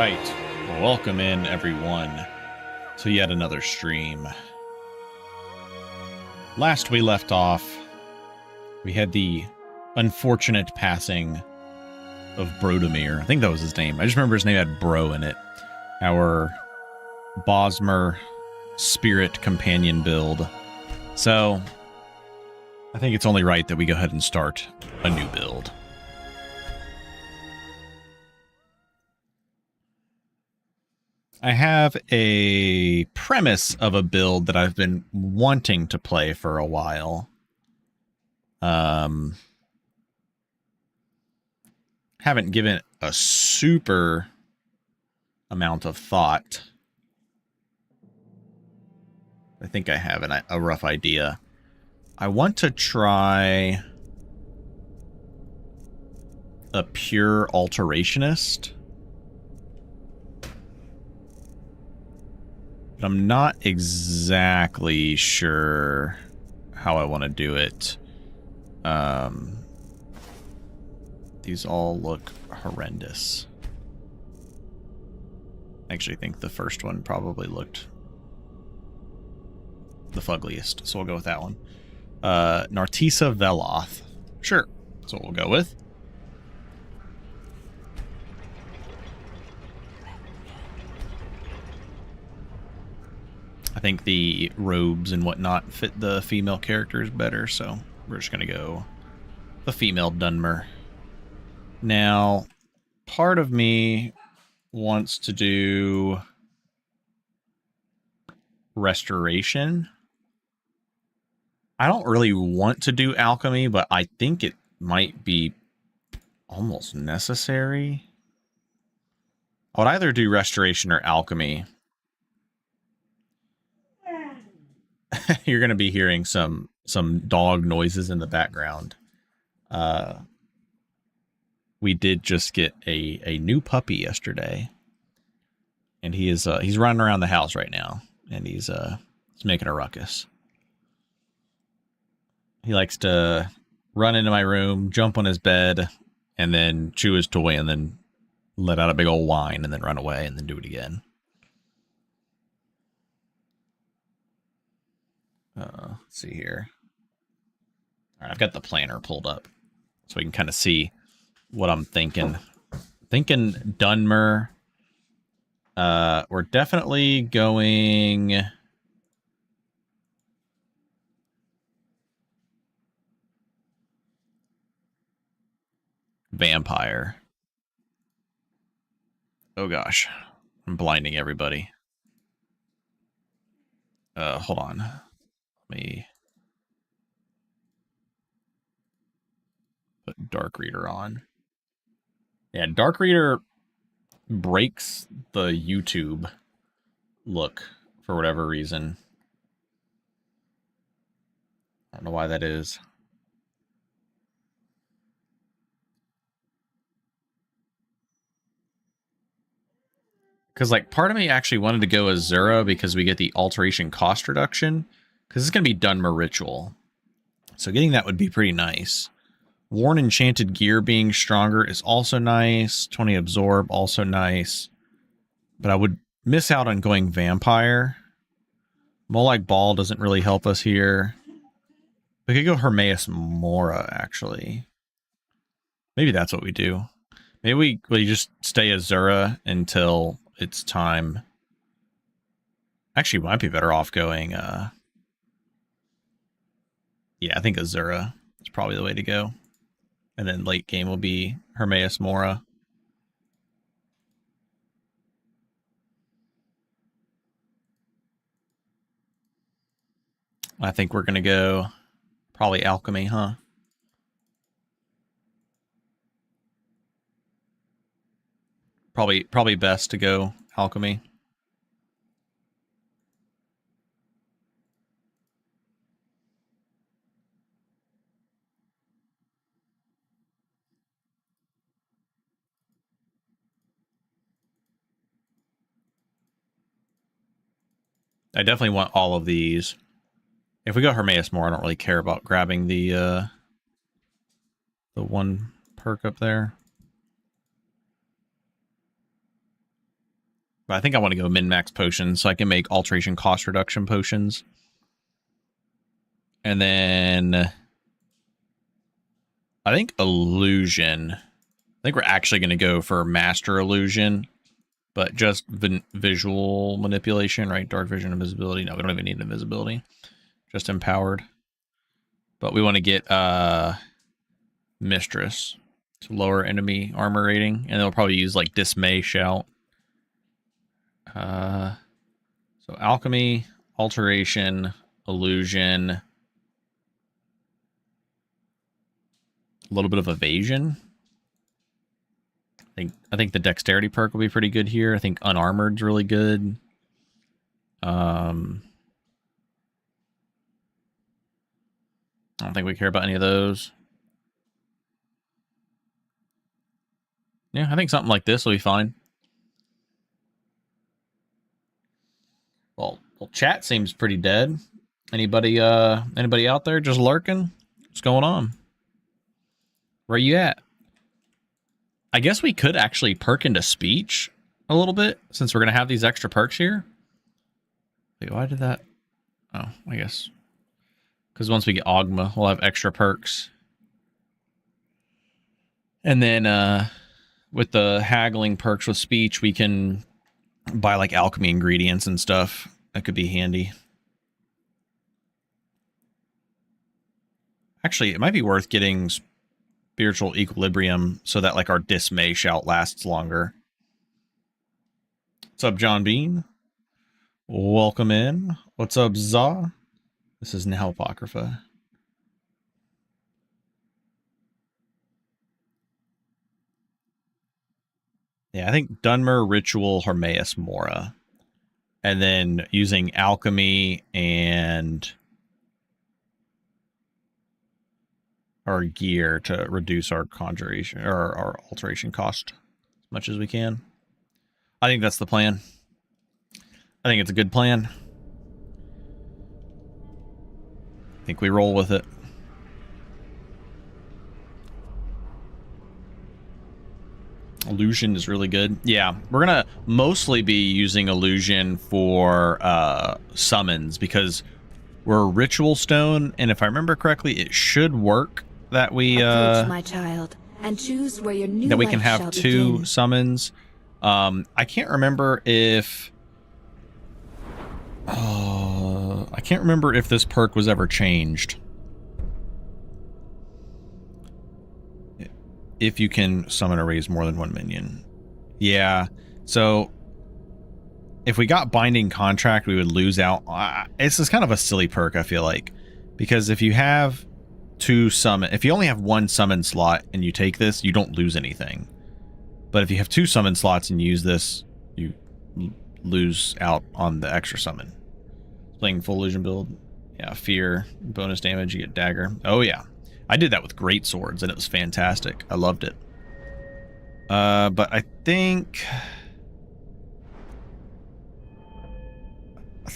right, welcome in everyone to yet another stream. Last we left off, we had the unfortunate passing of Brodemir. I think that was his name. I just remember his name had Bro in it. Our Bosmer spirit companion build. So, I think it's only right that we go ahead and start a new build. I have a premise of a build that I've been wanting to play for a while. Haven't given it a super amount of thought. I think I have a rough idea. I want to try a pure alterationist. But I'm not exactly sure how I want to do it. These all look horrendous. I actually think the first one probably looked the fuggliest, so we'll go with that one. Nartisa Veloth. Sure, that's what we'll go with. I think the robes and whatnot fit the female characters better, so we're just going to go the female Dunmer. Now, part of me wants to do restoration. I don't really want to do alchemy, but I think it might be almost necessary. I would either do restoration or alchemy. You're going to be hearing some dog noises in the background. We did just get a new puppy yesterday, and he's running around the house right now, and he's making a ruckus. He likes to run into my room, jump on his bed, and then chew his toy, and then let out a big old whine, and then run away, and then do it again. Let's see here. All right, I've got the planner pulled up so we can kind of see what I'm thinking. Thinking Dunmer. We're definitely going vampire. Oh gosh, I'm blinding everybody. Hold on. Let me put Dark Reader on. Yeah, Dark Reader breaks the YouTube look for whatever reason. I don't know why that is. Because, like, part of me actually wanted to go Azura because we get the alteration cost reduction. Because it's going to be Dunmer Ritual. So getting that would be pretty nice. Worn Enchanted Gear being stronger is also nice. 20 Absorb, also nice. But I would miss out on going Vampire. Molag Ball doesn't really help us here. We could go Hermaeus Mora, actually. Maybe that's what we do. Maybe we just stay Azura until it's time. Actually, we might be better off going... yeah, I think Azura is probably the way to go. And then late game will be Hermaeus Mora. I think we're going to go probably Alchemy, huh? Probably best to go Alchemy. I definitely want all of these. If we go Hermaeus Mora, I don't really care about grabbing the one perk up there. But I think I want to go min-max potions so I can make alteration cost reduction potions. And then I think illusion. I think we're actually going to go for master illusion, but just visual manipulation, right? Dark vision, invisibility. No, we don't even need invisibility. Just empowered. But we want to get mistress to lower enemy armor rating, and they'll probably use like dismay shout. So alchemy, alteration, illusion, a little bit of evasion. I think the dexterity perk will be pretty good here. I think unarmored's really good. I don't think we care about any of those. Yeah, I think something like this will be fine. Well, chat seems pretty dead. Anybody out there just lurking? What's going on? Where you at? I guess we could actually perk into speech a little bit since we're going to have these extra perks here. Wait, why did that? Oh, I guess. Because once we get Ogma, we'll have extra perks. And then with the haggling perks with speech, we can buy like alchemy ingredients and stuff. That could be handy. Actually, it might be worth getting spiritual equilibrium so that like our dismay shout lasts longer. What's up, John Bean? Welcome in. What's up, Za? This is now Apocrypha. Yeah, I think Dunmer, Ritual, Hermaeus, Mora. And then using alchemy and our gear to reduce our conjuration or our alteration cost as much as we can. I think that's the plan. I think it's a good plan. I think we roll with it. Illusion is really good. Yeah, we're going to mostly be using illusion for summons because we're a ritual stone, and if I remember correctly, it should work that we approach my child and choose where your new that we life can have shall two begin. summons. I can't remember if this perk was ever changed. If you can summon or raise more than one minion. Yeah, so if we got Binding Contract, we would lose out. It's just kind of a silly perk, I feel like. Because if you have if you only have one summon slot and you take this, you don't lose anything. But if you have two summon slots and you use this, you lose out on the extra summon. Playing full illusion build. Yeah, fear, bonus damage, you get dagger. Oh yeah. I did that with great swords and it was fantastic. I loved it. But I think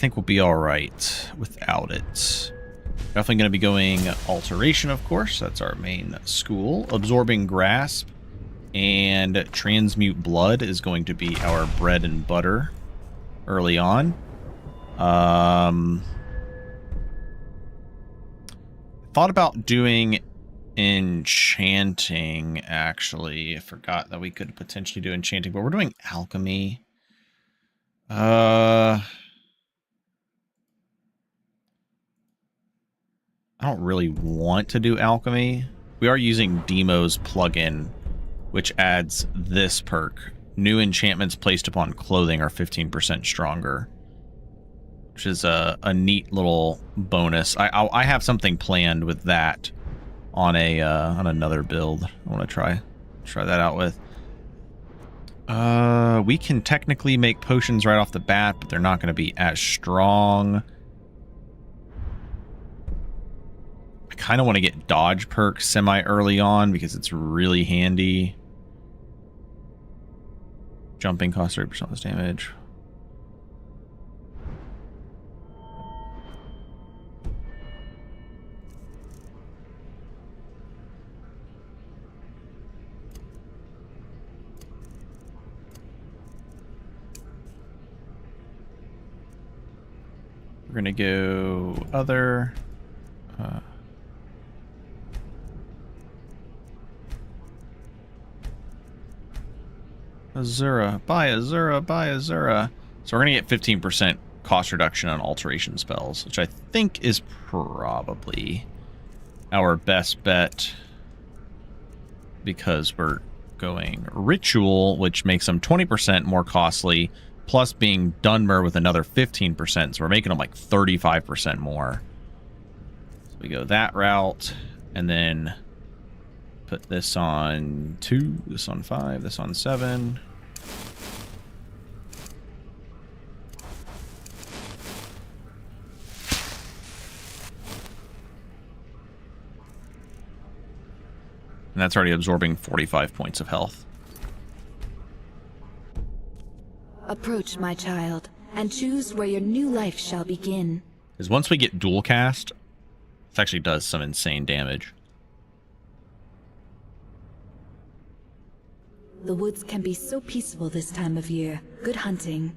we'll be all right without it. Definitely going to be going alteration, of course. That's our main school. Absorbing grasp and transmute blood is going to be our bread and butter early on. Thought about doing enchanting, actually. I forgot that we could potentially do enchanting, but we're doing alchemy. I don't really want to do alchemy. We are using Demo's plugin, which adds this perk. New enchantments placed upon clothing are 15% stronger, which is a neat little bonus. I have something planned with that on another build. I want to try that out with. We can technically make potions right off the bat, but they're not going to be as strong. I kind of want to get dodge perk semi early on because it's really handy. Jumping costs 30% less damage. We're gonna go other. Azura, buy Azura, buy Azura. So we're gonna get 15% cost reduction on alteration spells, which I think is probably our best bet because we're going ritual, which makes them 20% more costly, plus being Dunmer with another 15%. So we're making them like 35% more. So we go that route, and then put this on 2, this on 5, this on 7. And that's already absorbing 45 points of health. Approach, my child, and choose where your new life shall begin. Because once we get dual cast, it actually does some insane damage. The woods can be so peaceful this time of year. Good hunting.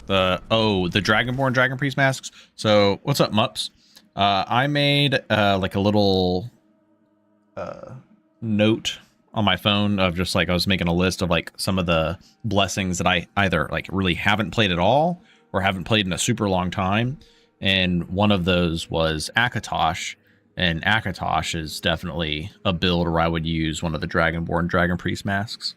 The Dragonborn Dragon Priest masks. So what's up, Mups? I made like a little note on my phone of just like I was making a list of like some of the blessings that I either like really haven't played at all or haven't played in a super long time, and one of those was Akatosh. And Akatosh is definitely a build where I would use one of the Dragonborn Dragon Priest masks.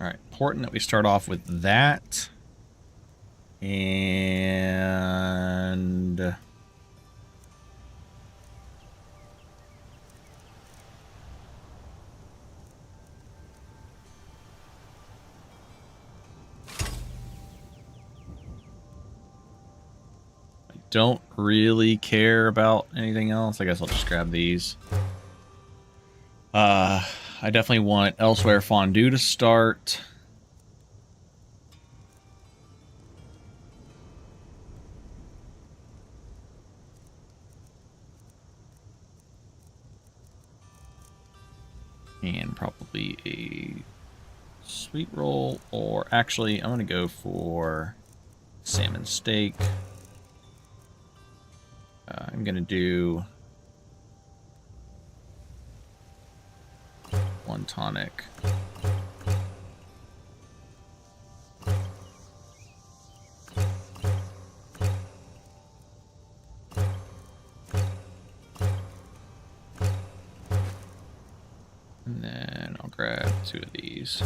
All right, important that we start off with that. And I don't really care about anything else. I guess I'll just grab these. I definitely want Elsewhere Fondue to start. And probably a sweet roll, or actually I'm gonna go for salmon steak. I'm gonna do one tonic. And then I'll grab 2 of these.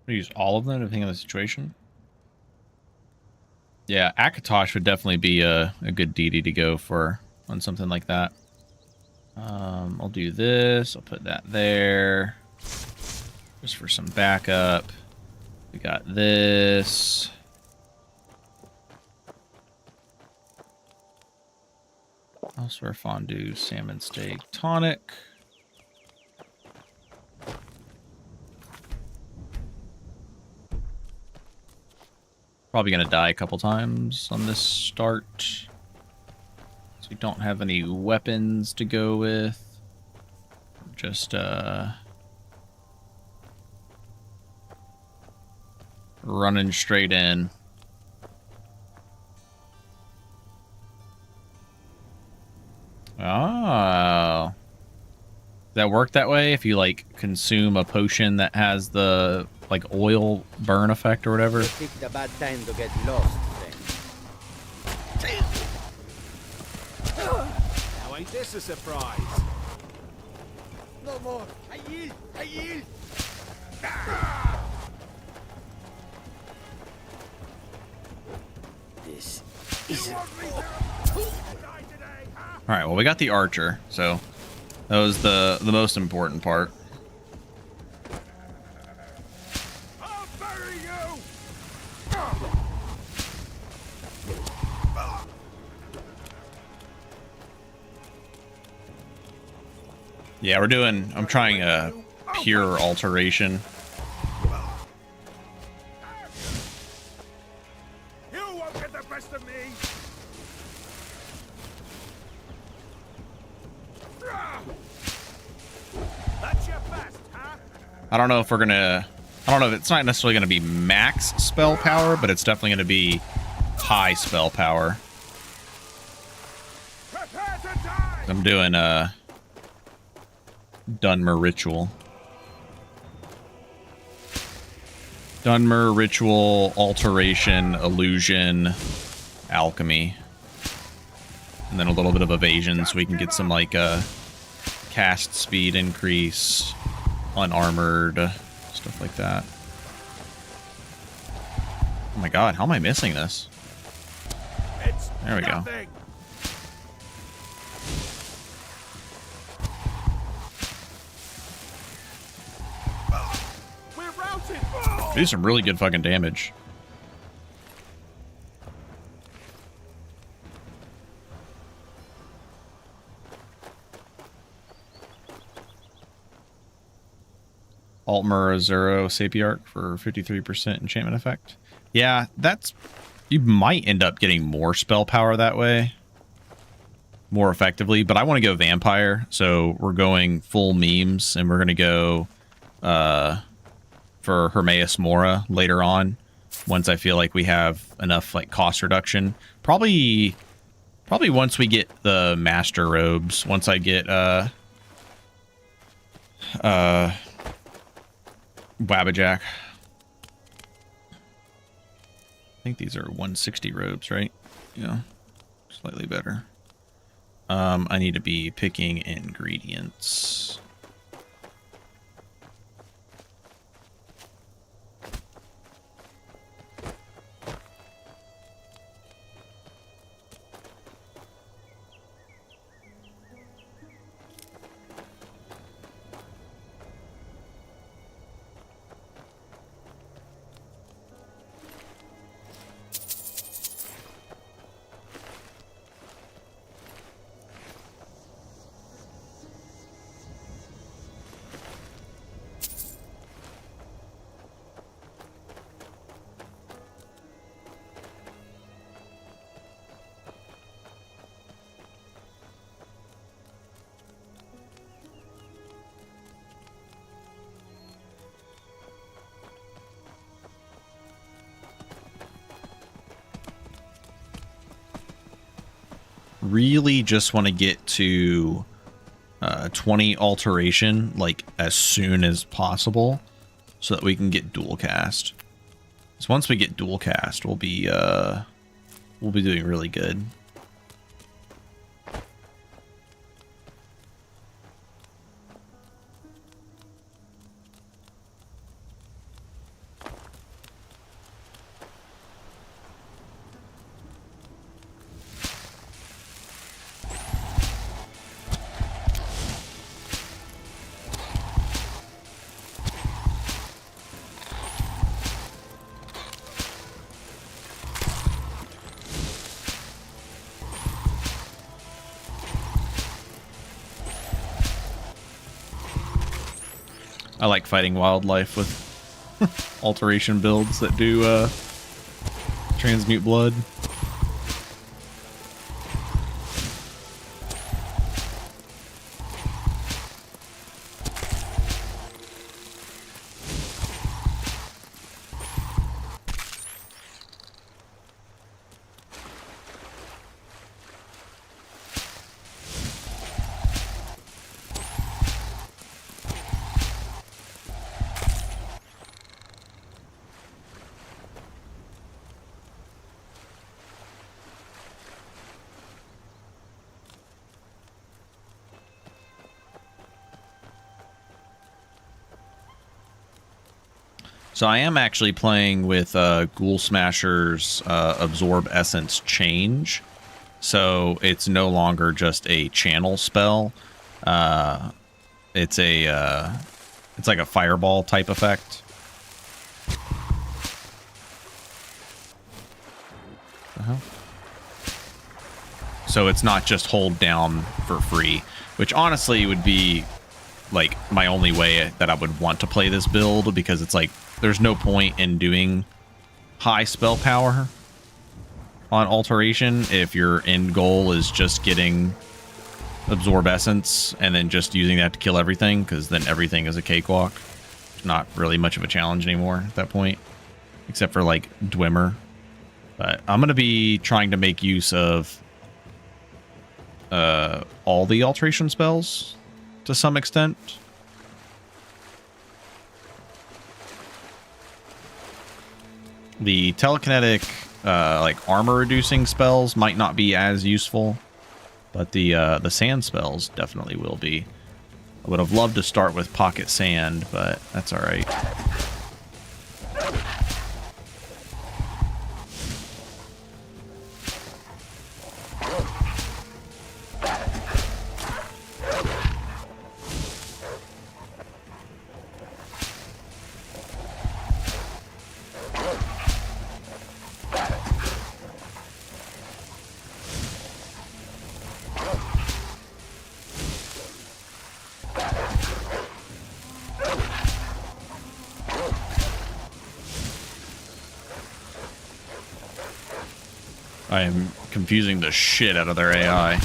Use all of them depending on the situation. Yeah, Akatosh would definitely be a good deity to go for on something like that. I'll do this. I'll put that there just for some backup. We got this. Elsewhere Fondue, salmon steak, tonic. Probably going to die a couple times on this start. So we don't have any weapons to go with. Just running straight in. Oh. Does that work that way? If you like consume a potion that has the like oil burn effect or whatever? Picked a bad time to get lost, then. Now ain't this a surprise? No more. I yield. I yield. This is. All right, well, we got the archer, so that was the most important part. I'll bury you. Yeah, I'm trying a pure alteration. You won't get the best of me. That's your best, huh? I don't know if it's not necessarily gonna be max spell power, but it's definitely gonna be high spell power. Prepare to die. I'm doing Dunmer Ritual. Dunmer Ritual, Alteration, Illusion, Alchemy. And then a little bit of Evasion so we can get some, like, cast speed increase, unarmored, stuff like that. Oh my god, how am I missing this? There we go. Do some really good fucking damage. Altmer Azuro Sapiarch for 53% enchantment effect. Yeah, you might end up getting more spell power that way. More effectively, but I want to go vampire, so we're going full memes, and we're going to go for Hermaeus Mora later on, once I feel like we have enough like cost reduction. Probably once we get the master robes, once I get Wabbajack. I think these are 160 robes, right? Yeah, slightly better. I need to be picking ingredients. Really just want to get to 20 alteration like as soon as possible so that we can get dual cast. So once we get dual cast, we'll be doing really good. I like fighting wildlife with alteration builds that do transmute blood. So I am actually playing with Ghoul Smasher's Absorb Essence Change. So it's no longer just a channel spell. It's like a fireball type effect. So it's not just hold down for free, which honestly would be like my only way that I would want to play this build, because it's like there's no point in doing high spell power on alteration if your end goal is just getting absorb essence and then just using that to kill everything, because then everything is a cakewalk. It's not really much of a challenge anymore at that point, except for like Dwemer. But I'm going to be trying to make use of all the alteration spells to some extent. The telekinetic like armor reducing spells might not be as useful, but the sand spells definitely will be. I would have loved to start with pocket sand, but that's all right. I am confusing the shit out of their AI.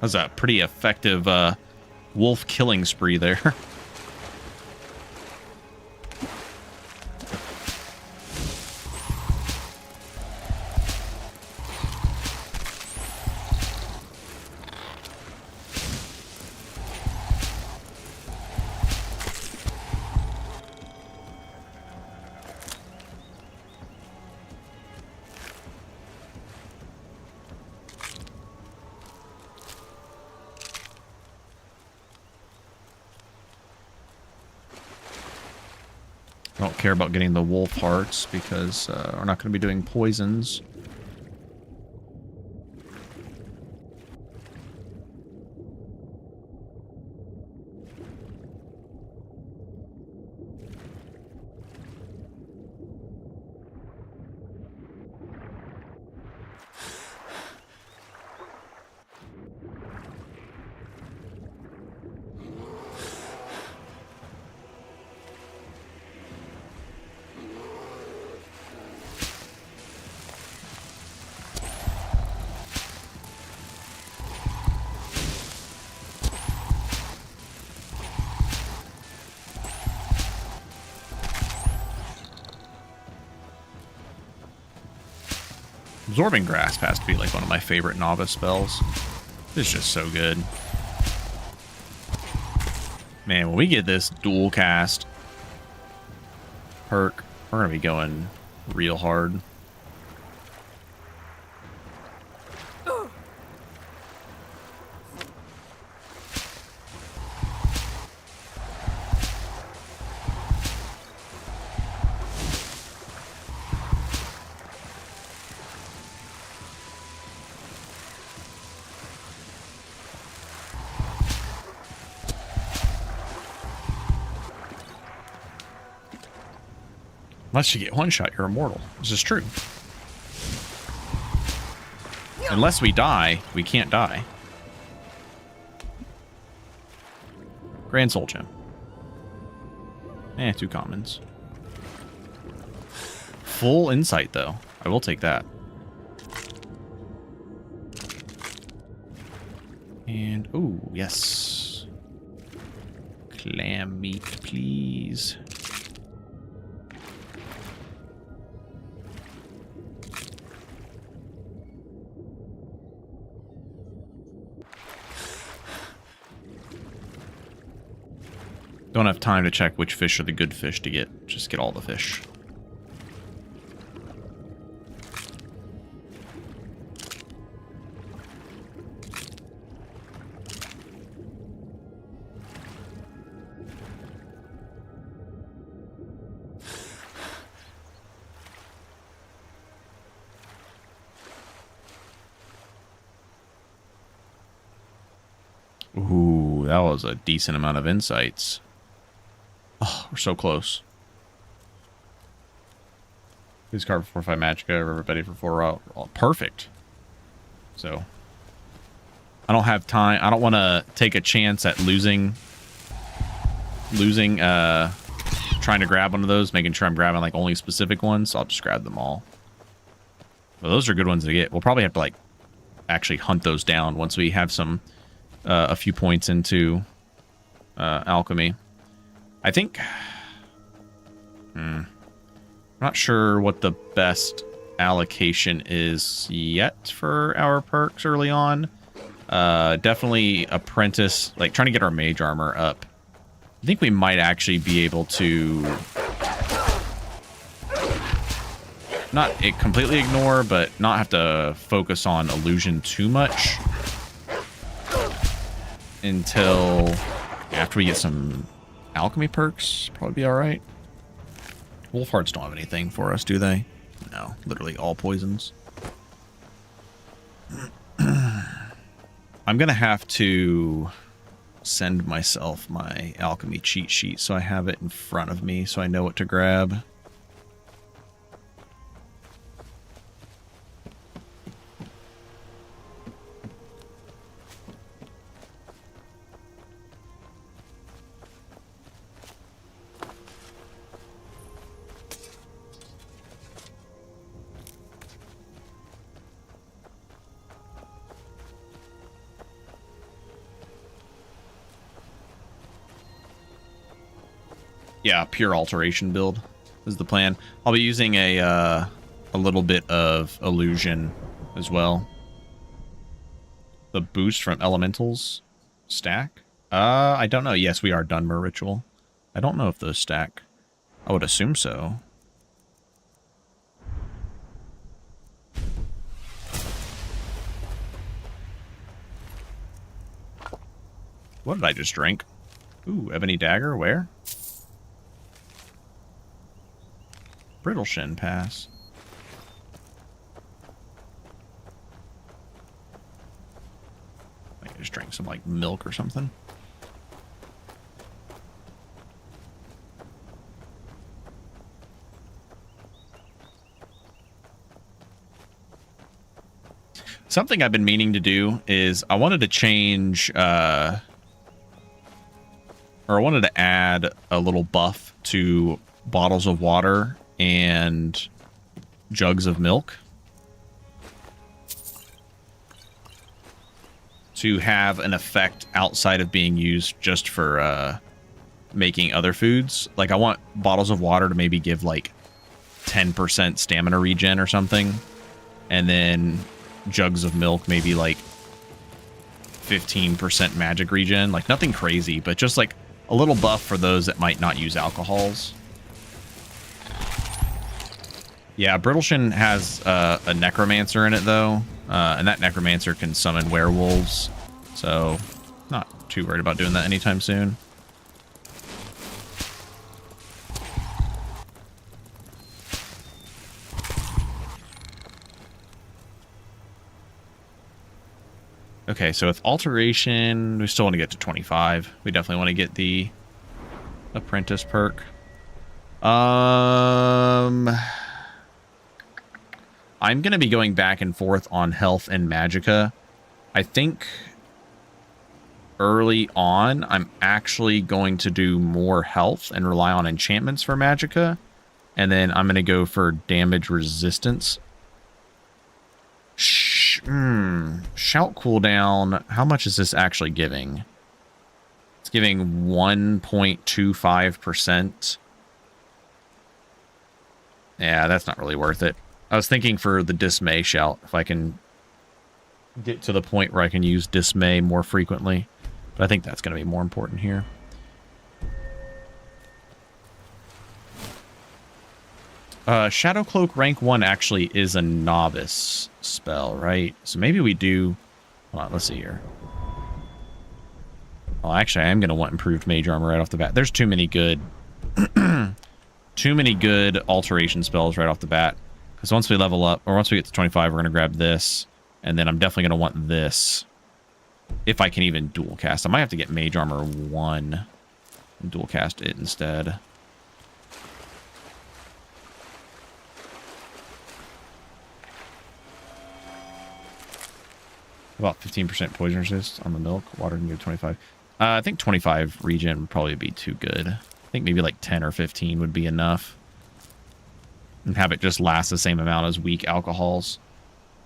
That was a pretty effective wolf killing spree there. I don't care about getting the wolf hearts because we're not going to be doing poisons. Absorbing Grasp has to be like one of my favorite novice spells. It's just so good. Man, when we get this dual cast perk, we're going to be going real hard. Unless you get one shot, you're immortal. This is true. Unless we die, we can't die. Grand Soul Gem. Two commons. Full insight, though. I will take that. And, ooh, yes. Clam meat, please. Don't have time to check which fish are the good fish to get. Just get all the fish. Ooh, that was a decent amount of insights. Oh, we're so close. Please card for 4/5 Magicka, everybody for 4 out. Perfect. So, I don't have time. I don't want to take a chance at losing, trying to grab one of those, making sure I'm grabbing like only specific ones. So I'll just grab them all. Well, those are good ones to get. We'll probably have to like actually hunt those down once we have some, a few points into alchemy. I think, I'm not sure what the best allocation is yet for our perks early on. Definitely apprentice, like trying to get our mage armor up. I think we might actually be able to not completely ignore, but not have to focus on illusion too much until after we get some alchemy perks. Probably be all right. Wolf hearts don't have anything for us, do they? No, literally all poisons. I'm gonna have to send myself my alchemy cheat sheet so I have it in front of me so I know what to grab. Yeah, pure alteration build is the plan. I'll be using a little bit of illusion as well. The boost from elementals stack? I don't know. Yes, we are Dunmer Ritual. I don't know if those stack. I would assume so. What did I just drink? Ooh, Ebony Dagger, where? Brittle Shin Pass. I just drank some, like, milk or something. Something I've been meaning to do is I wanted to change, or I wanted to add a little buff to bottles of water and jugs of milk to have an effect outside of being used just for making other foods. Like, I want bottles of water to maybe give like 10% stamina regen or something, and then jugs of milk maybe like 15% magic regen. Like, nothing crazy, but just like a little buff for those that might not use alcohols. Yeah, Brittleshin has a necromancer in it, though, and that necromancer can summon werewolves, so not too worried about doing that anytime soon. Okay, so with alteration, we still want to get to 25. We definitely want to get the apprentice perk. I'm going to be going back and forth on health and magicka. I think early on, I'm actually going to do more health and rely on enchantments for magicka. And then I'm going to go for damage resistance. Shout cooldown. How much is this actually giving? It's giving 1.25%. Yeah, that's not really worth it. I was thinking for the Dismay shout, if I can get to the point where I can use Dismay more frequently. But I think that's going to be more important here. Shadow Cloak rank 1 actually is a novice spell, right? So maybe we do... Hold on, let's see here. Well, actually, I am going to want improved mage armor right off the bat. There's too many good... too many good alteration spells right off the bat. Because once we level up, or once we get to 25, we're going to grab this. And then I'm definitely going to want this. If I can even dual cast. I might have to get mage armor 1 and dual cast it instead. About 15% poison resist on the milk. Water can give 25. I think 25 regen would probably be too good. I think maybe like 10 or 15 would be enough. And have it just last the same amount as weak alcohols.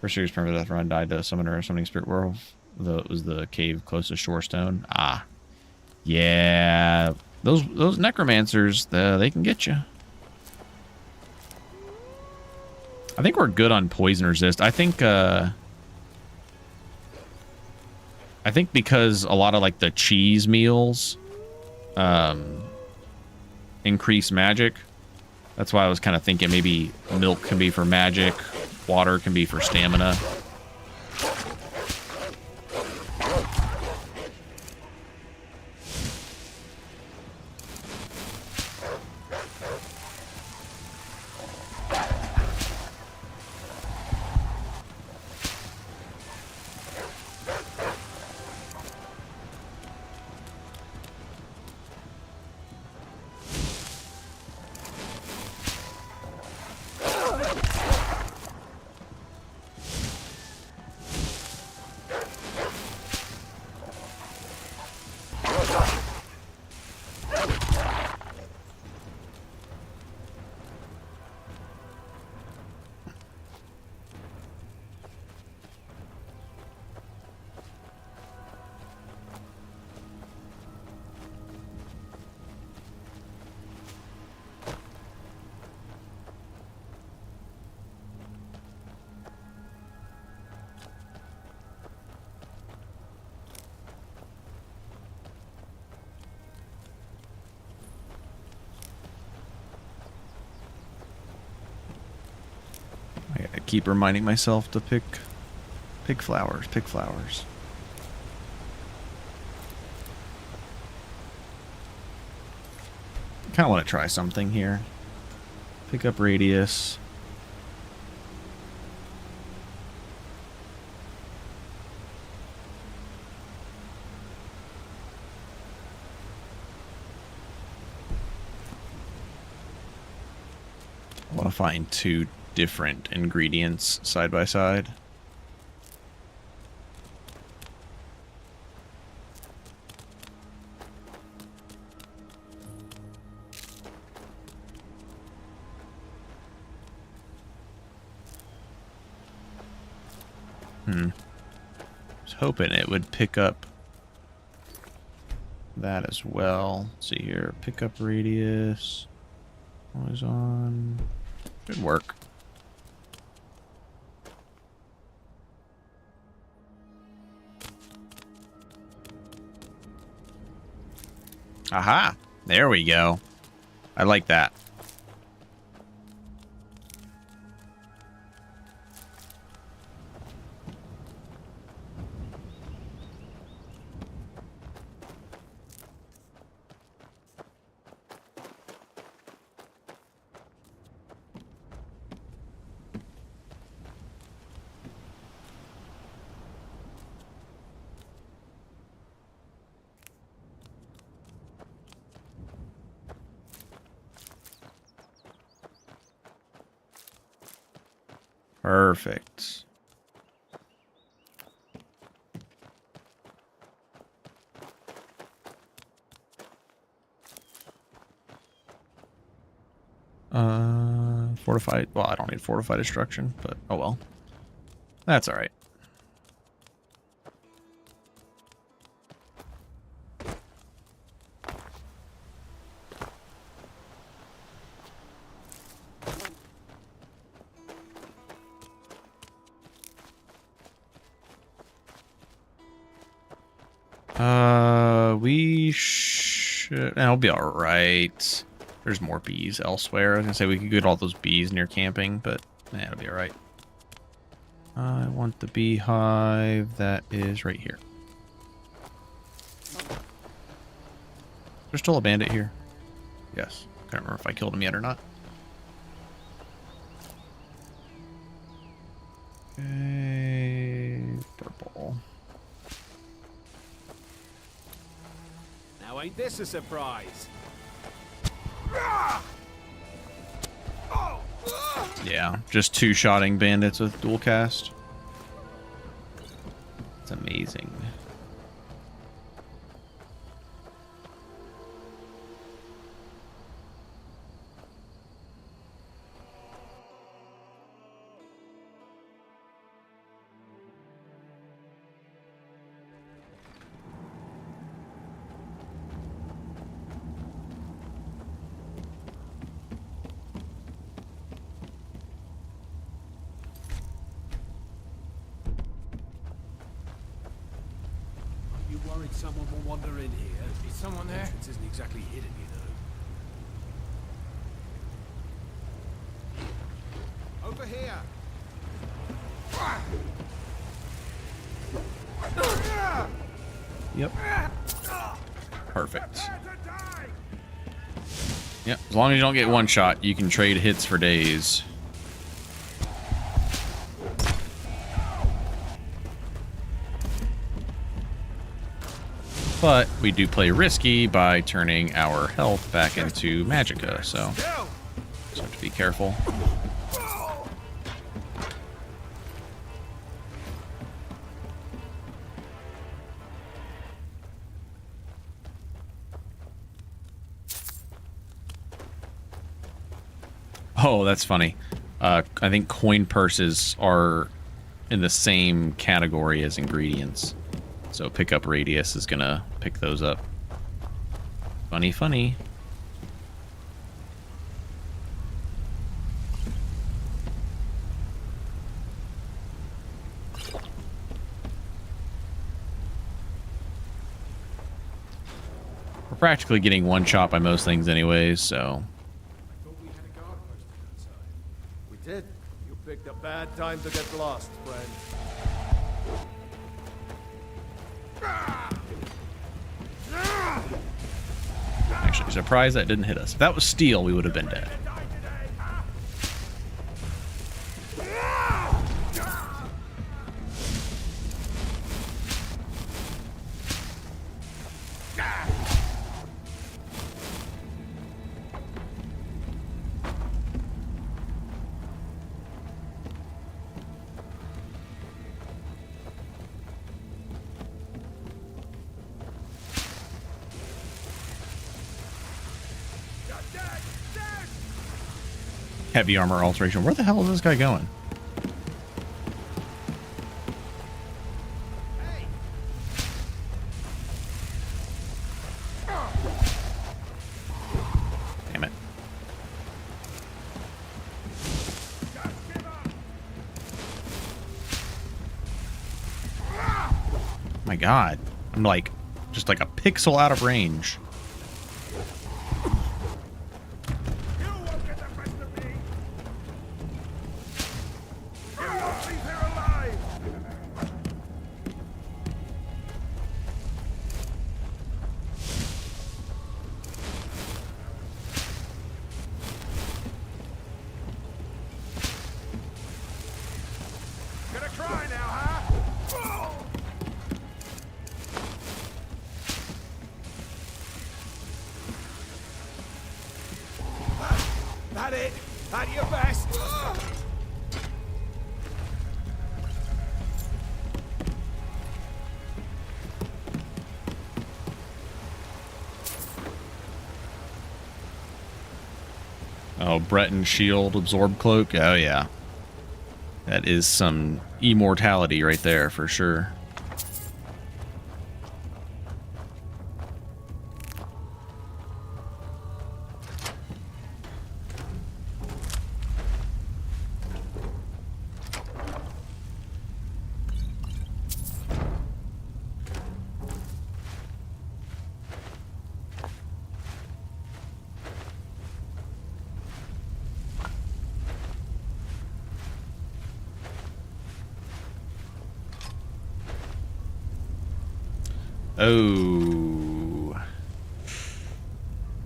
First series Permadeath run died to a summoner or summoning spirit world. It was the cave close to Shorestone. Ah. Yeah. Those necromancers, they can get you. I think we're good on poison resist. I think because a lot of like the cheese meals increase magic. That's why I was kind of thinking maybe milk can be for magic, water can be for stamina. Keep reminding myself to pick flowers, pick flowers. Kind of want to try something here. Pick up radius. I want to find 2 different ingredients side by side. I was hoping it would pick up that as well. Let's see here, pick up radius. Always on. Good work. Aha! There we go. I like that. Perfect. Fortified. Well, I don't need fortified destruction, but oh well. That's all right. We should... I'll be all right. There's more bees elsewhere. I was gonna say we could get all those bees near camping, but it'll be alright. I want the beehive that is right here. There's still a bandit here. Yes. Can't remember if I killed him yet or not. Okay. Purple. Now ain't this a surprise? Yeah, just two-shotting bandits with dual cast. It's amazing. You worried someone will wander in here? Is someone there? It isn't exactly hidden, you know. Over here. Yep. Perfect. Yep, as long as you don't get one shot, you can trade hits for days. But we do play risky by turning our health back into magicka, so just have to be careful. Oh, that's funny. I think coin purses are in the same category as ingredients. So pickup radius is gonna pick those up. Funny, funny. We're practically getting one shot by most things anyways, so... We had a guard posted outside. We did. You picked a bad time to get lost, friend. Actually, surprised that didn't hit us. If that was steel, we would have been dead. Heavy armor alteration. Where the hell is this guy going? Damn it. My God. I'm like, just like a pixel out of range. That it? At your best? Oh, Breton shield, absorb cloak. Oh, yeah. That is some immortality right there for sure. Oh.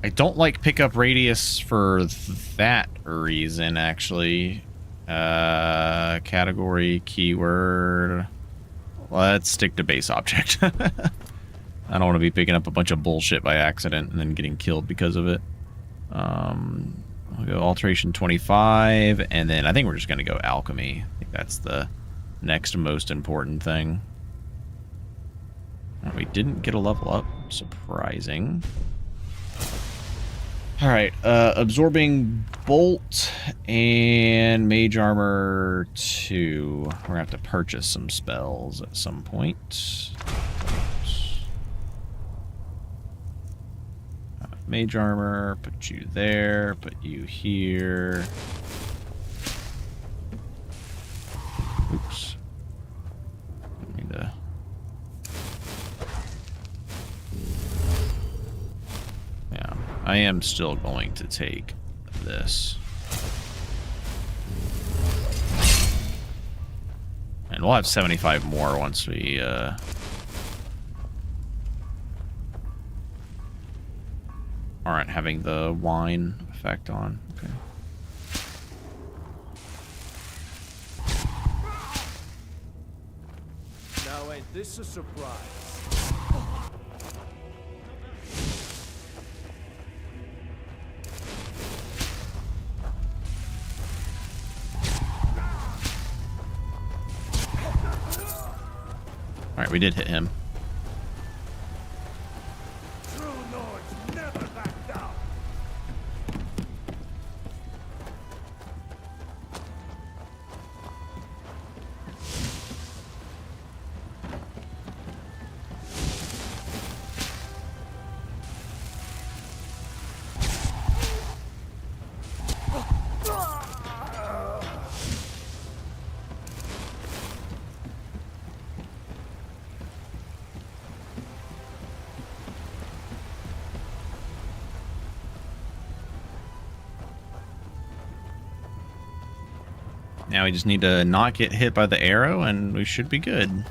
I don't like pickup radius for that reason, actually. Category, keyword. Let's stick to base object. I don't want to be picking up a bunch of bullshit by accident and then getting killed because of it. I'll go alteration 25, and then I think we're just going to go alchemy. I think that's the next most important thing. We didn't get a level up. Surprising. Alright, absorbing bolt and mage armor 2. We're gonna have to purchase some spells at some point. Mage armor, put you there, put you here. Oops. Need to... Yeah, I am still going to take this. And we'll have 75 more once we, aren't having the wine effect on. Okay. Now ain't this a surprise? Alright, we did hit him. True lords never back down. Now we just need to not get hit by the arrow and we should be good.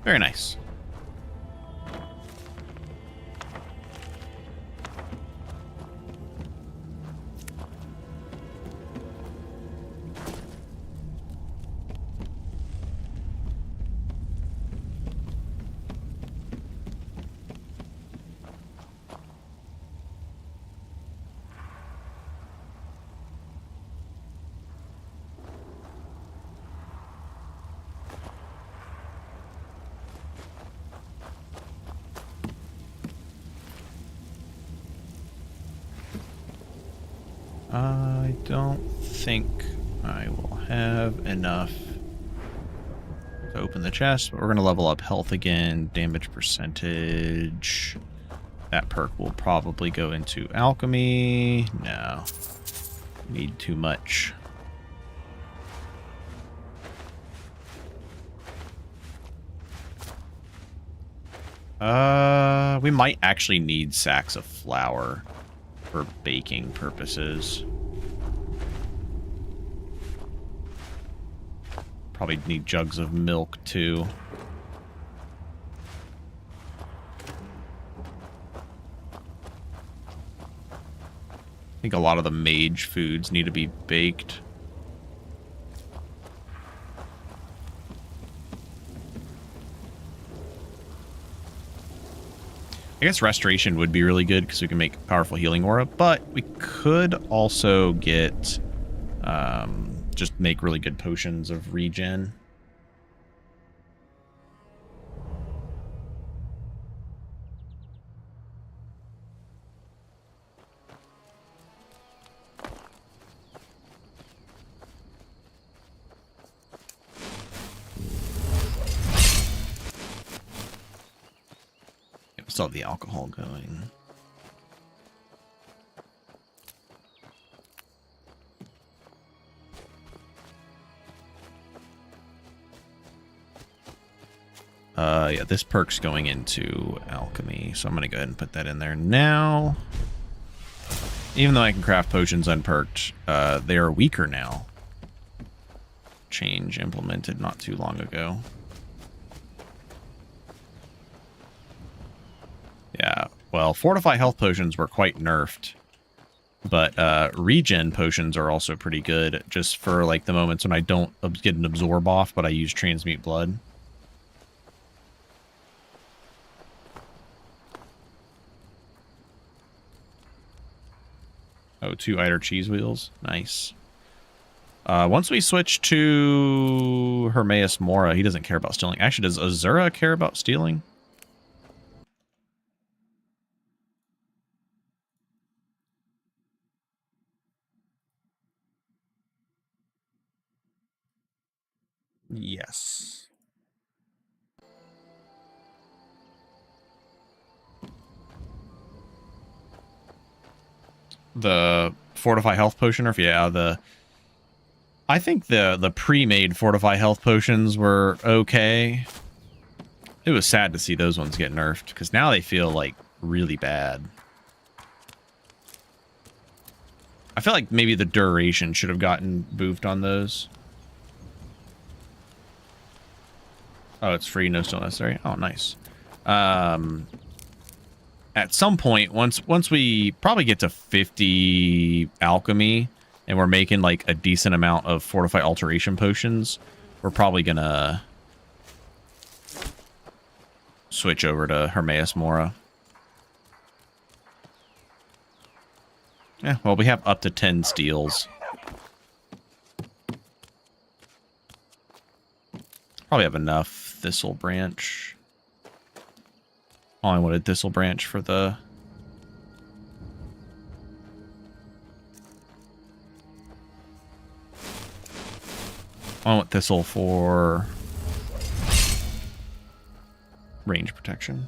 Very nice. I don't think I will have enough to open the chest, but we're going to level up health again, damage percentage. That perk will probably go into alchemy. No, need too much. We might actually need sacks of flour for baking purposes. Probably need jugs of milk too. I think a lot of the mage foods need to be baked. I guess restoration would be really good because we can make powerful healing aura, but we could also get just make really good potions of regen. Still have the alcohol going. Yeah, this perk's going into alchemy, so I'm going to go ahead and put that in there now. Even though I can craft potions unperked, they are weaker now. Change implemented not too long ago. Yeah, well, fortify health potions were quite nerfed. But regen potions are also pretty good, just for like the moments when I don't get an absorb off, but I use transmute blood. Oh, 2 Eider cheese wheels. Nice. Once we switch to Hermaeus Mora, he doesn't care about stealing. Actually, does Azura care about stealing? Yes. The Fortify Health Potion, or yeah, I think the pre-made Fortify Health Potions were okay. It was sad to see those ones get nerfed, because now they feel, like, really bad. I feel like maybe the duration should have gotten boofed on those. Oh, it's free, no still necessary. Oh, nice. At some point, once we probably get to 50 alchemy, and we're making, like, a decent amount of Fortify Alteration Potions, we're probably gonna switch over to Hermaeus Mora. Yeah, well, we have up to 10 steals. Probably have enough Thistle Branch. Oh, I wanted Thistle Branch for the... I want Thistle for range protection.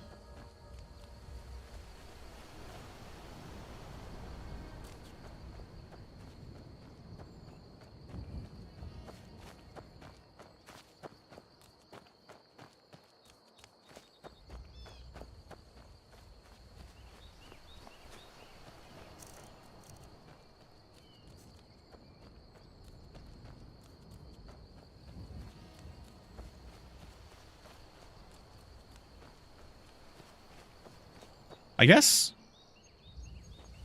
I guess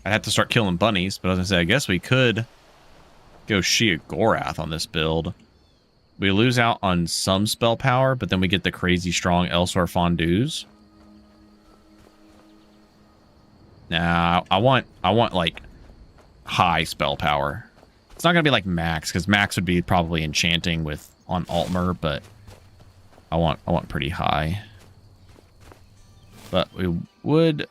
I'd have to start killing bunnies, but I was gonna say, I guess we could go Shia Gorath on this build. We lose out on some spell power, but then we get the crazy strong Elsewhere Fondues. Nah, I want like high spell power. It's not gonna be like max, because max would be probably enchanting with on Altmer, but I want pretty high. But we would.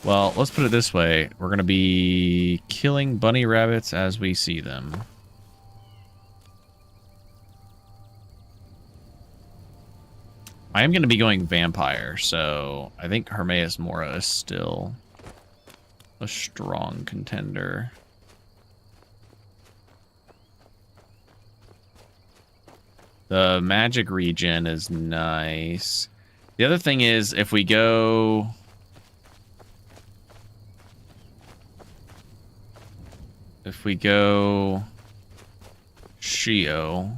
Well, let's put it this way. We're going to be killing bunny rabbits as we see them. I am going to be going vampire, so I think Hermaeus Mora is still a strong contender. The magic regen is nice. The other thing is, if we go... Shio,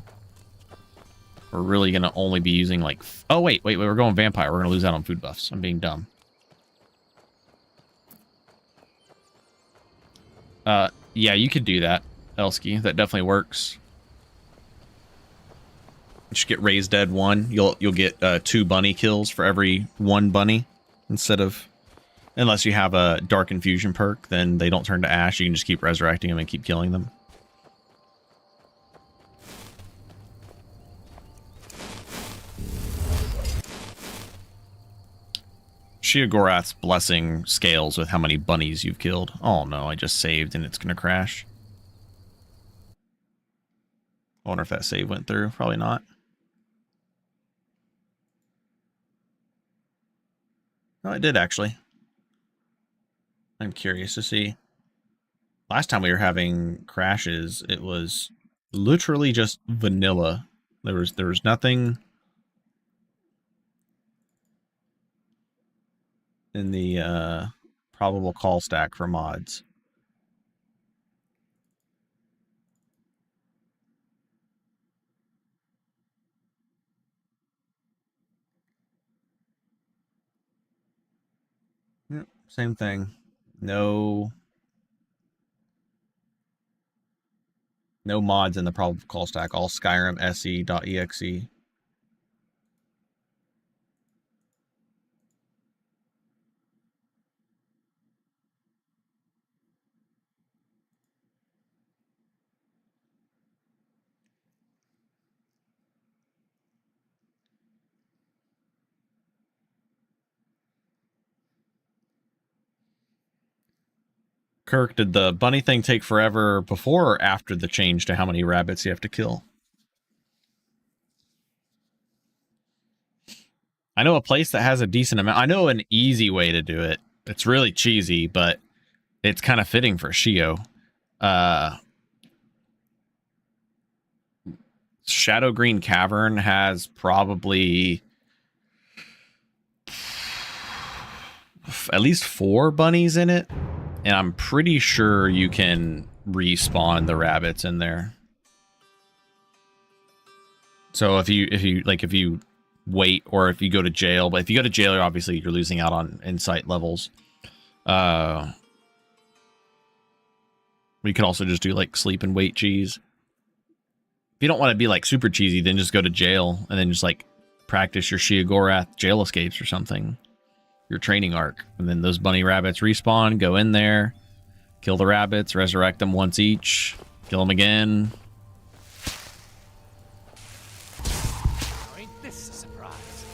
we're really going to only be using, like... Oh, wait, we're going vampire. We're going to lose out on food buffs. I'm being dumb. Yeah, you could do that, Elsky. That definitely works. Just get raised dead 1. You'll get 2 bunny kills for every 1 bunny instead of, unless you have a dark infusion perk, then they don't turn to ash. You can just keep resurrecting them and keep killing them. Shia Gorath's blessing scales with how many bunnies you've killed. Oh no, I just saved and it's gonna crash. I wonder if that save went through. Probably not. No, it did actually. I'm curious to see. Last time we were having crashes, it was Literally just vanilla. There was nothing in the probable call stack for mods. Yep, same thing. No mods in the probable call stack. All Skyrim se.exe. Kirk, did the bunny thing take forever before or after the change to how many rabbits you have to kill? I know a place that has a decent amount. I know an easy way to do it. It's really cheesy, but it's kind of fitting for Shio. Shadow Green Cavern has probably at least 4 bunnies in it, and I'm pretty sure you can respawn the rabbits in there. So if you wait, or if you go to jail, but if you go to jail, obviously you're losing out on insight levels. We could also just do like sleep and wait cheese. If you don't want to be like super cheesy, then just go to jail and then just like practice your Sheogorath jail escapes or something. Your training arc. And then those bunny rabbits respawn, go in there, kill the rabbits, resurrect them once each, kill them again. Ain't this a surprise?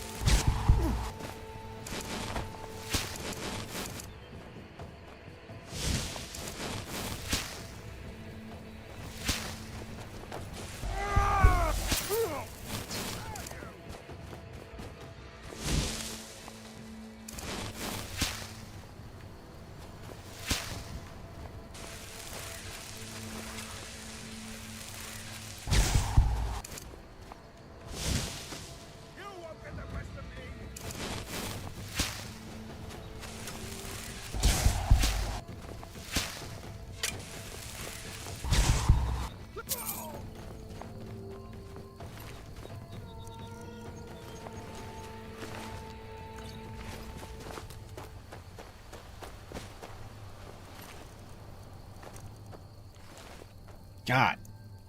God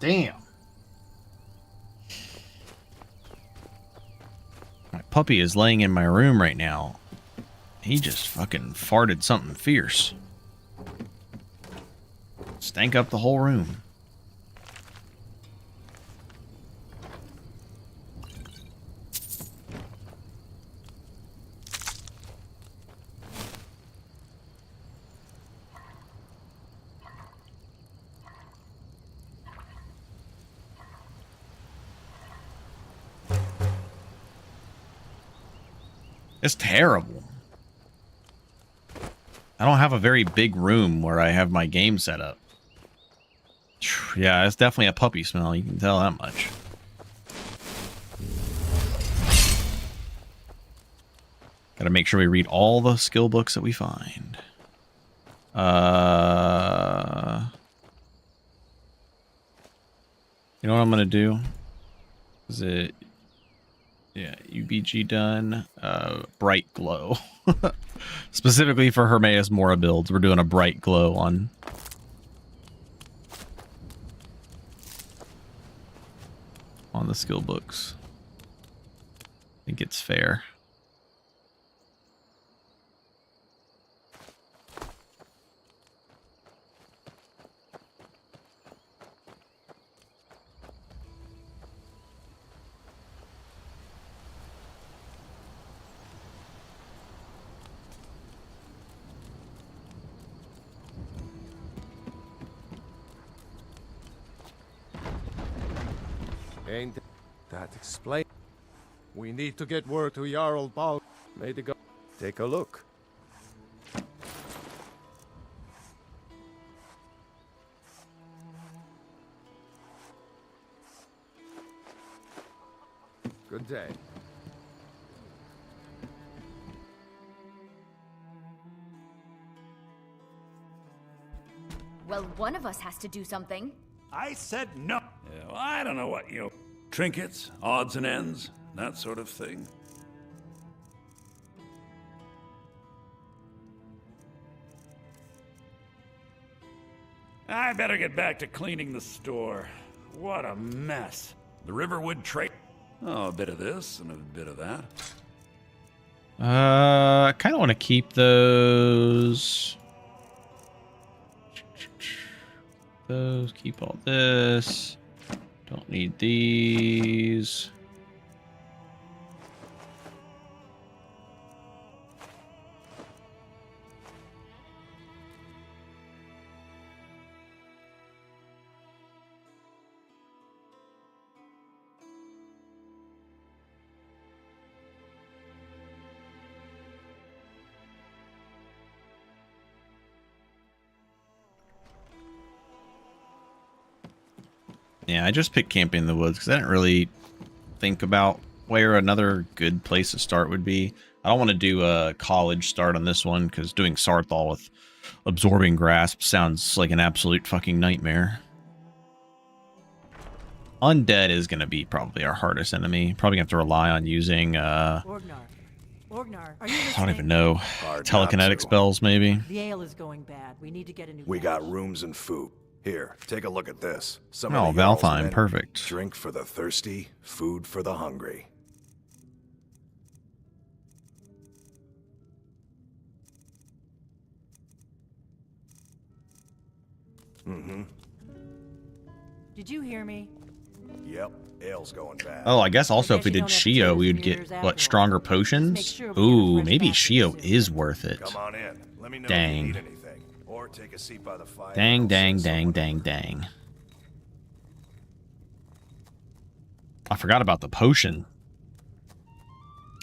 damn. My puppy is laying in my room right now. He just fucking farted something fierce. Stank up the whole room. It's terrible. I don't have a very big room where I have my game set up. Yeah, it's definitely a puppy smell. You can tell that much. Gotta make sure we read all the skill books that we find. You know what I'm gonna do? Is it... Yeah, UBG done. Bright glow. Specifically for Hermaeus Mora builds, we're doing a bright glow on the skill books. I think it's fair. Ain't that explain? We need to get word to Jarl Bal. May the go. Take a look. Good day. Well, one of us has to do something. I said no. Yeah, well, I don't know what, trinkets, odds and ends, that sort of thing. I better get back to cleaning the store. What a mess. The Riverwood trade. Oh, a bit of this and a bit of that. I kind of want to keep those. Keep all this. Don't need these. Yeah, I just picked camping in the woods because I didn't really think about where another good place to start would be. I don't want to do a college start on this one because doing Sarthal with absorbing grasp sounds like an absolute fucking nightmare. Undead is going to be probably our hardest enemy. Probably going to have to rely on using, Orgnar, are you I don't even know, telekinetic spells maybe. The ale is going bad. We need to get a new. We got rooms and food. Here, take a look at this. Some Oh, of the Jarl's Valheim, men, perfect. Drink for the thirsty, food for the hungry. Mm-hmm. Did you hear me? Yep, ale's going bad. Oh, I guess also if we did Shio, we would get, what, stronger potions? Ooh, maybe Shio is worth it. Come on in. Let me know Dang. if you need anything. Or take a seat by the fire. Dang, I'll dang, send dang, someone. dang, dang. I forgot about the potion.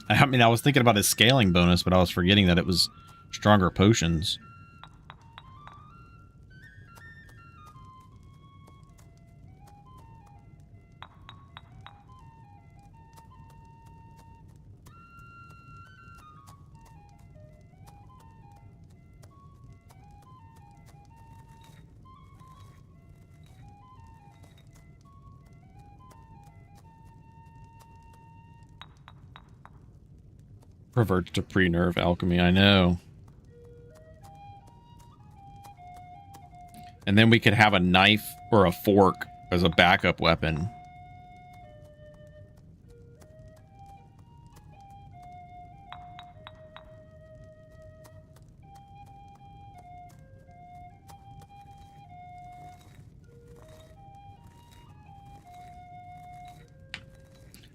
I mean, I was thinking about his scaling bonus, but I was forgetting that it was stronger potions. Reverts to pre-nerve alchemy, I know. And then we could have a knife or a fork as a backup weapon.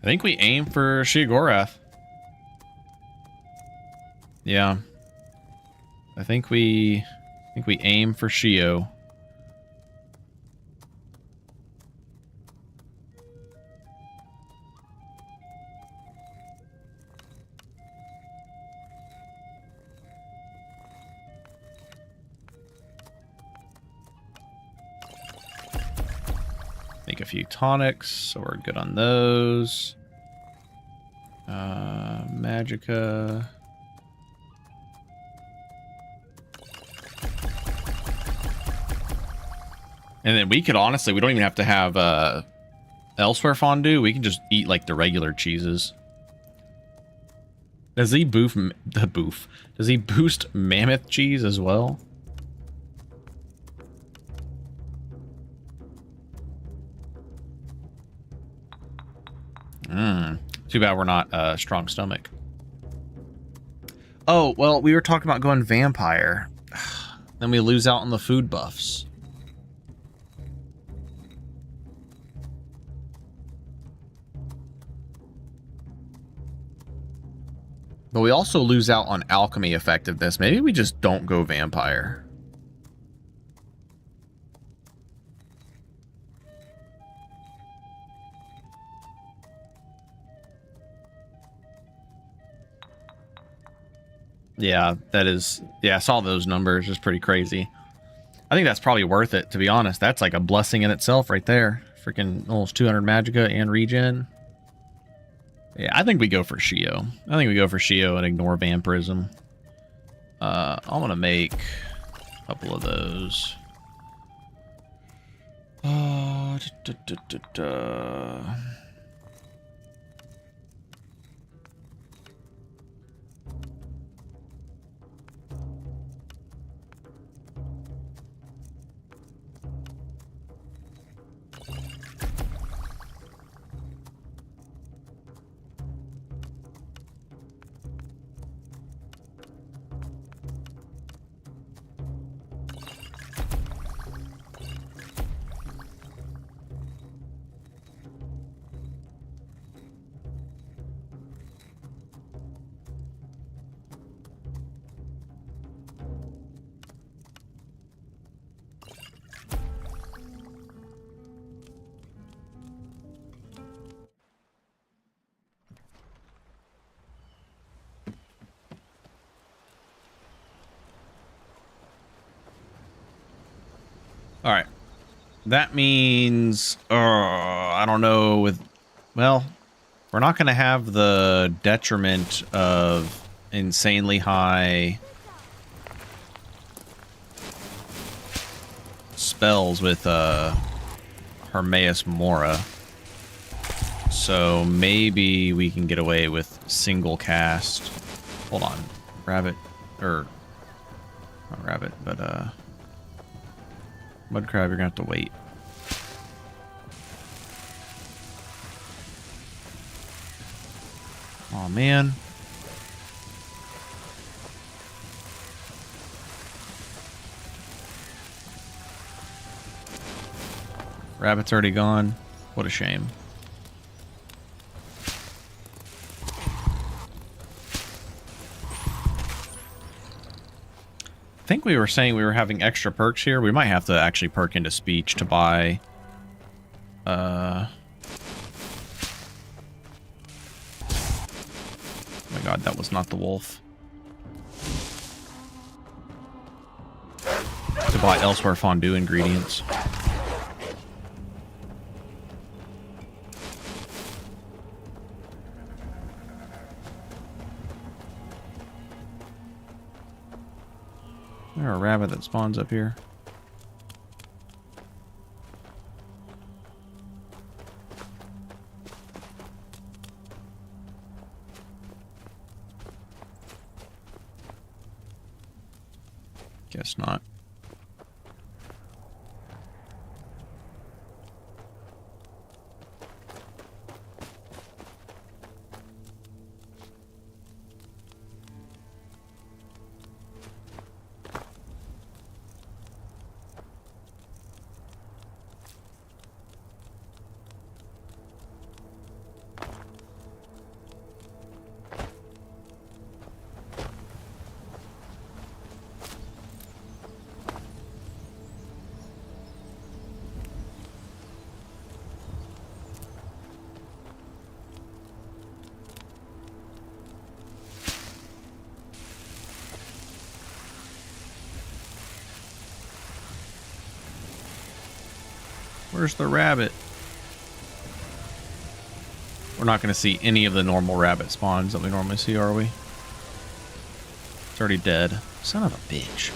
I think we aim for Sheogorath. Yeah. I think we aim for Shio. Make a few tonics, so we're good on those. Magicka. And then we could honestly, we don't even have to have elsewhere fondue. We can just eat like the regular cheeses. Does he Does he boost mammoth cheese as well? Too bad we're not strong stomach. Oh, well, we were talking about going vampire. Then we lose out on the food buffs. But we also lose out on alchemy effectiveness. Maybe we just don't go vampire. Yeah, that is... Yeah, I saw those numbers. It's pretty crazy. I think that's probably worth it, to be honest. That's like a blessing in itself right there. Freaking almost 200 magicka and regen. Yeah, I think we go for Shio. I think we go for Shio and ignore Vampirism. I want to make a couple of those. All right. That means, I don't know with, well, we're not going to have the detriment of insanely high spells with Hermaeus Mora. So maybe we can get away with single cast. Hold on. Rabbit, or not rabbit, but Mudcrab, you're gonna have to wait. Oh man. Rabbit's already gone. What a shame. I think we were saying we were having extra perks here. We might have to actually perk into speech to buy oh my god, that was not the wolf. To buy elsewhere fondue ingredients. Is there a rabbit that spawns up here? Guess not. Where's the rabbit? We're not going to see any of the normal rabbit spawns that we normally see, are we? It's already dead. Son of a bitch.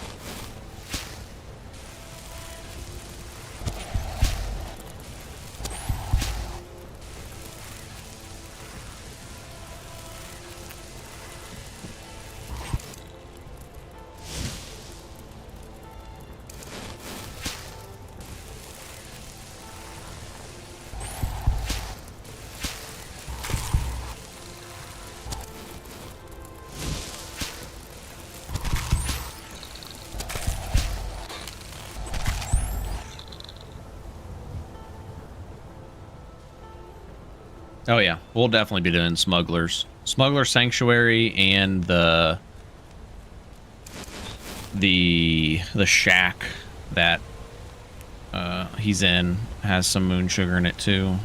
Oh yeah, we'll definitely be doing smugglers, smuggler sanctuary, and the shack that he's in has some moon sugar in it too.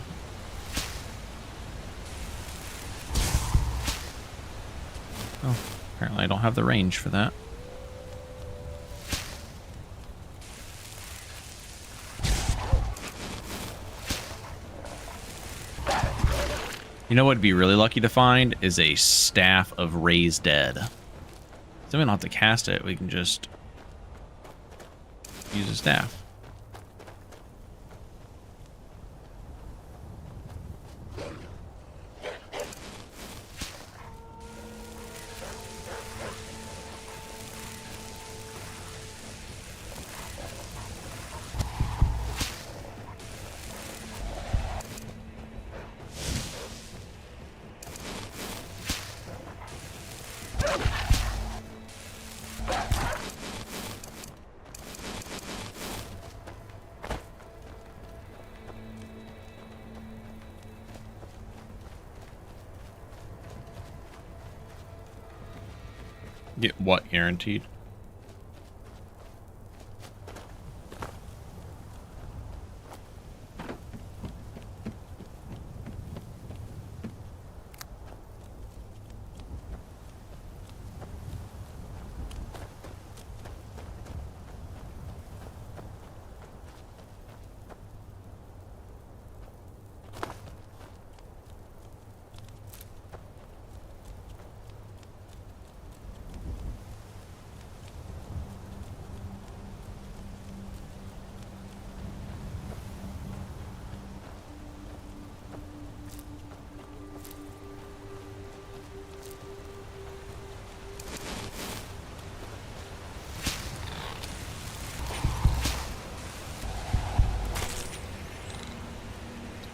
Oh, apparently I don't have the range for that. You know what would be really lucky to find is a Staff of Raised Dead. So we don't have to cast it. We can just use a staff. Get what guaranteed?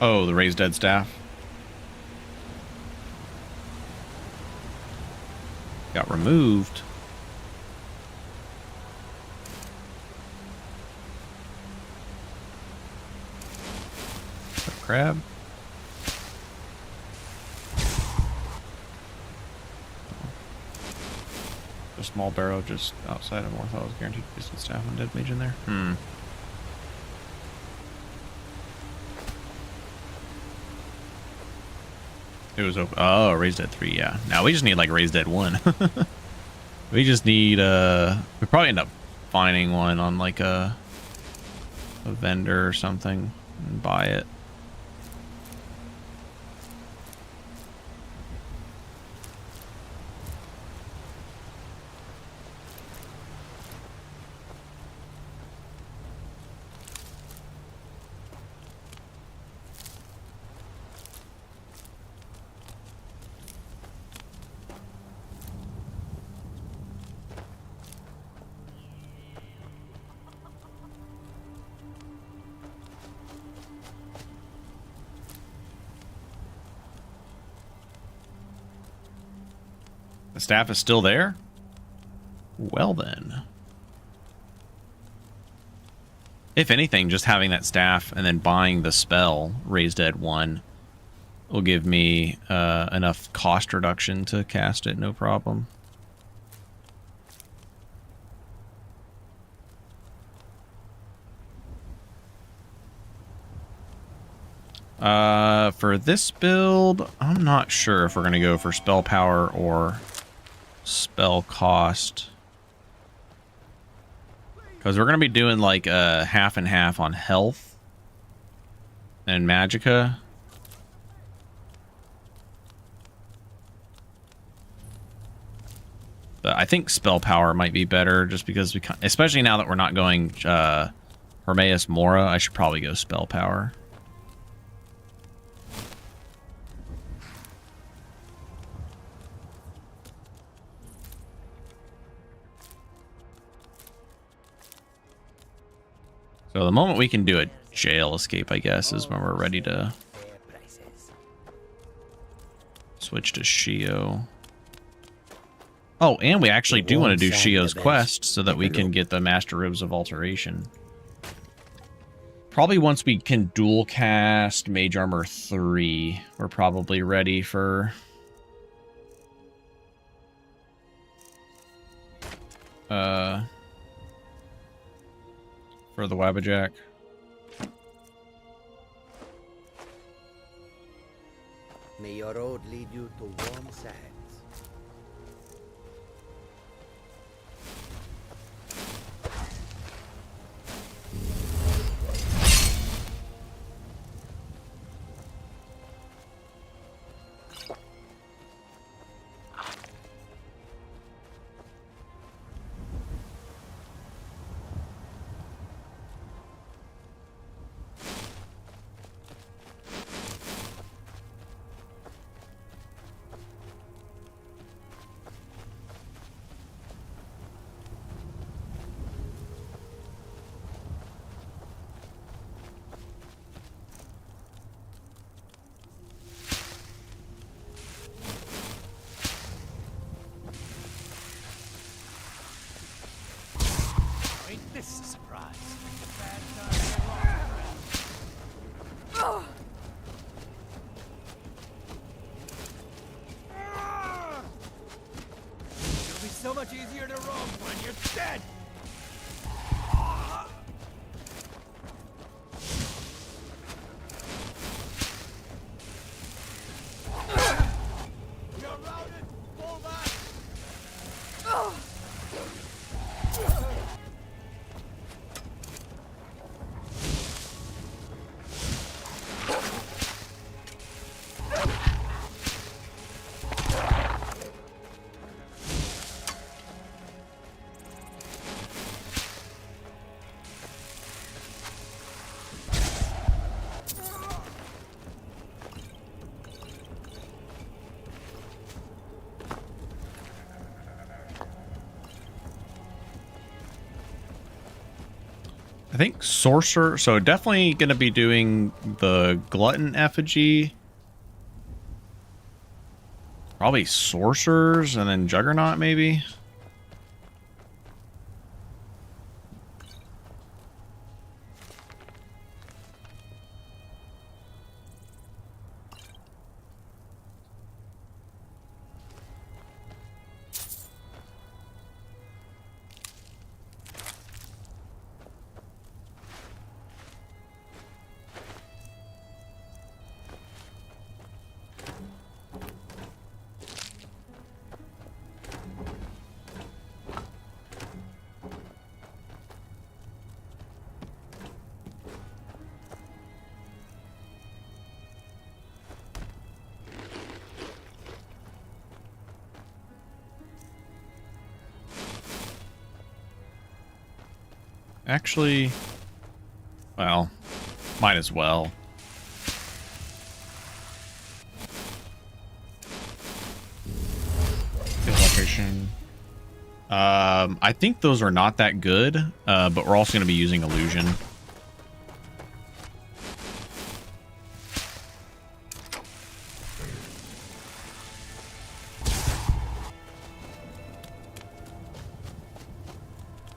Oh, the Raised Dead staff. Got removed. Crab. A small barrow just outside of Morthal is guaranteed distance staff and dead mage in there. It was open. Oh, Raised Dead 3, yeah. Now we just need like Raised Dead 1. We just need we probably end up finding one on like a vendor or something and buy it. The staff is still there? Well then. If anything, just having that staff and then buying the spell, Raised Dead 1, will give me enough cost reduction to cast it, no problem. For this build, I'm not sure if we're going to go for spell power or spell cost, because we're going to be doing like a half and half on health and magicka. But I think spell power might be better, just because we, especially now that we're not going Hermaeus Mora, I should probably go spell power. So the moment we can do a jail escape, I guess, is when we're ready to switch to Shio. Oh, and we actually do want to do Shio's quest so that we can get the Master Ribs of Alteration. Probably once we can dual cast Mage Armor 3, we're probably ready for the Wabbajack. May your road lead you to warm sands. much easier to roam when you're dead! You're routed! Pull back! I think sorcerer, so definitely going to be doing the glutton effigy. Probably sorcerers and then juggernaut maybe. Actually, well, might as well. Location. I think those are not that good, but we're also going to be using illusion.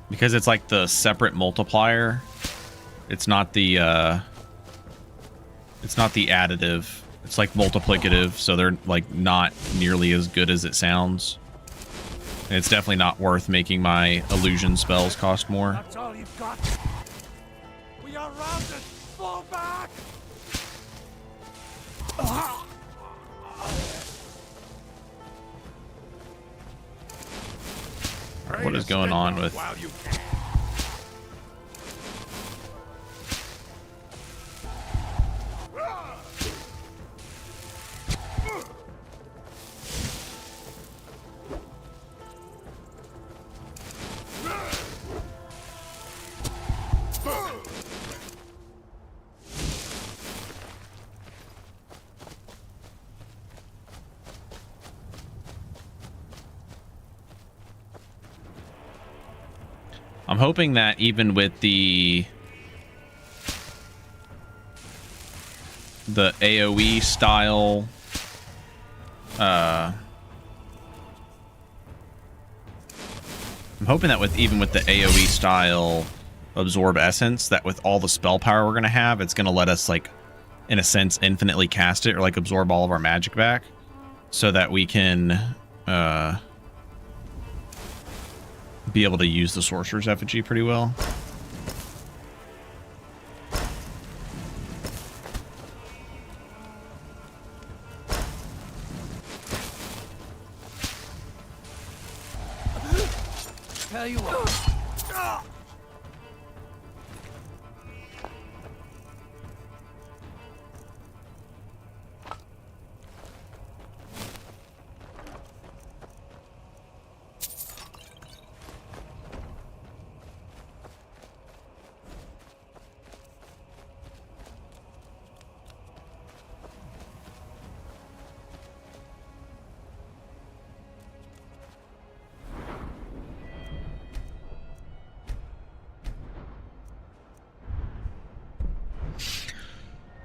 Because it's like the separate multiplier. It's not the additive. It's like multiplicative, so they're like not nearly as good as it sounds. And it's definitely not worth making my illusion spells cost more. That's all you've got! We are routed! Fall back! What is going on with... While you can. I'm hoping that even with the AoE style I'm hoping that even with the AoE style absorb essence, that with all the spell power we're gonna have, it's gonna let us, like, in a sense, infinitely cast it, or like absorb all of our magic back, so that we can be able to use the sorcerer's effigy pretty well. Tell you what.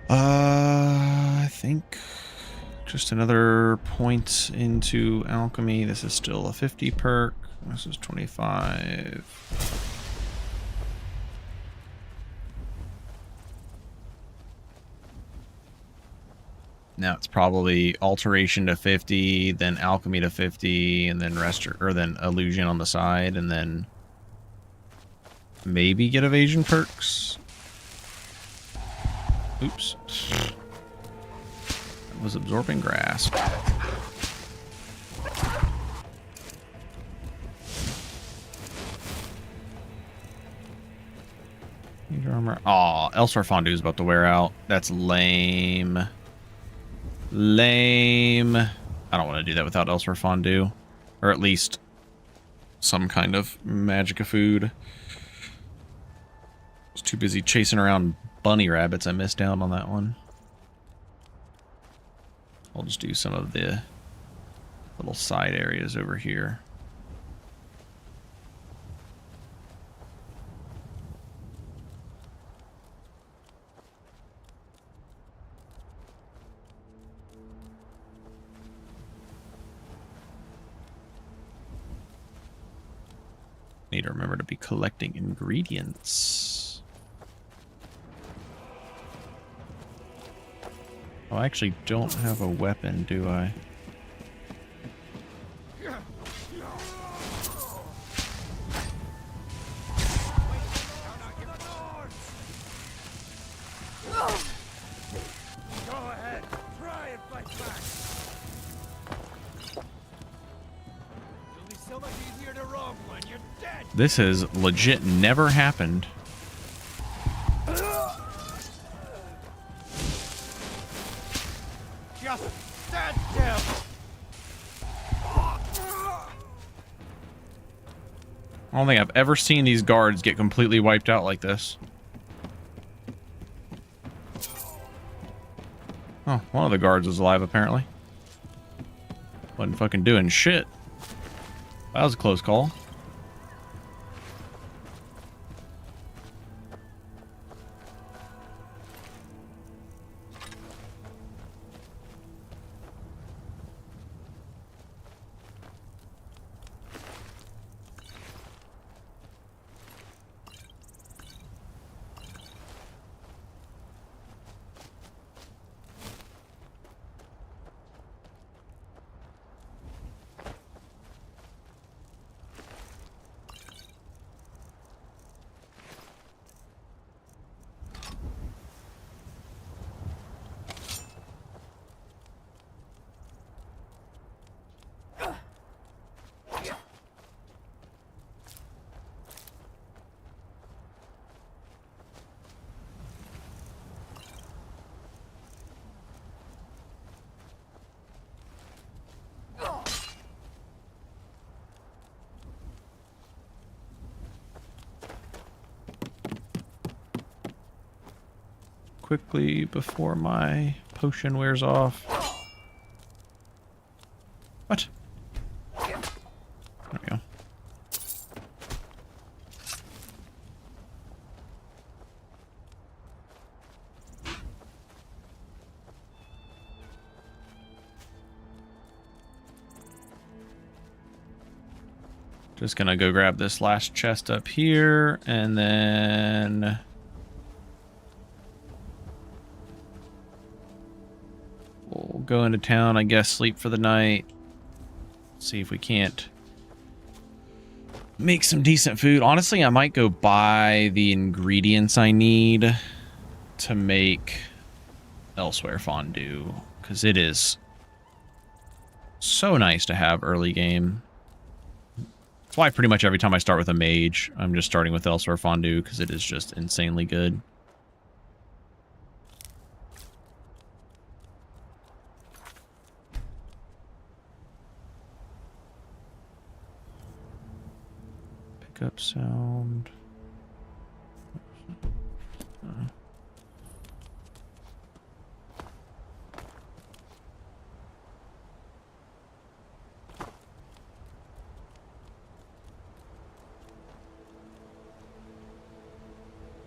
I think just another point into alchemy. This is still a 50 perk. This is 25. Now it's probably alteration to 50, then alchemy to 50, and then then illusion on the side, and then maybe get evasion perks. Oops. That was absorbing grasp. Armor. Aw, Elsewhere Fondue is about to wear out. That's lame. Lame. I don't want to do that without Elsewhere Fondue. Or at least some kind of Magicka food. I was too busy chasing around bunny rabbits. I missed out on that one. I'll just do some of the little side areas over here. Need to remember to be collecting ingredients. Oh, I actually don't have a weapon, do I? Go ahead, try and fight back. It'll be so much easier to roam when you're dead. This has legit never happened. Just stand still. I don't think I've ever seen these guards get completely wiped out like this. Oh, one of the guards was alive apparently. Wasn't fucking doing shit. That was a close call. Quickly before my potion wears off. What? There we go. Just gonna go grab this last chest up here, and then we'll go into town, I guess, sleep for the night. See if we can't make some decent food. Honestly, I might go buy the ingredients I need to make Elsewhere Fondue, because it is so nice to have early game. That's why pretty much every time I start with a mage, I'm just starting with Elsewhere Fondue, because it is just insanely good. Pickup sound.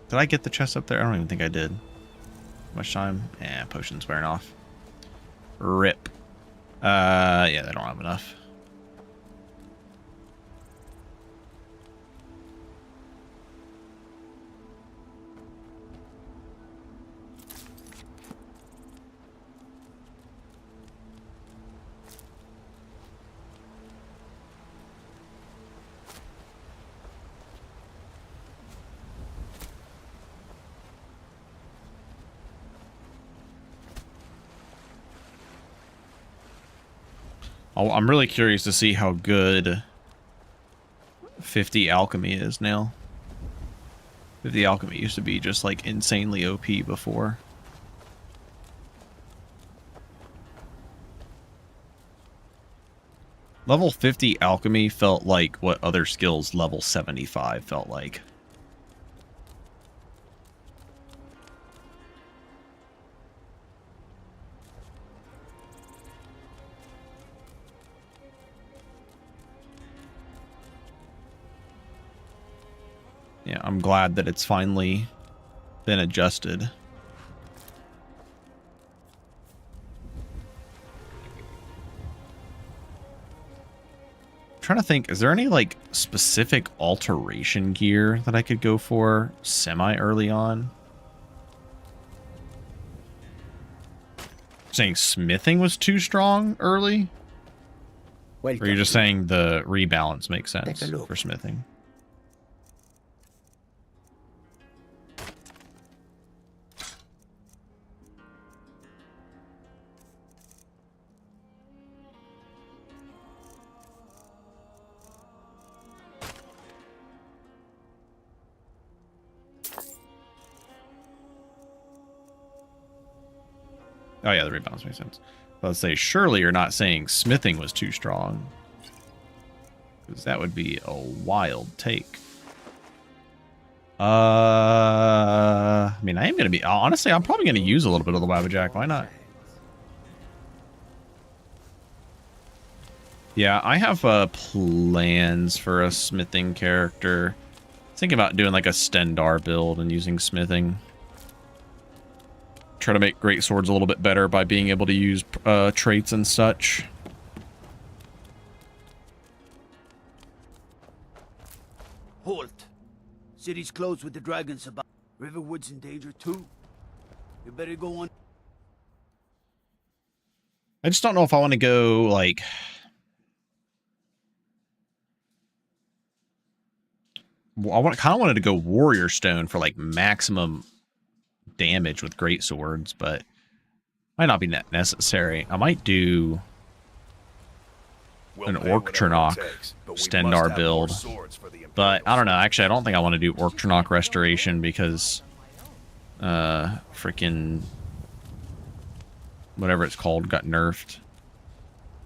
Did I get the chest up there? I don't even think I did. Much time? Yeah, potion's wearing off. Rip. Yeah, they don't have enough. I'm really curious to see how good 50 alchemy is now. 50 alchemy used to be just like insanely OP before. Level 50 alchemy felt like what other skills level 75 felt like. Yeah, I'm glad that it's finally been adjusted. I'm trying to think, is there any like specific alteration gear that I could go for semi early on? Saying smithing was too strong early? Or you're just saying the rebalance makes sense for smithing? Oh yeah, the rebalance makes sense. Let's say, surely you're not saying smithing was too strong. Because that would be a wild take. I mean, I am going to be... Honestly, I'm probably going to use a little bit of the Wabajack. Why not? Yeah, I have plans for a smithing character. Thinking about doing like a Stendar build and using smithing. Try to make great swords a little bit better by being able to use traits and such. Halt! City's closed with the dragons about. Riverwood's in danger too. You better go on. I just don't know if I want to go like... kind of wanted to go Warrior Stone for like maximum damage with great swords, but might not be necessary. I might do an Orc Trunok Stendar build, but I don't know. Actually, I don't think I want to do Orc Trunok Restoration because freaking whatever it's called got nerfed.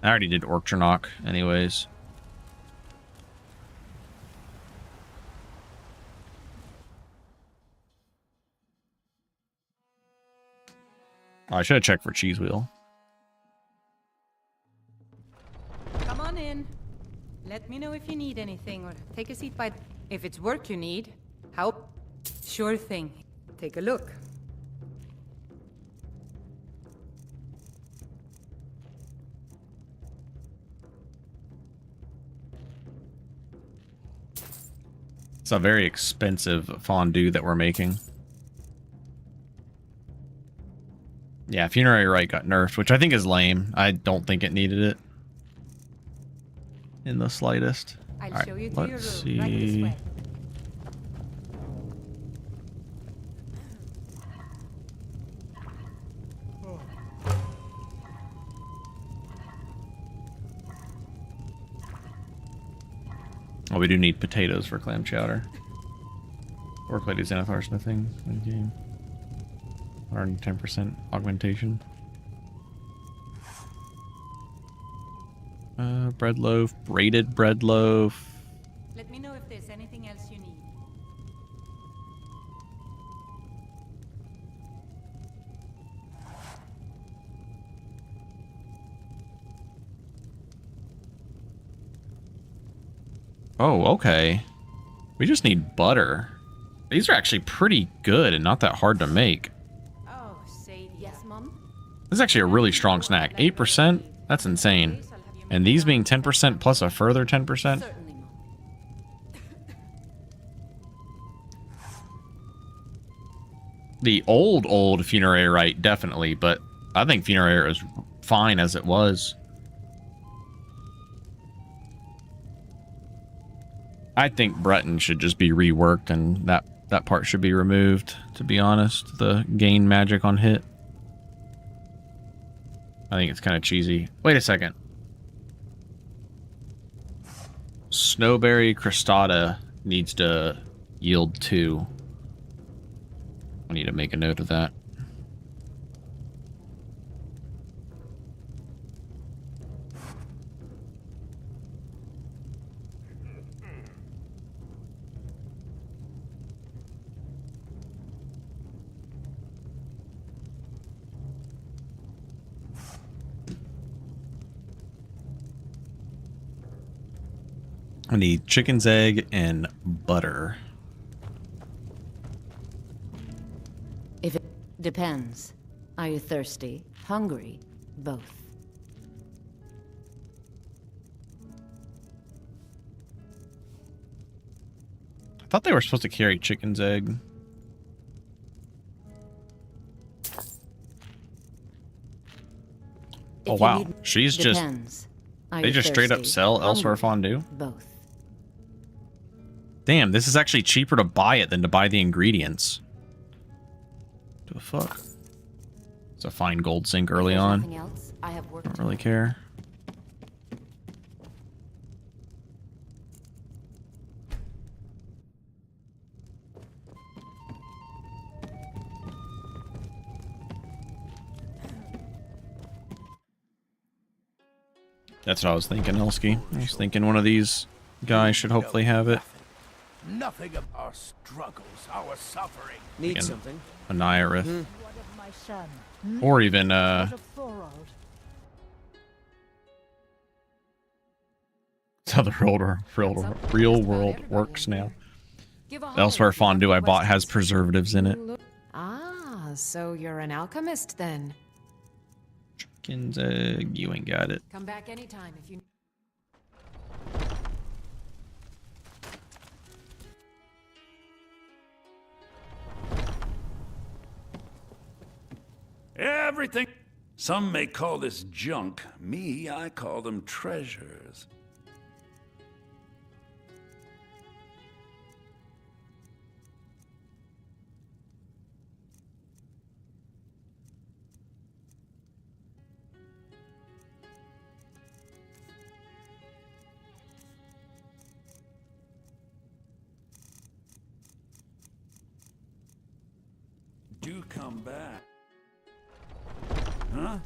I already did Orc Trunok anyways. Oh, I should have checked for Cheese Wheel. Come on in. Let me know if you need anything, or take a seat by... If it's work you need, help? Sure thing. Take a look. It's a very expensive fondue that we're making. Yeah, Funerary Rite got nerfed, which I think is lame. I don't think it needed it in the slightest. I'll All show you right, to your let's room. Right this see. way. Oh, we do need potatoes for clam chowder. Orc Lady Xanathar smithing in game. 110% augmentation. Bread loaf, braided bread loaf. Let me know if there's anything else you need. Oh, okay. We just need butter. These are actually pretty good and not that hard to make. Oh, say Yes, Mom? This is actually a really strong snack. 8%? That's insane. And these being 10% plus a further 10%? Certainly, Mom. The old Funerary Rite, definitely, but I think Funerary is fine as it was. I think Breton should just be reworked and that part should be removed, to be honest. The gain magic on hit. I think it's kind of cheesy. Wait a second. Snowberry crostata needs to yield 2. I need to make a note of that. I need chicken's egg and butter. If it depends. Are you thirsty? Hungry? Both. I thought they were supposed to carry chicken's egg. Oh wow, she's just... They just straight up sell elsewhere fondue? Both. Damn, this is actually cheaper to buy it than to buy the ingredients. What the fuck? It's a fine gold sink early on. Don't really care. That's what I was thinking, Elsky. I was thinking one of these guys should hopefully have it. Nothing of our struggles, our suffering. Need something? A Nairith. Or even, that's how the real world works now. Elsewhere fondue I bought has preservatives in it. Ah, so you're an alchemist then. Chicken's egg, you ain't got it. Come back anytime if you... Everything. Some may call this junk. Me, I call them treasures. Do come back. Huh?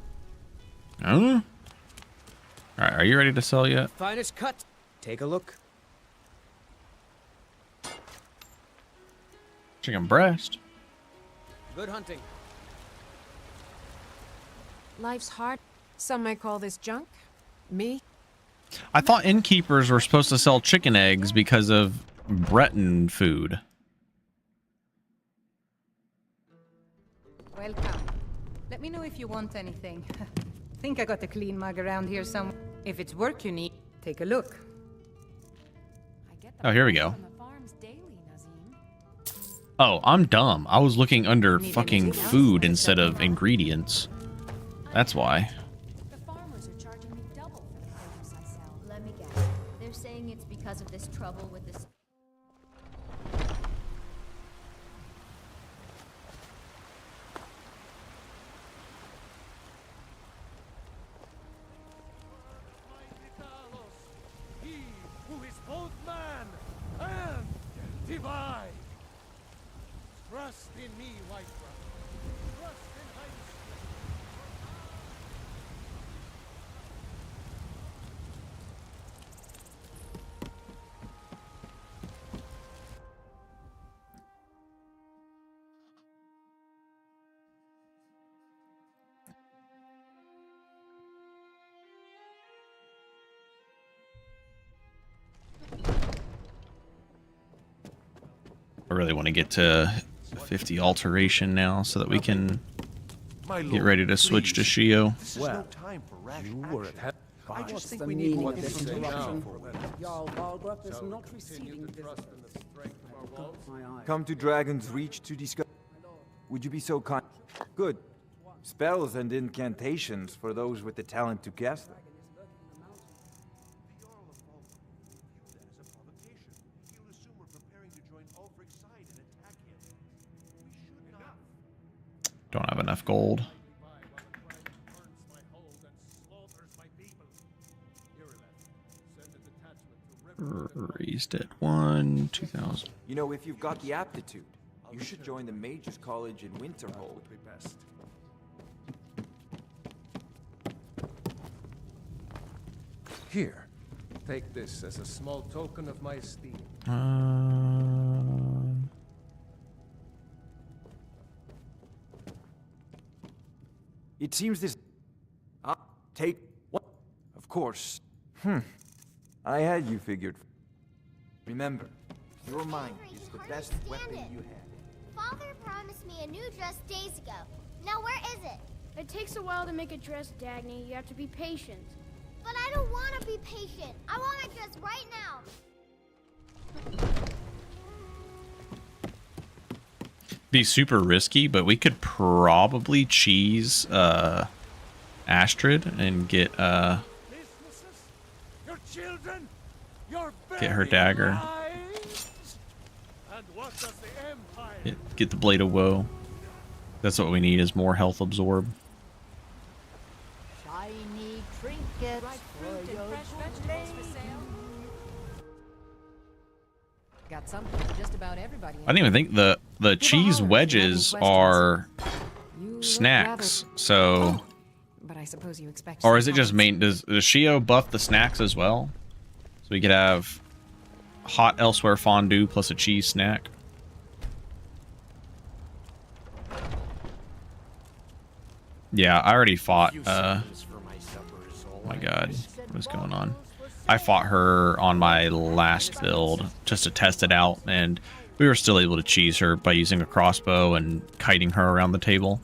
Oh? Alright, are you ready to sell yet? Finest cut. Take a look. Chicken breast. Good hunting. Life's hard. Some may call this junk. Me? I thought innkeepers were supposed to sell chicken eggs because of Breton food. Welcome. Let me know if you want anything. Think I got a clean mug around here somewhere. If it's work you need, take a look. Oh, here we go. Oh, I'm dumb. I was looking under fucking food instead of ingredients. That's why. The farmers are charging me double for the produce I sell. Let me guess. They're saying it's because of this trouble with this. He who is both man and divine. Trust in me, white brother. Trust in my I really want to get to 50 alteration now so that we can get ready to switch to Shio. Well, you were at head. I just think we need one this interruption. Jarl Balgrup is not receiving to trust in the strength of our walls. Come to Dragon's Reach to discuss. Would you be so kind? Good. Spells and incantations for those with the talent to cast them. Don't have enough gold. Send a detachment to Raised at 1, 2000. You know, if you've got the aptitude, you should join the Mages College in Winterhold. Would be best. Here, take this as a small token of my esteem. It seems this... take... what? Of course. I had you figured. Remember, your mind is the best weapon you have. Father promised me a new dress days ago. Now where is it? It takes a while to make a dress, Dagny. You have to be patient. But I don't want to be patient. I want my dress right now. Be super risky, but we could probably cheese Astrid and get Your children, your get her dagger. And what does the Empire Get the Blade of Woe. That's what we need, is more health absorb. Shiny trinkets for your vegetables for sale. Got something for just about everybody. I didn't even think the cheese wedges are snacks. So, but I suppose you expect. or is it just main? Does Shio buff the snacks as well? So we could have hot elsewhere fondue plus a cheese snack. Yeah, I already fought. Oh my god, what's going on? I fought her on my last build just to test it out, and we were still able to cheese her by using a crossbow and kiting her around the table.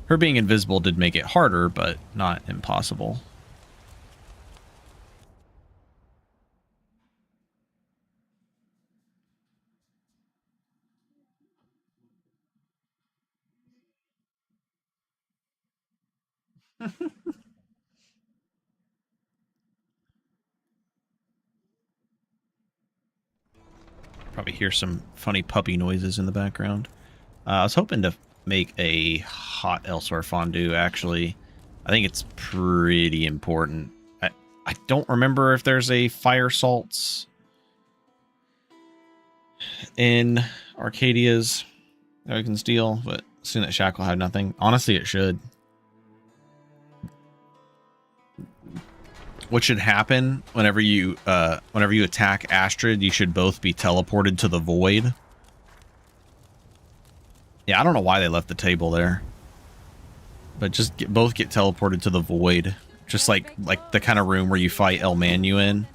Her being invisible did make it harder, but not impossible. Probably hear some funny puppy noises in the background. I was hoping to make a hot elsewhere fondue, actually. I think it's pretty important. I don't remember if there's a fire salts in Arcadia's that we can steal, but soon that Shackle had nothing. Honestly, it should. What should happen whenever you attack Astrid, you should both be teleported to the void. Yeah, I don't know why they left the table there. But just both get teleported to the void. Just like the kind of room where you fight El Manu in.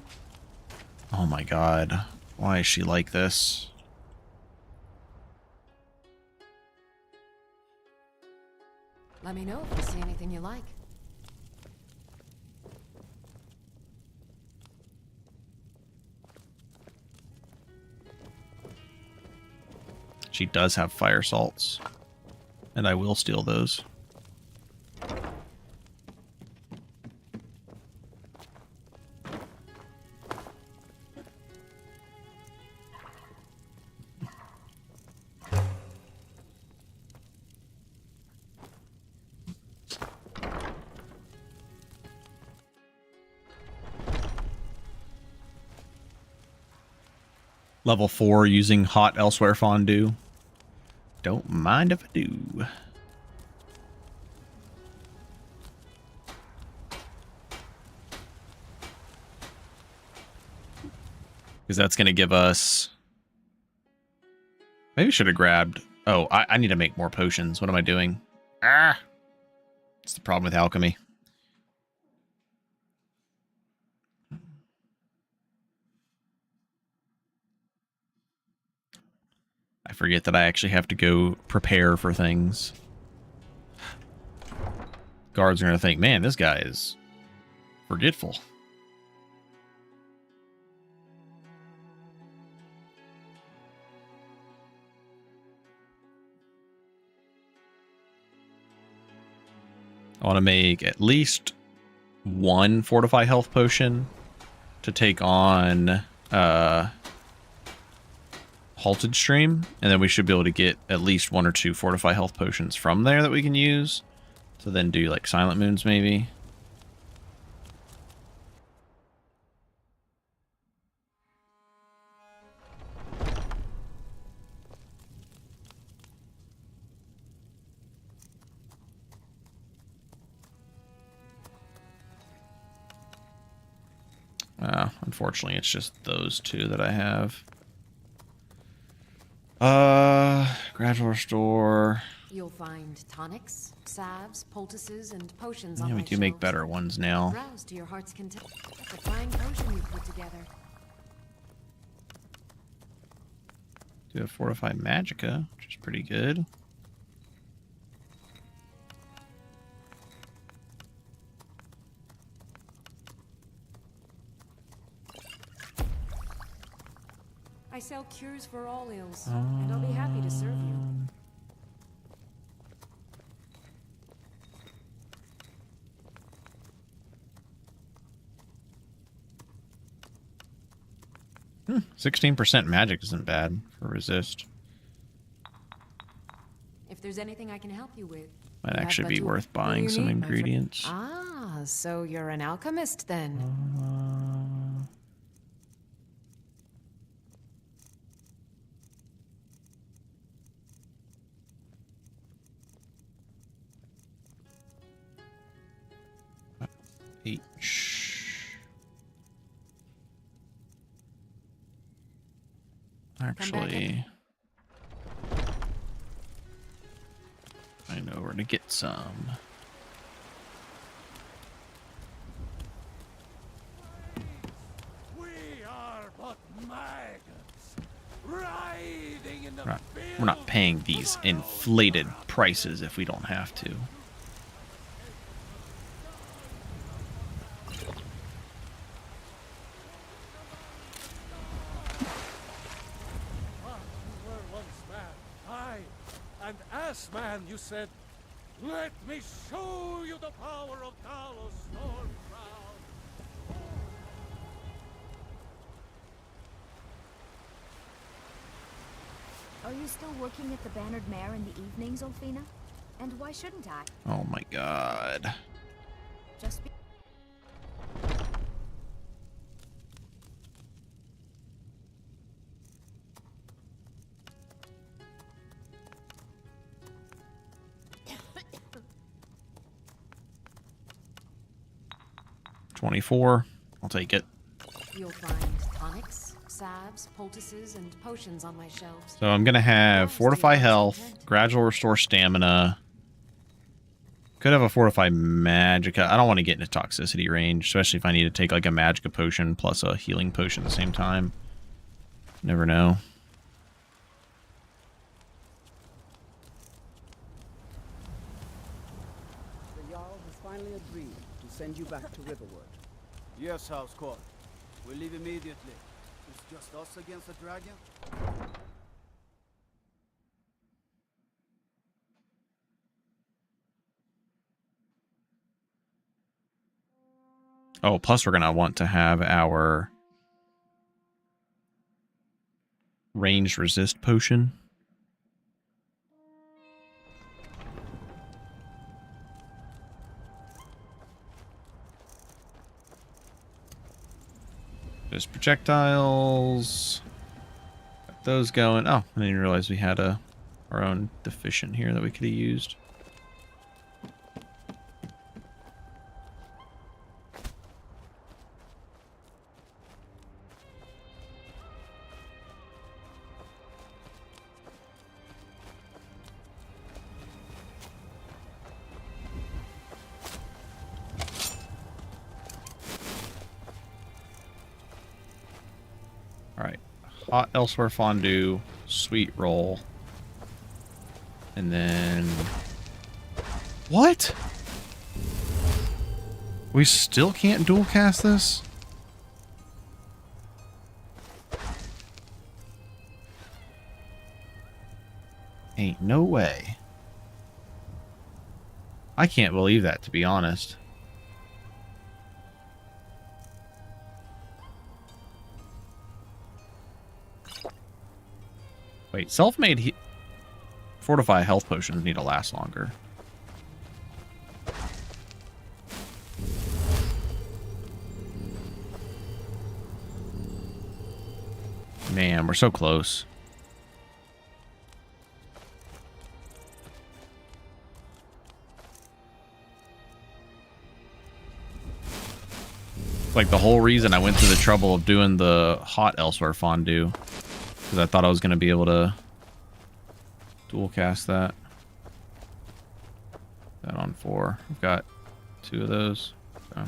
Oh my god. Why is she like this? Let me know if you see anything you like. She does have fire salts. And I will steal those. Level 4 using hot elsewhere fondue. Don't mind if I do. Because that's going to give us... Maybe I should have grabbed... Oh, I need to make more potions. What am I doing? Ah! It's the problem with alchemy. I forget that I actually have to go prepare for things. Guards are going to think, man, this guy is forgetful. I want to make at least one Fortify Health Potion to take on Halted Stream, and then we should be able to get at least 1 or 2 Fortify Health Potions from there that we can use to then do like Silent Moons maybe. Unfortunately, it's just those two that I have. Gradual restore. You'll find tonics, salves, poultices, and potions Yeah, on we my do make shelves. better ones now. Browse to your heart's content. It's a fine potion you put together. Do have fortified magicka, which is pretty good. I sell cures for all ills, and I'll be happy to serve you. 16% magic isn't bad for resist. If there's anything I can help you with, Might you have actually but be to- worth What do buying you some need, my friend? ingredients. Ah, so you're an alchemist then. H. Actually, I know where to get some. We are but maggots, writhing in the We're not paying these inflated prices if we don't have to. And as man, you said, "Let me show you the power of Talos Stormcrown." Are you still working at the Bannered Mare in the evenings, Ulfina? And why shouldn't I? Oh my god. Just be... $24. I'll take it. You'll find tonics, salves, poultices, and potions on my shelves. So I'm going to have Fortify Health, Gradual Restore Stamina. Could have a Fortify Magicka. I don't want to get into toxicity range, especially if I need to take like a Magicka potion plus a healing potion at the same time. Never know. The Jarl has finally agreed to send you back to Riverwood. Yes, House Court. We leave immediately. It's just us against the dragon? Oh, plus we're going to want to have our ranged resist potion. Just projectiles. Got those going. Oh, I didn't realize we had our own deficient here that we could have used. Alright. Hot Elsewhere Fondue, Sweet Roll. And then... What? We still can't dual cast this? Ain't no way. I can't believe that, to be honest. Wait, self-made Fortify health potions need to last longer. Man, we're so close. Like the whole reason I went through the trouble of doing the hot elsewhere fondue, because I thought I was going to be able to dual cast that. That on 4. I've got 2 of those. So. I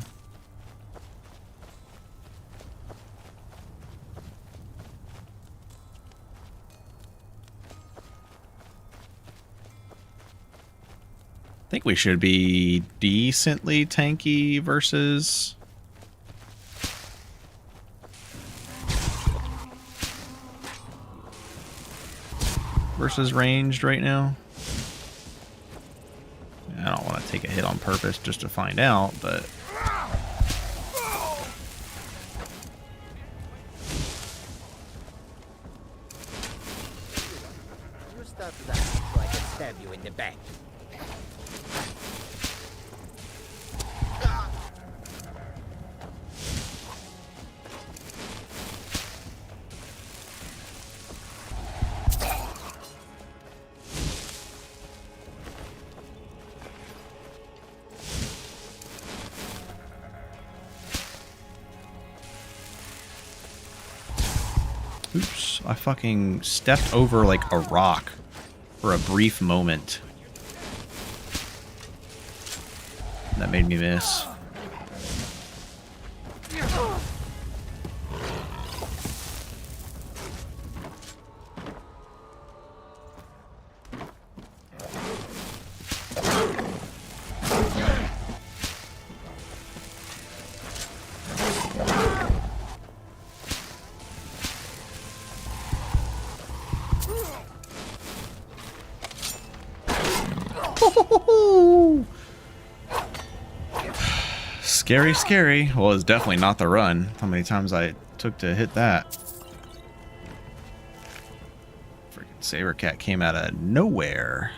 think we should be decently tanky versus ranged right now. I don't want to take a hit on purpose just to find out, but You start that so I can stab you in the back. oops, I fucking stepped over like a rock for a brief moment. That made me miss. Scary, scary. Well, it's definitely not the run. How many times I took to hit that. Freaking Saber Cat came out of nowhere.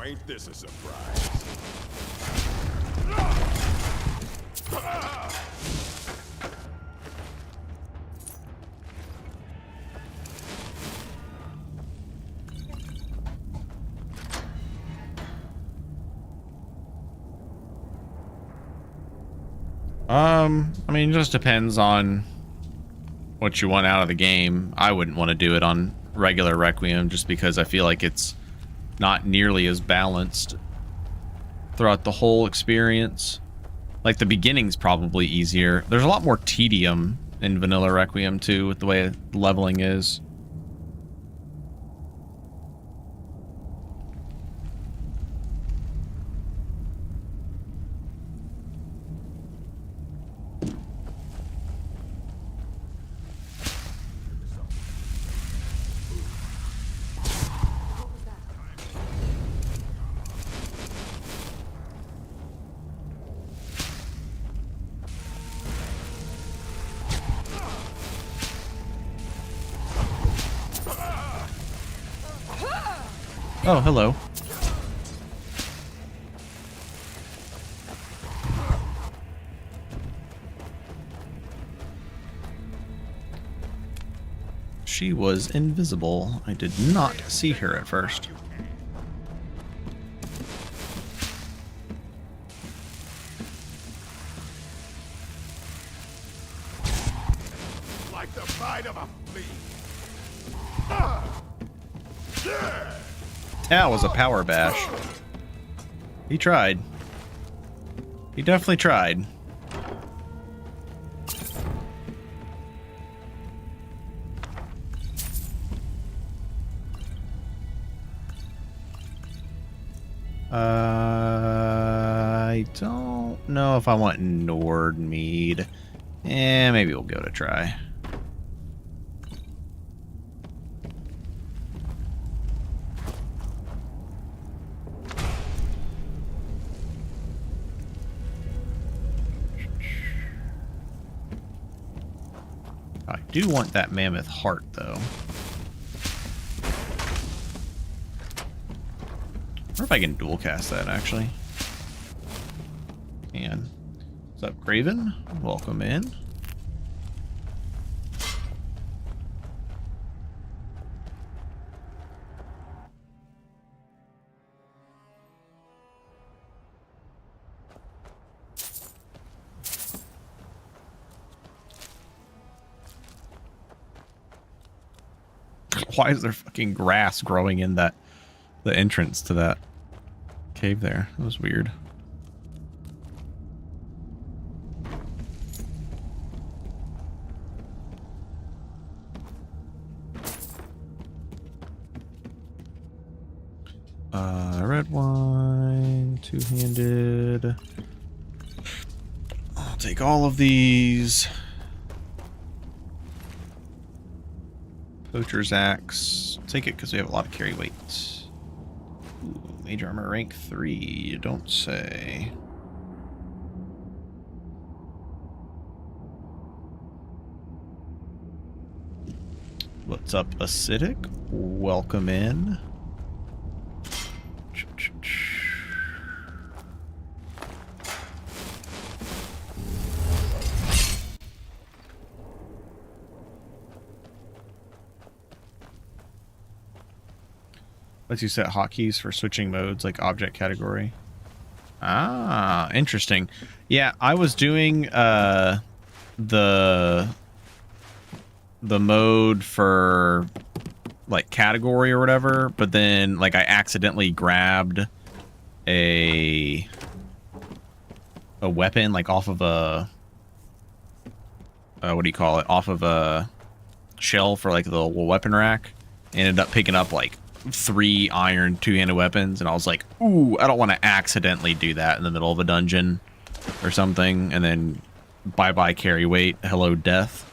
Ain't this a surprise? I mean, it just depends on what you want out of the game. I wouldn't want to do it on regular Requiem just because I feel like it's not nearly as balanced throughout the whole experience. Like, the beginning's probably easier. There's a lot more tedium in vanilla Requiem, too, with the way leveling is. Oh, hello. She was invisible. I did not see her at first. Like the bite of a flea. That was a power bash. He tried. He definitely tried. I don't know if I want Nordmead. Maybe we'll give it a try. I do want that mammoth heart, though. I wonder if I can dual cast that, actually. And what's up, Graven? Welcome in. Why is there fucking grass growing in the entrance to that cave there? That was weird. Red wine, two-handed. I'll take all of these. Poacher's axe. Take it because we have a lot of carry weight. Ooh, major armor rank 3. You don't say. What's up, Acidic? Welcome in. Lets you set hotkeys for switching modes, like object category. Ah, interesting. Yeah, I was doing the mode for like category or whatever, but then like I accidentally grabbed a weapon like off of a what do you call it? Off of a shelf for like the little weapon rack. Ended up picking up like 3 iron two-handed weapons, and I was like, ooh, I don't want to accidentally do that in the middle of a dungeon or something, and then bye-bye carry weight. Hello, death.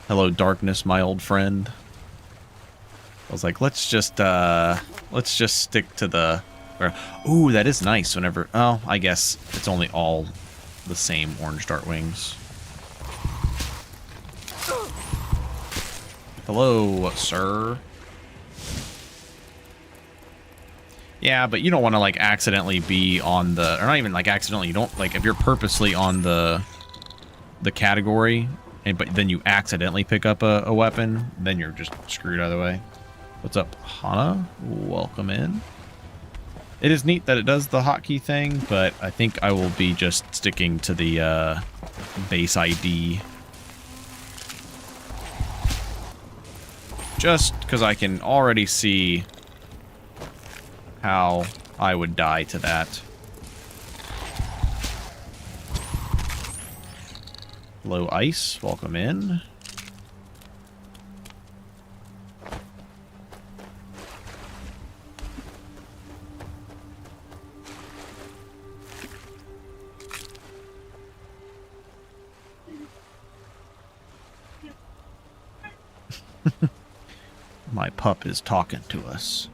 Hello, darkness, my old friend. I was like, let's just stick to the... Ooh, that is nice whenever... Oh, I guess it's only all the same orange dart wings. Hello, sir. Yeah, but you don't want to like accidentally be on the, or not even like accidentally, you don't like, if you're purposely on the category, and but then you accidentally pick up a weapon, then you're just screwed either way. What's up, Hana? Welcome in. It is neat that it does the hotkey thing, but I think I will be just sticking to the base ID. Just because I can already see how I would die to that. Hello, Ice. Welcome in. My pup is talking to us.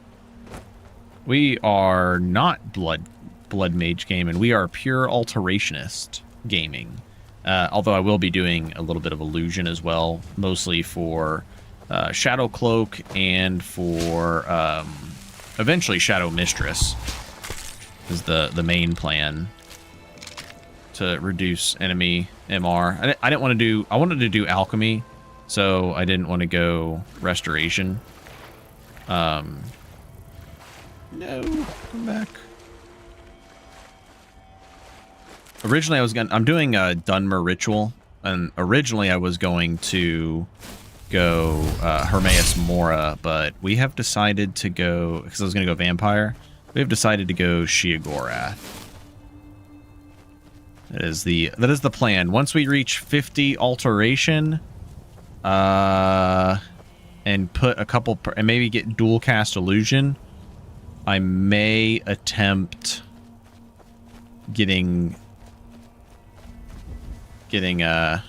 We are not Blood Mage Gaming. We are pure Alterationist Gaming. Although I will be doing a little bit of Illusion as well, mostly for Shadow Cloak and for eventually Shadow Mistress is the main plan to reduce enemy MR. I didn't want to do. I wanted to do Alchemy, so I didn't want to go Restoration. No, come back. Originally, I'm doing a Dunmer Ritual, and originally I was going to go Hermaeus Mora, but we have decided to go, because I was going to go Vampire, we have decided to go Sheogorath. That is the plan. Once we reach 50 Alteration, and put a couple, and maybe get dual cast Illusion, I may attempt getting the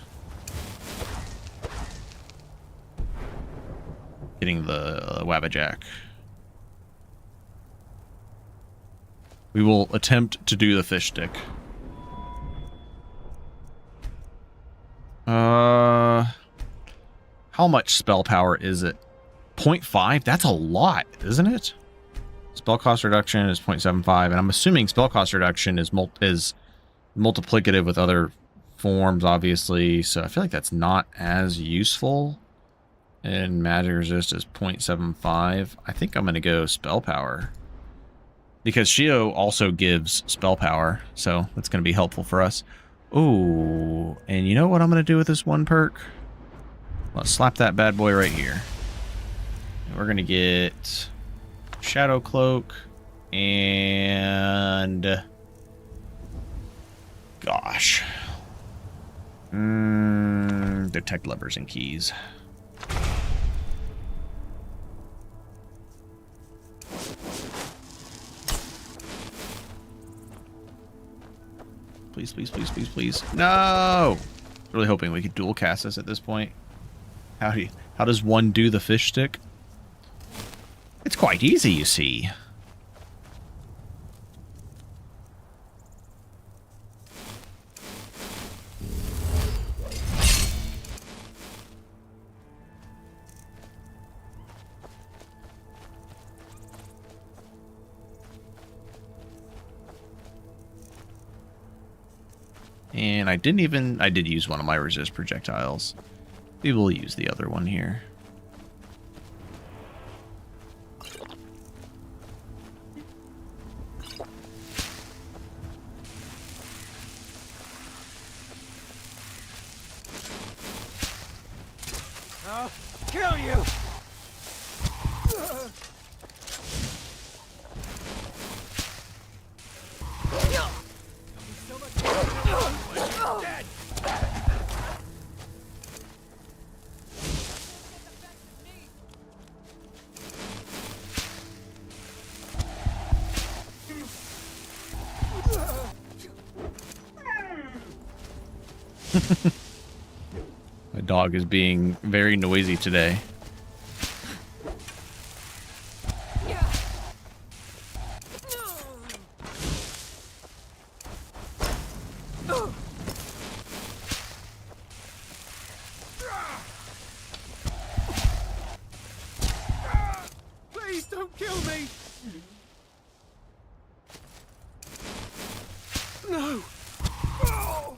Wabbajack. We will attempt to do the fish stick. How much spell power is it? 0.5? That's a lot, isn't it? Spell cost reduction is 0.75, and I'm assuming spell cost reduction is multiplicative with other forms, obviously, so I feel like that's not as useful. And magic resist is 0.75. I think I'm going to go spell power, because Shio also gives spell power, so that's going to be helpful for us. Oh, and you know what I'm going to do with this one perk? Let's slap that bad boy right here. And we're going to get Shadow Cloak and... Gosh. Detect levers and keys. Please, please, please, please, please. No! Really hoping we could dual cast this at this point. How does one do the fish stick? It's quite easy, you see. And I did use one of my resist projectiles. We will use the other one here. I'll kill you! My dog is being very noisy today. Please don't kill me! No! Oh!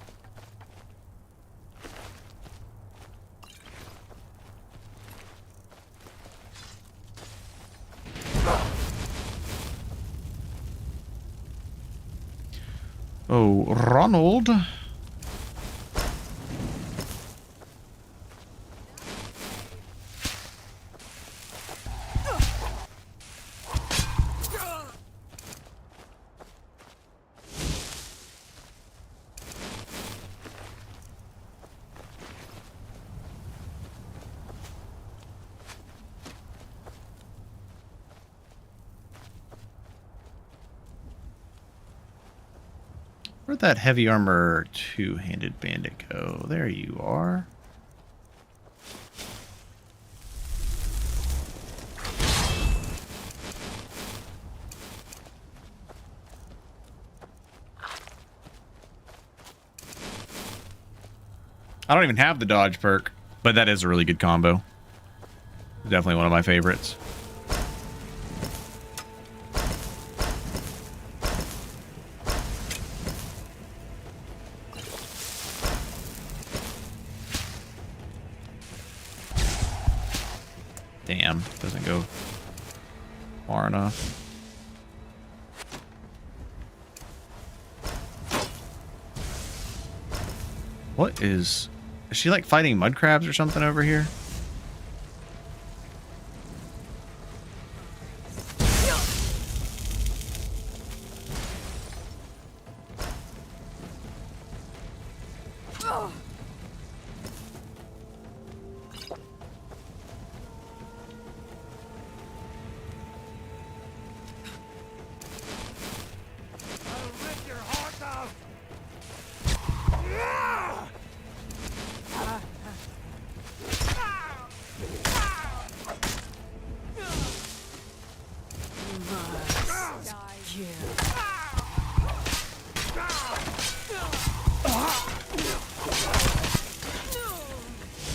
Oh, Ronald. Where'd that heavy armor two-handed bandit go? There you are. I don't even have the dodge perk, but that is a really good combo. Definitely one of my favorites. Damn, doesn't go far enough. What is she like fighting mud crabs or something over here?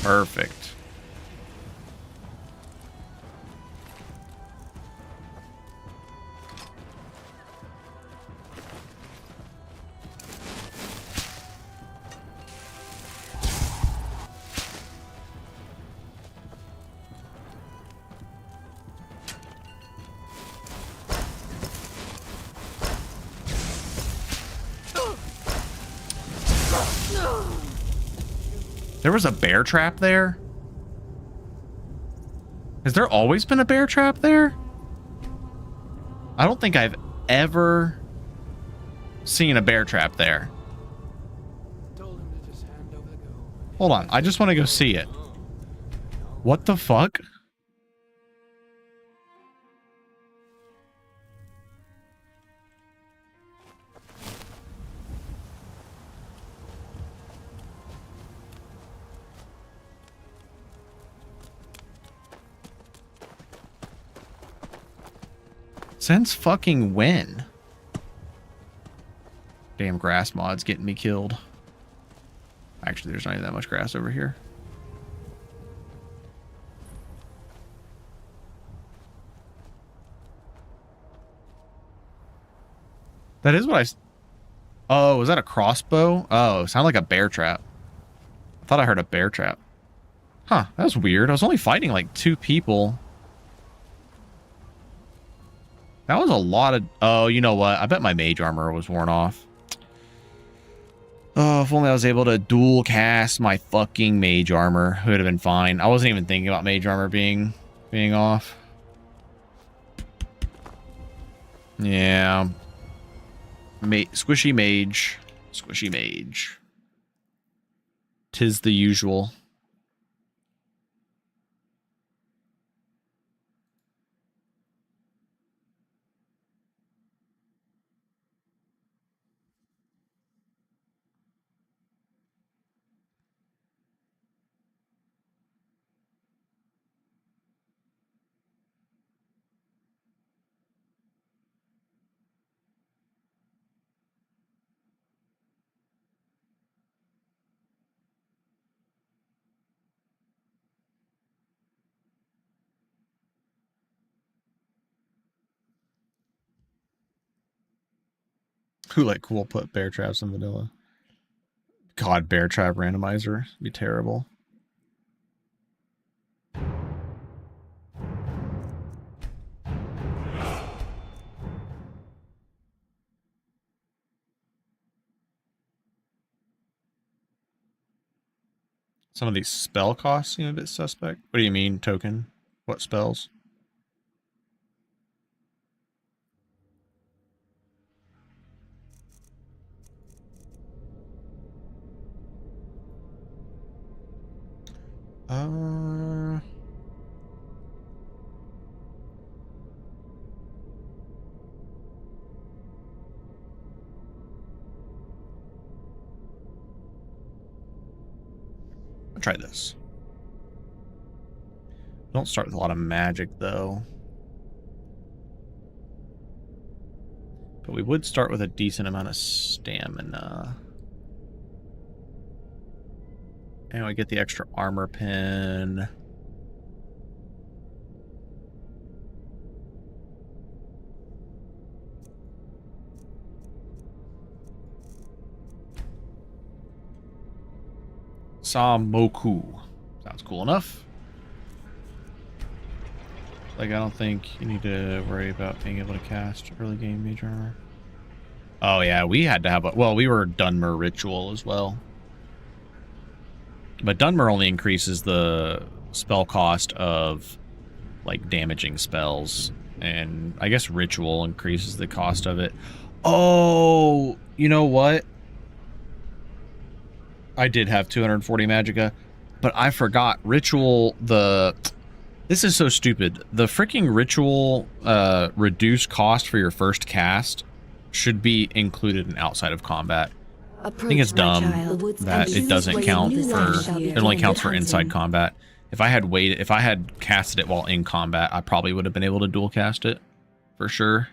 Perfect. There was a bear trap there? Has there always been a bear trap there? I don't think I've ever seen a bear trap there. Hold on, I just want to go see it. What the fuck? Since fucking when? Damn grass mod's getting me killed. Actually, there's not even that much grass over here. That is what Oh, was that a crossbow? Oh, it sounded like a bear trap. I thought I heard a bear trap. Huh, that was weird. I was only fighting like 2 people. That was a lot of... Oh, you know what? I bet my mage armor was worn off. Oh, if only I was able to dual cast my fucking mage armor. It would have been fine. I wasn't even thinking about mage armor being off. Yeah. Squishy mage. Squishy mage. 'Tis the usual. Who like cool put bear traps in vanilla? God, bear trap randomizer. It'd be terrible. Some of these spell costs seem a bit suspect. What do you mean, token? What spells? I'll try this. Don't start with a lot of magic, though. But we would start with a decent amount of stamina. And we get the extra armor pin. Samoku. Sounds cool enough. Like, I don't think you need to worry about being able to cast early game mage armor. Oh, yeah, we had to have a... Well, we were Dunmer Ritual as well. But Dunmer only increases the spell cost of, like, damaging spells. And I guess Ritual increases the cost of it. Oh, you know what? I did have 240 Magicka, but I forgot. Ritual, This is so stupid. The freaking Ritual reduced cost for your first cast should be included in outside of combat. I think it's dumb that it doesn't count for... It only counts for inside combat. If I had casted it while in combat, I probably would have been able to dual cast it. For sure.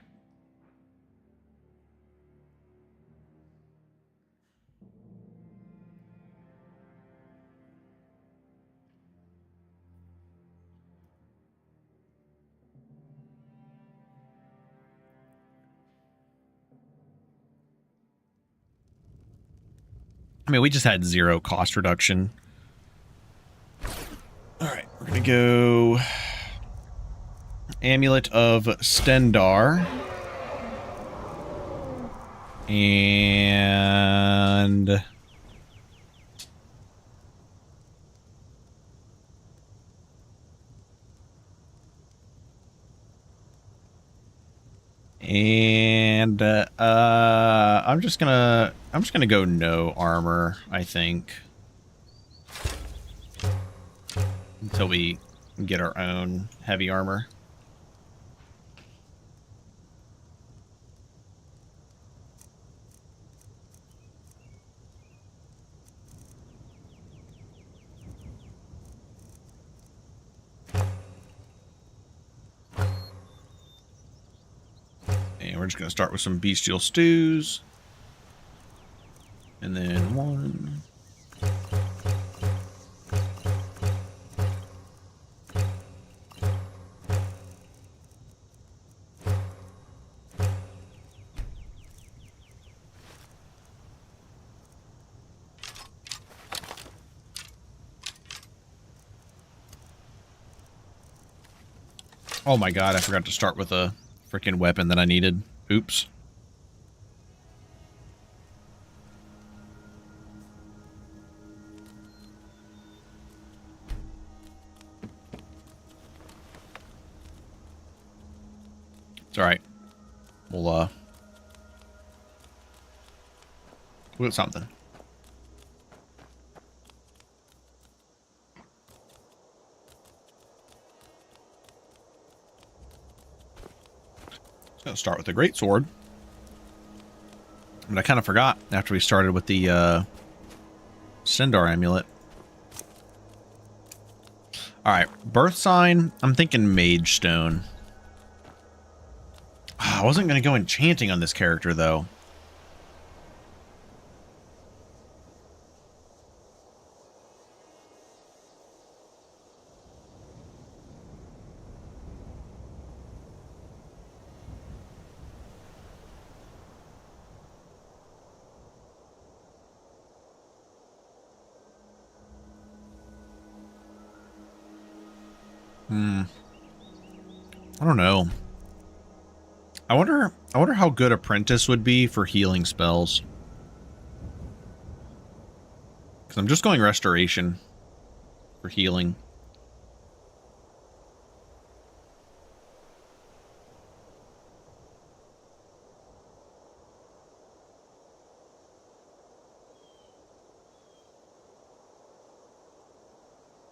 I mean, we just had 0 cost reduction. All right, we're going to go Amulet of Stendar. And I'm just gonna go no armor, I think, until we get our own heavy armor. And we're just going to start with some bestial stews. And then 1. Oh my god, I forgot to start with a freaking weapon that I needed. Oops. It's alright. We'll get something. Gonna start with the greatsword. But I kind of forgot after we started with the Stendar amulet. Alright, birth sign. I'm thinking Mage Stone. I wasn't gonna go enchanting on this character though. I don't know. I wonder how good Apprentice would be for healing spells. Because I'm just going Restoration for healing.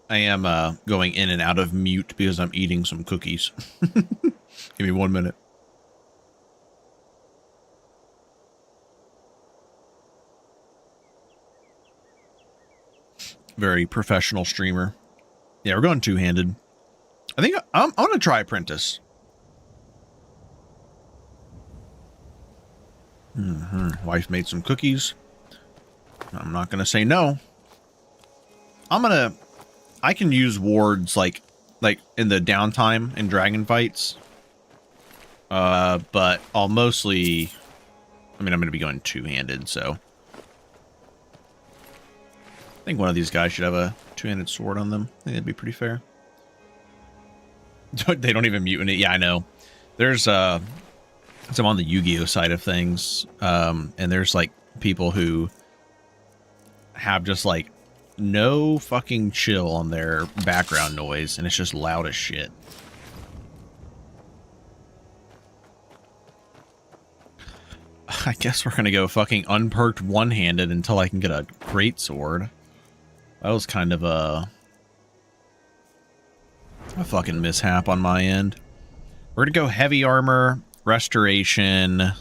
I am going in and out of mute because I'm eating some cookies. Give me 1 minute. Very professional streamer. Yeah, we're going two-handed. I think I'm going to try Apprentice. Wife made some cookies. I'm not going to say no. I can use wards like in the downtime in dragon fights. But I'll mostly, I'm going to be going two-handed, so. I think one of these guys should have a two-handed sword on them. I think that'd be pretty fair. They don't even mutiny. Yeah, I know. There's, I'm on the Yu-Gi-Oh side of things. And there's like people who have just like no fucking chill on their background noise, and it's just loud as shit. I guess we're gonna go fucking unperked one-handed until I can get a greatsword. That was kind of a fucking mishap on my end. We're gonna go heavy armor, restoration.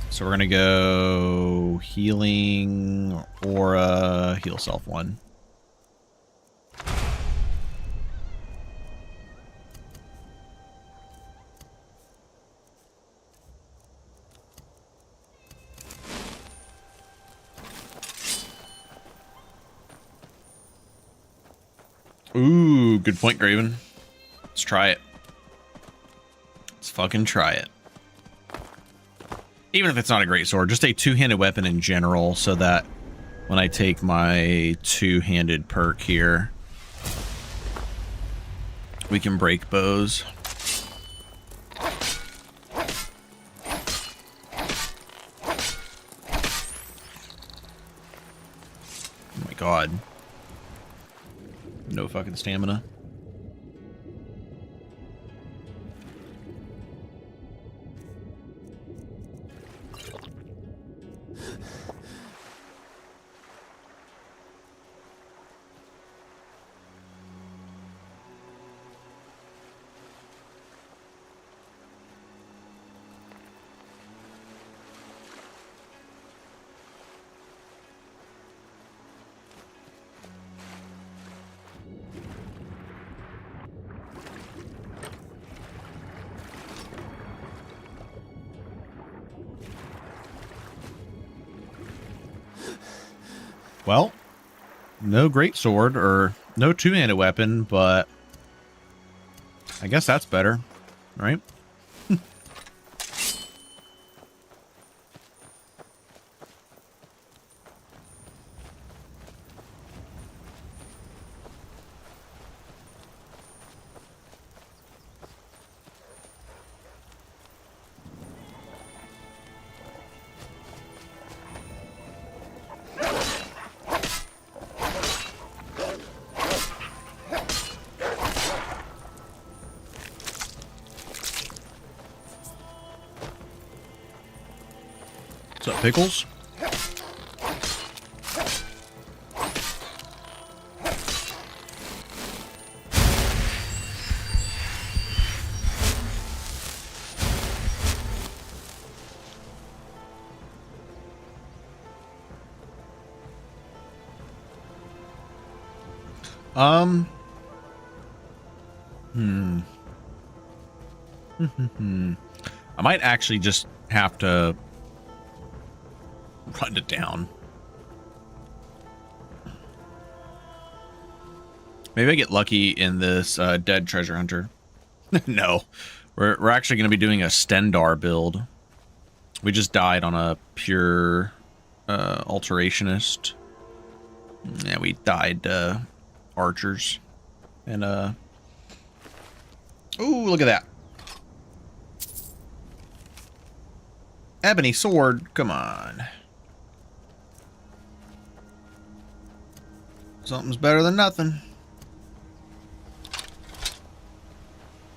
So we're gonna go healing, aura, heal self 1. Ooh, good point, Graven. Let's try it. Let's fucking try it. Even if it's not a great sword, just a two-handed weapon in general, so that when I take my two-handed perk here, we can break bows. Oh my god. No fucking stamina. Well, no great sword or no two-handed weapon, but I guess that's better, right? What's up, Pickles? I might actually just have to run it down. Maybe I get lucky in this dead treasure hunter. No, we're actually going to be doing a Stendar build. We just died on a pure alterationist. Yeah, we died archers. And ooh, look at that. Ebony sword, come on. Something's better than nothing.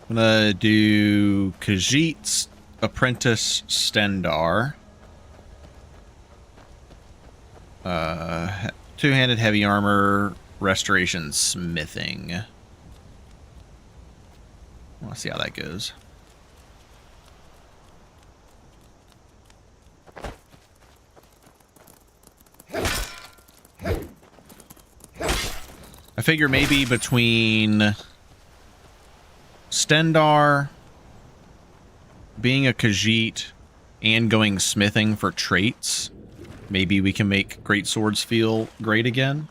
I'm gonna do Khajiit's Apprentice Stendar. Two-handed heavy armor, restoration smithing. I want to see how that goes. I figure maybe between Stendar, being a Khajiit, and going smithing for traits, maybe we can make great swords feel great again.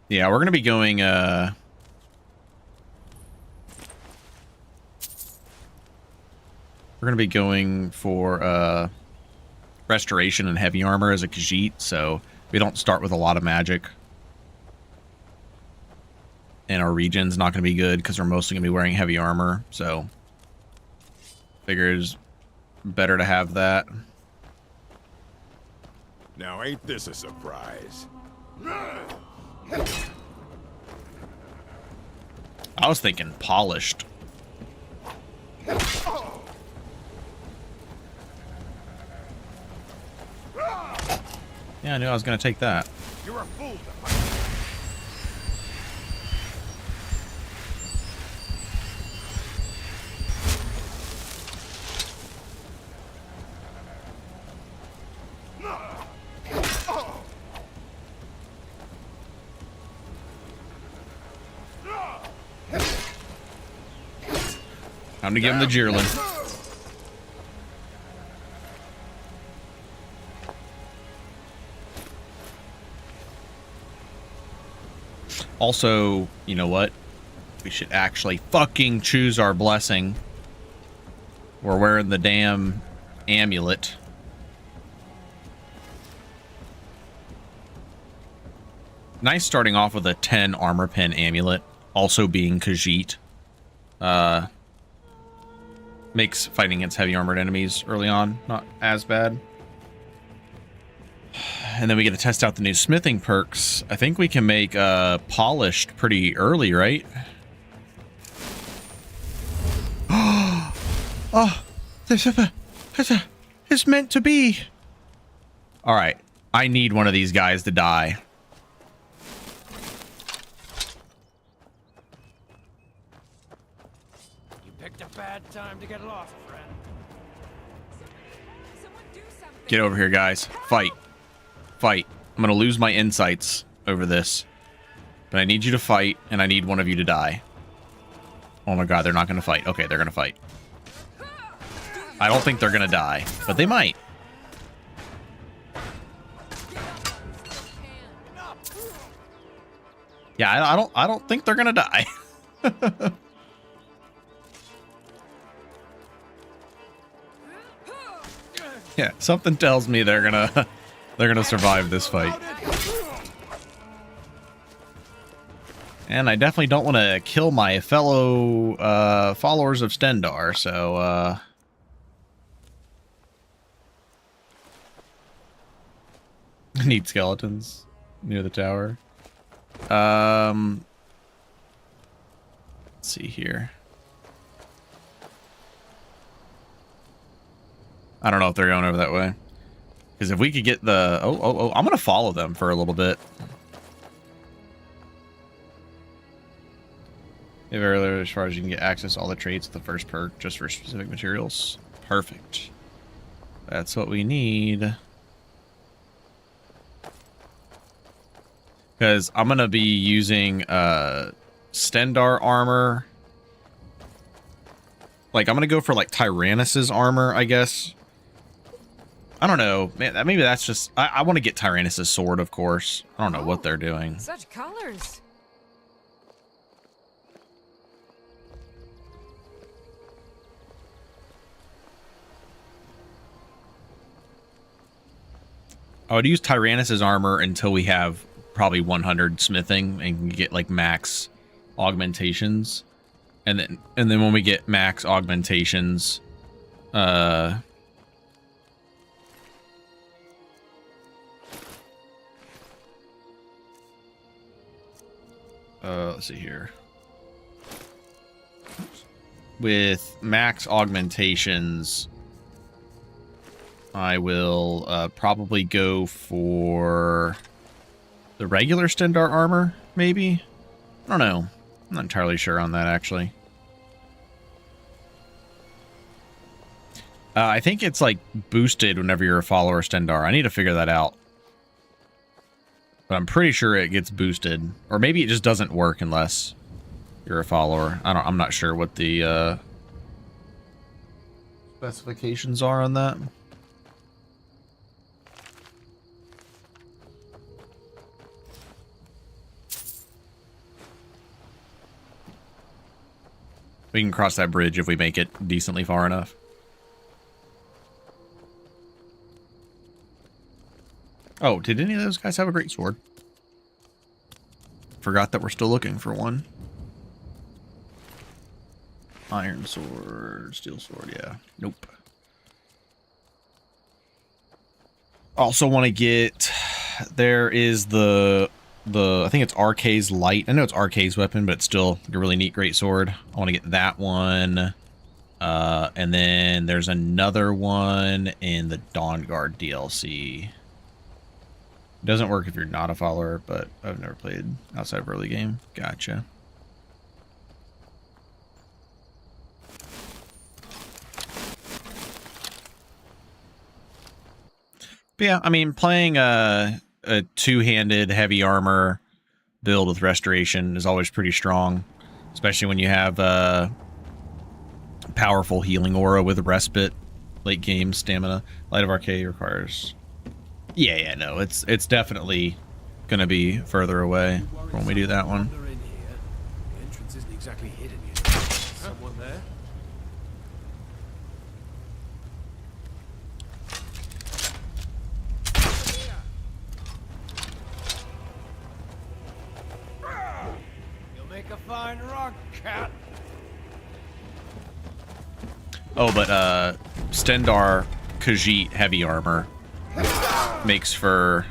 Yeah, we're going to be going we're going to be going for restoration and heavy armor as a Khajiit, so we don't start with a lot of magic. And our regen's not going to be good because we're mostly going to be wearing heavy armor, so figures better to have that. Now ain't this a surprise? I was thinking polished. Yeah, I knew I was going to take that. You're a fool. Time to give him the Jeerlin. Also, you know what? We should actually fucking choose our blessing. We're wearing the damn amulet. Nice starting off with a 10 armor pen amulet, also being Khajiit. Makes fighting against heavy armored enemies early on not as bad. And then we get to test out the new smithing perks. I think we can make polished pretty early, right? Oh, it's meant to be. All right, I need one of these guys to die. You picked a bad time to get lost, friend. Get over here, guys. Fight. Fight. I'm gonna lose my insights over this. But I need you to fight, and I need one of you to die. Oh my god, they're not gonna fight. Okay, they're gonna fight. I don't think they're gonna die, but they might. Yeah, I don't think they're gonna die. Yeah, something tells me they're gonna survive this fight. And I definitely don't want to kill my fellow followers of Stendarr, so I need skeletons near the tower. Let's see here. I don't know if they're going over that way. Because if we could get the... Oh, I'm going to follow them for a little bit. If earlier, as far as you can get access to all the traits with the first perk just for specific materials. Perfect. That's what we need. Because I'm going to be using Stendarr armor. Like, I'm going to go for, like, Tyrannus's armor, I guess. I don't know. Maybe that's just... I want to get Tyrannus's sword, of course. I don't know what they're doing. Such colors. I would use Tyrannus's armor until we have probably 100 smithing and can get like max augmentations, and then when we get max augmentations, let's see here. With max augmentations, I will probably go for the regular Stendarr armor, maybe? I don't know. I'm not entirely sure on that, actually. I think it's, like, boosted whenever you're a follower of Stendarr. I need to figure that out. But I'm pretty sure it gets boosted. Or maybe it just doesn't work unless you're a follower. I'm not sure what the specifications are on that. We can cross that bridge if we make it decently far enough. Oh, did any of those guys have a great sword? Forgot that we're still looking for one. Iron sword, steel sword, yeah. Nope. Also want to get... There is the I think it's RK's light. I know it's RK's weapon, but it's still a really neat great sword. I want to get that one. And then there's another one in the Dawnguard DLC. It doesn't work if you're not a follower, but I've never played outside of early game. Gotcha. But yeah, I mean, playing a two-handed heavy armor build with restoration is always pretty strong, especially when you have powerful healing aura with respite, late game stamina. Light of Arcade requires... Yeah, no, it's definitely gonna be further away when we do that one. The entrance isn't exactly hidden yet. Someone there? Make a fine rug, cat. Oh, but Stendar Khajiit heavy armor makes for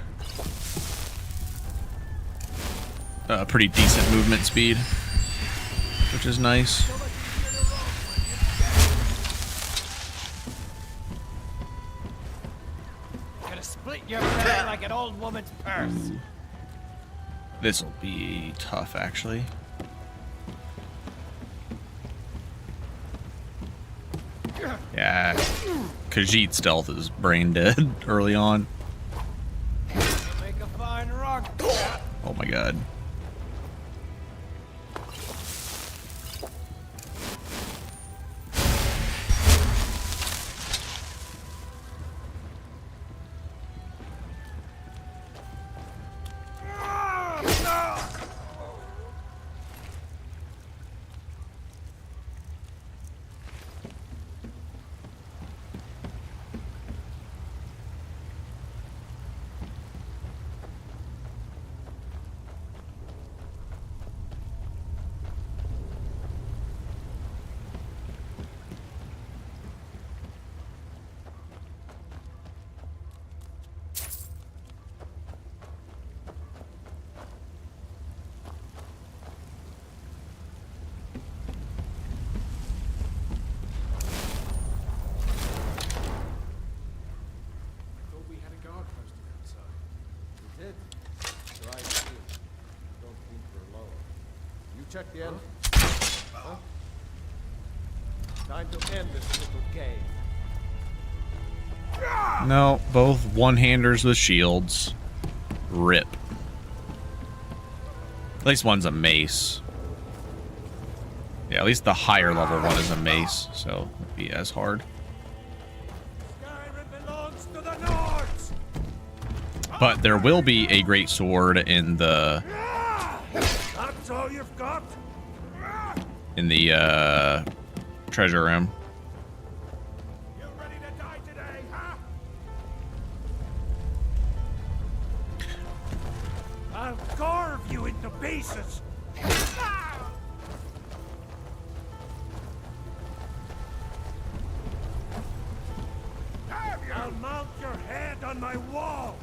a pretty decent movement speed, which is nice. Gonna split your belly like an old woman's purse. This will be tough, actually. Yeah, Khajiit stealth is brain dead early on. Make a fine rug, cat. Oh my god. Check the end. Huh? Time to end this little game. No, both one-handers with shields. Rip. At least one's a mace. Yeah, at least the higher level one is a mace, so it won't be as hard. Skyrim belongs to the Nords. But there will be a great sword in the That's all you've got? treasure room. You ready to die today, huh? I'll carve you into pieces. I'll mount your head on my wall.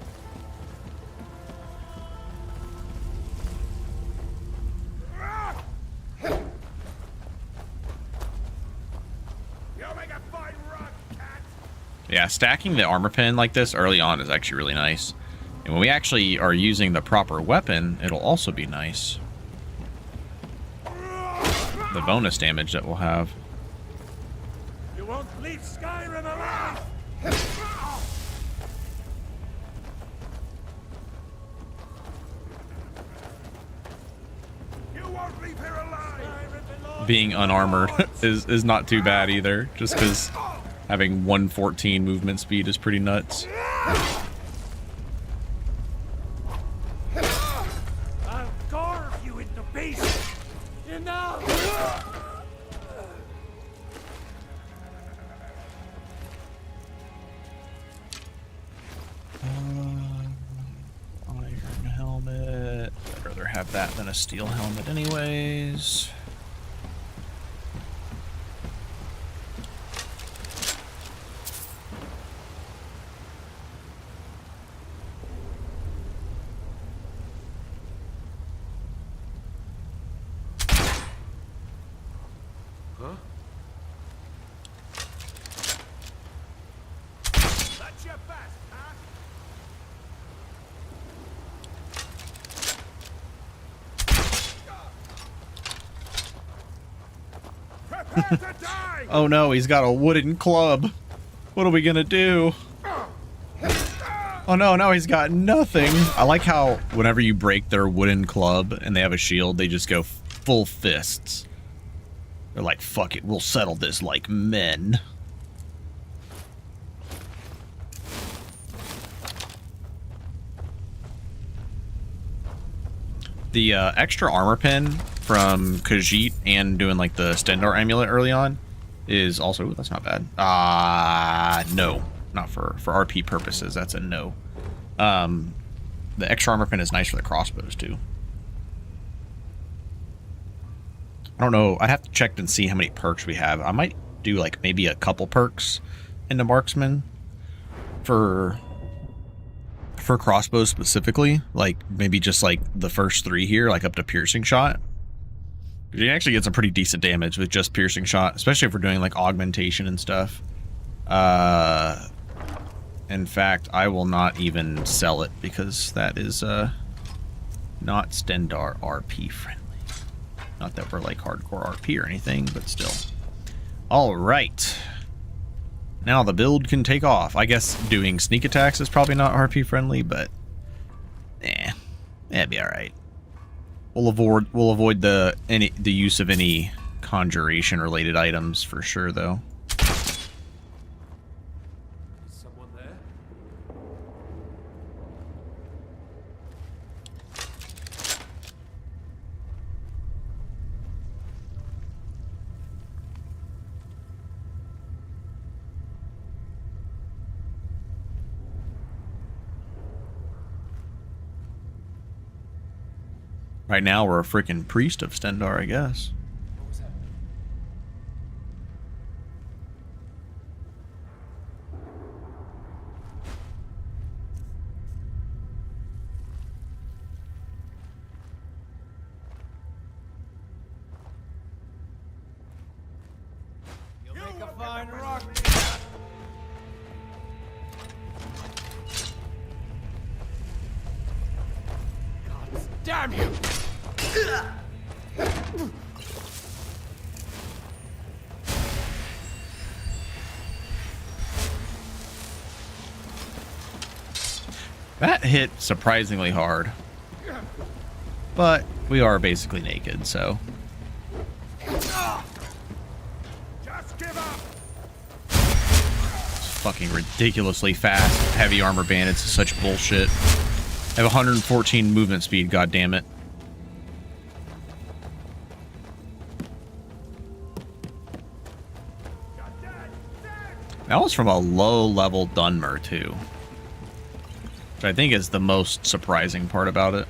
Yeah, stacking the armor pin like this early on is actually really nice. And when we actually are using the proper weapon, it'll also be nice. The bonus damage that we'll have. You won't leave Skyrim alive. You won't leave here alive. Being unarmored is not too bad either, just because having 114 movement speed is pretty nuts. I'll carve you into pieces. Enough. Iron helmet. I'd rather have that than a steel helmet anyways. Oh no, he's got a wooden club. What are we gonna do? Oh no, now he's got nothing. I like how whenever you break their wooden club and they have a shield, they just go full fists. They're like, fuck it, we'll settle this like men. The extra armor pin from Khajiit and doing like the Stendar amulet early on is also, ooh, that's not bad. No, not for RP purposes. That's a no. The extra armor pin is nice for the crossbows too. I don't know. I'd have to check and see how many perks we have. I might do like maybe a couple perks into marksman for crossbows specifically. Like maybe just like the first 3 here, like up to piercing shot. You actually get some pretty decent damage with just piercing shot, especially if we're doing like augmentation and stuff. In fact, I will not even sell it because that is not Stendarr RP friendly. Not that we're like hardcore RP or anything, but still. All right. Now the build can take off. I guess doing sneak attacks is probably not RP friendly, but that'd be all right. We'll avoid the use of any conjuration related items for sure, though. Someone there? Right now, we're a freaking priest of Stendarr, I guess. What was that? You'll make a fine rock. Damn you! That hit surprisingly hard. But we are basically naked, so. Just give up! Fucking ridiculously fast. Heavy armor bandits is such bullshit. I have 114 movement speed, goddammit. That was from a low-level Dunmer, too. Which I think is the most surprising part about it.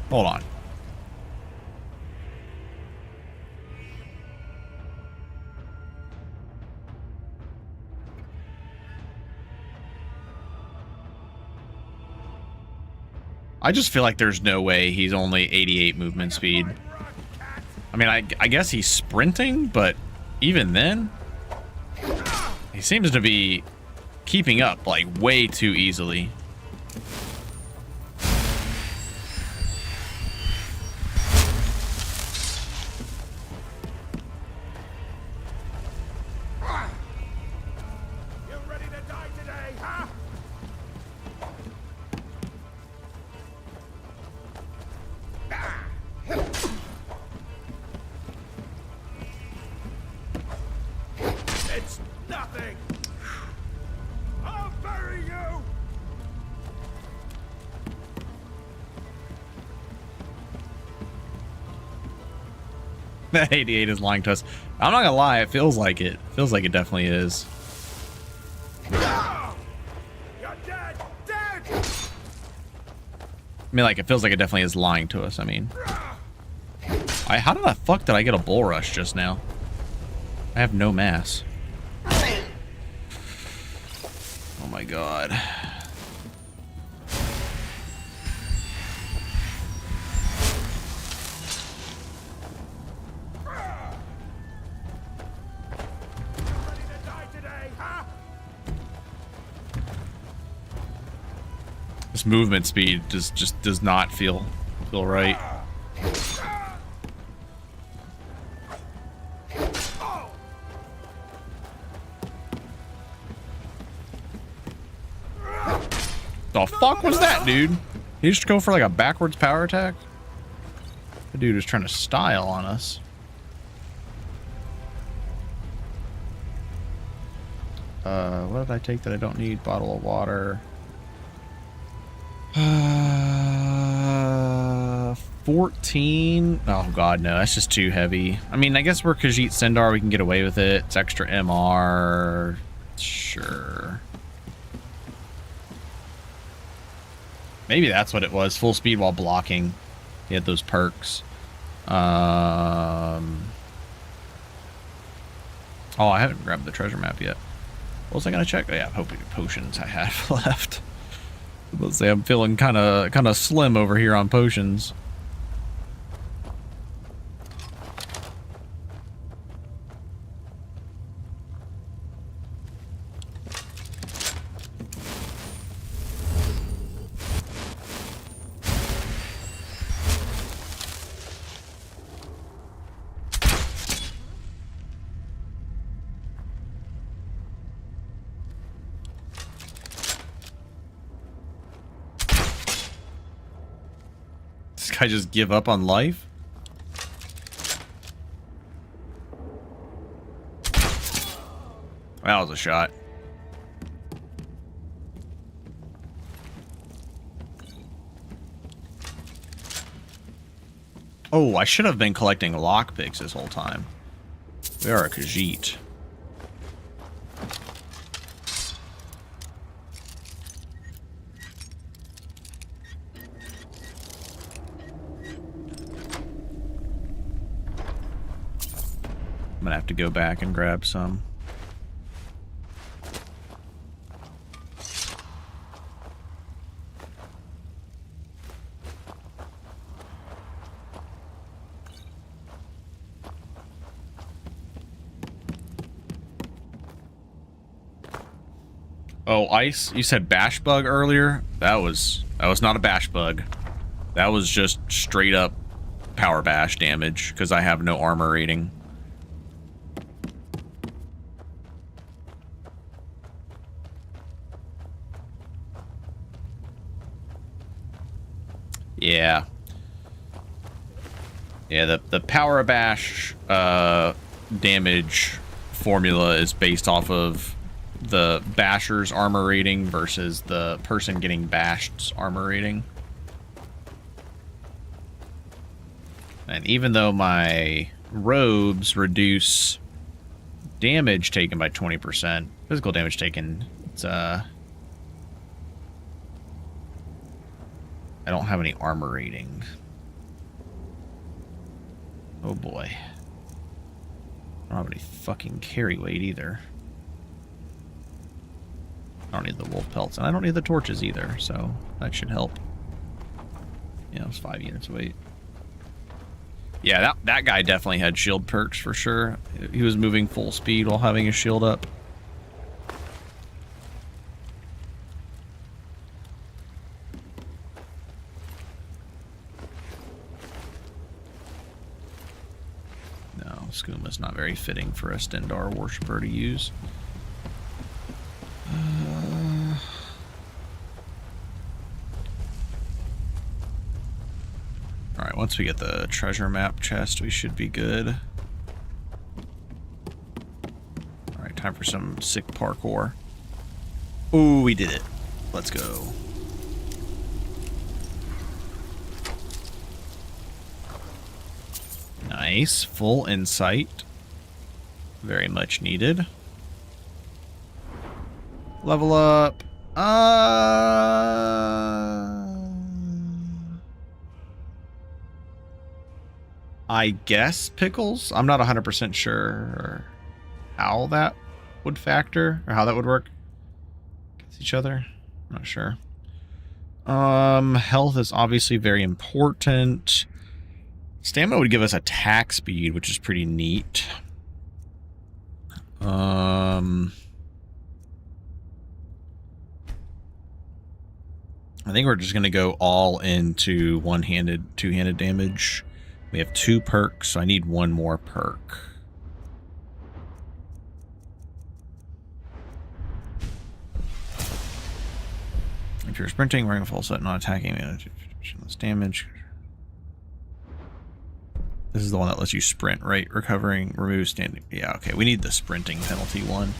Hold on. I just feel like there's no way he's only 88 movement speed. I mean, I guess he's sprinting, but even then, he seems to be keeping up like way too easily. It's nothing! I'll bury you! That 88 is lying to us. I'm not gonna lie, it feels like it. Feels like it definitely is. You're dead! Dead! I mean, like, it feels like it definitely is lying to us, I mean. How the fuck did I get a bull rush just now? I have no mass. Oh my god. This movement speed just does not feel right. The fuck was that, dude? He just go for like a backwards power attack? The dude was trying to style on us. What did I take that I don't need? Bottle of water. 14. Oh god, no, that's just too heavy. I mean, I guess we're Khajiit Sendar, we can get away with it. It's extra MR. Sure. Maybe that's what it was. Full speed while blocking. He had those perks. Oh, I haven't grabbed the treasure map yet. What was I gonna check? Oh yeah, hoping potions I have left. Let's say I'm feeling kind of slim over here on potions. I just give up on life? That was a shot. Oh, I should have been collecting lockpicks this whole time. We are a Khajiit. I'm gonna have to go back and grab some. Oh, ice? You said bash bug earlier? That was not a bash bug. That was just straight up power bash damage because I have no armor rating. Yeah. Yeah, the power bash damage formula is based off of the basher's armor rating versus the person getting bashed's armor rating. And even though my robes reduce damage taken by 20%, physical damage taken, it's I don't have any armor rating. Oh boy. I don't have any fucking carry weight either. I don't need the wolf pelts, and I don't need the torches either, so that should help. Yeah, it was 5 units weight. Yeah, that guy definitely had shield perks for sure. He was moving full speed while having his shield up. Skooma not very fitting for a Stendarr worshipper to use. Alright, once we get the treasure map chest, we should be good. Alright, time for some sick parkour. Ooh, we did it. Let's go. Nice. Full insight. Very much needed. Level up. I guess pickles? I'm not 100% sure how that would factor or how that would work against each other. I'm not sure. Health is obviously very important. Stamina would give us attack speed, which is pretty neat. I think we're just going to go all into one-handed, two-handed damage. We have 2 perks, so I need 1 more perk. If you're sprinting, wearing a full set, not attacking, less damage. This is the one that lets you sprint, right? Recovering, remove standing. Yeah, okay. We need the sprinting penalty one.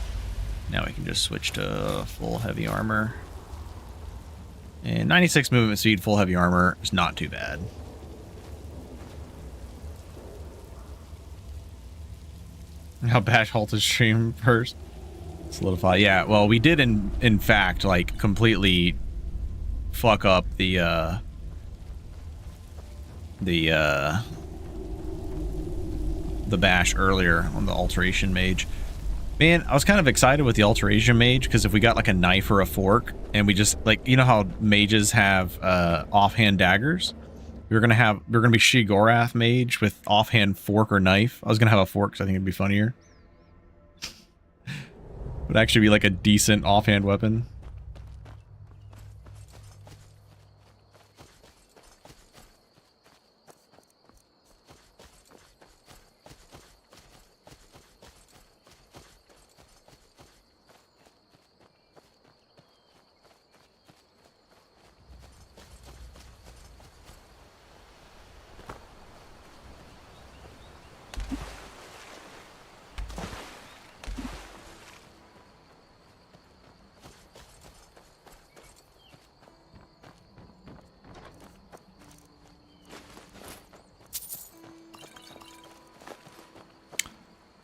Now we can just switch to full heavy armor. And 96 movement speed, full heavy armor is not too bad. How Bash halted stream first. Solidify. Yeah, well, we did in fact like completely fuck up the bash earlier on the alteration mage. Man, I was kind of excited with the alteration mage because if we got like a knife or a fork and we just like, you know how mages have offhand daggers? We're gonna be Sheogorath mage with offhand fork or knife. I was gonna have a fork because I think it'd be funnier. Would actually be like a decent offhand weapon.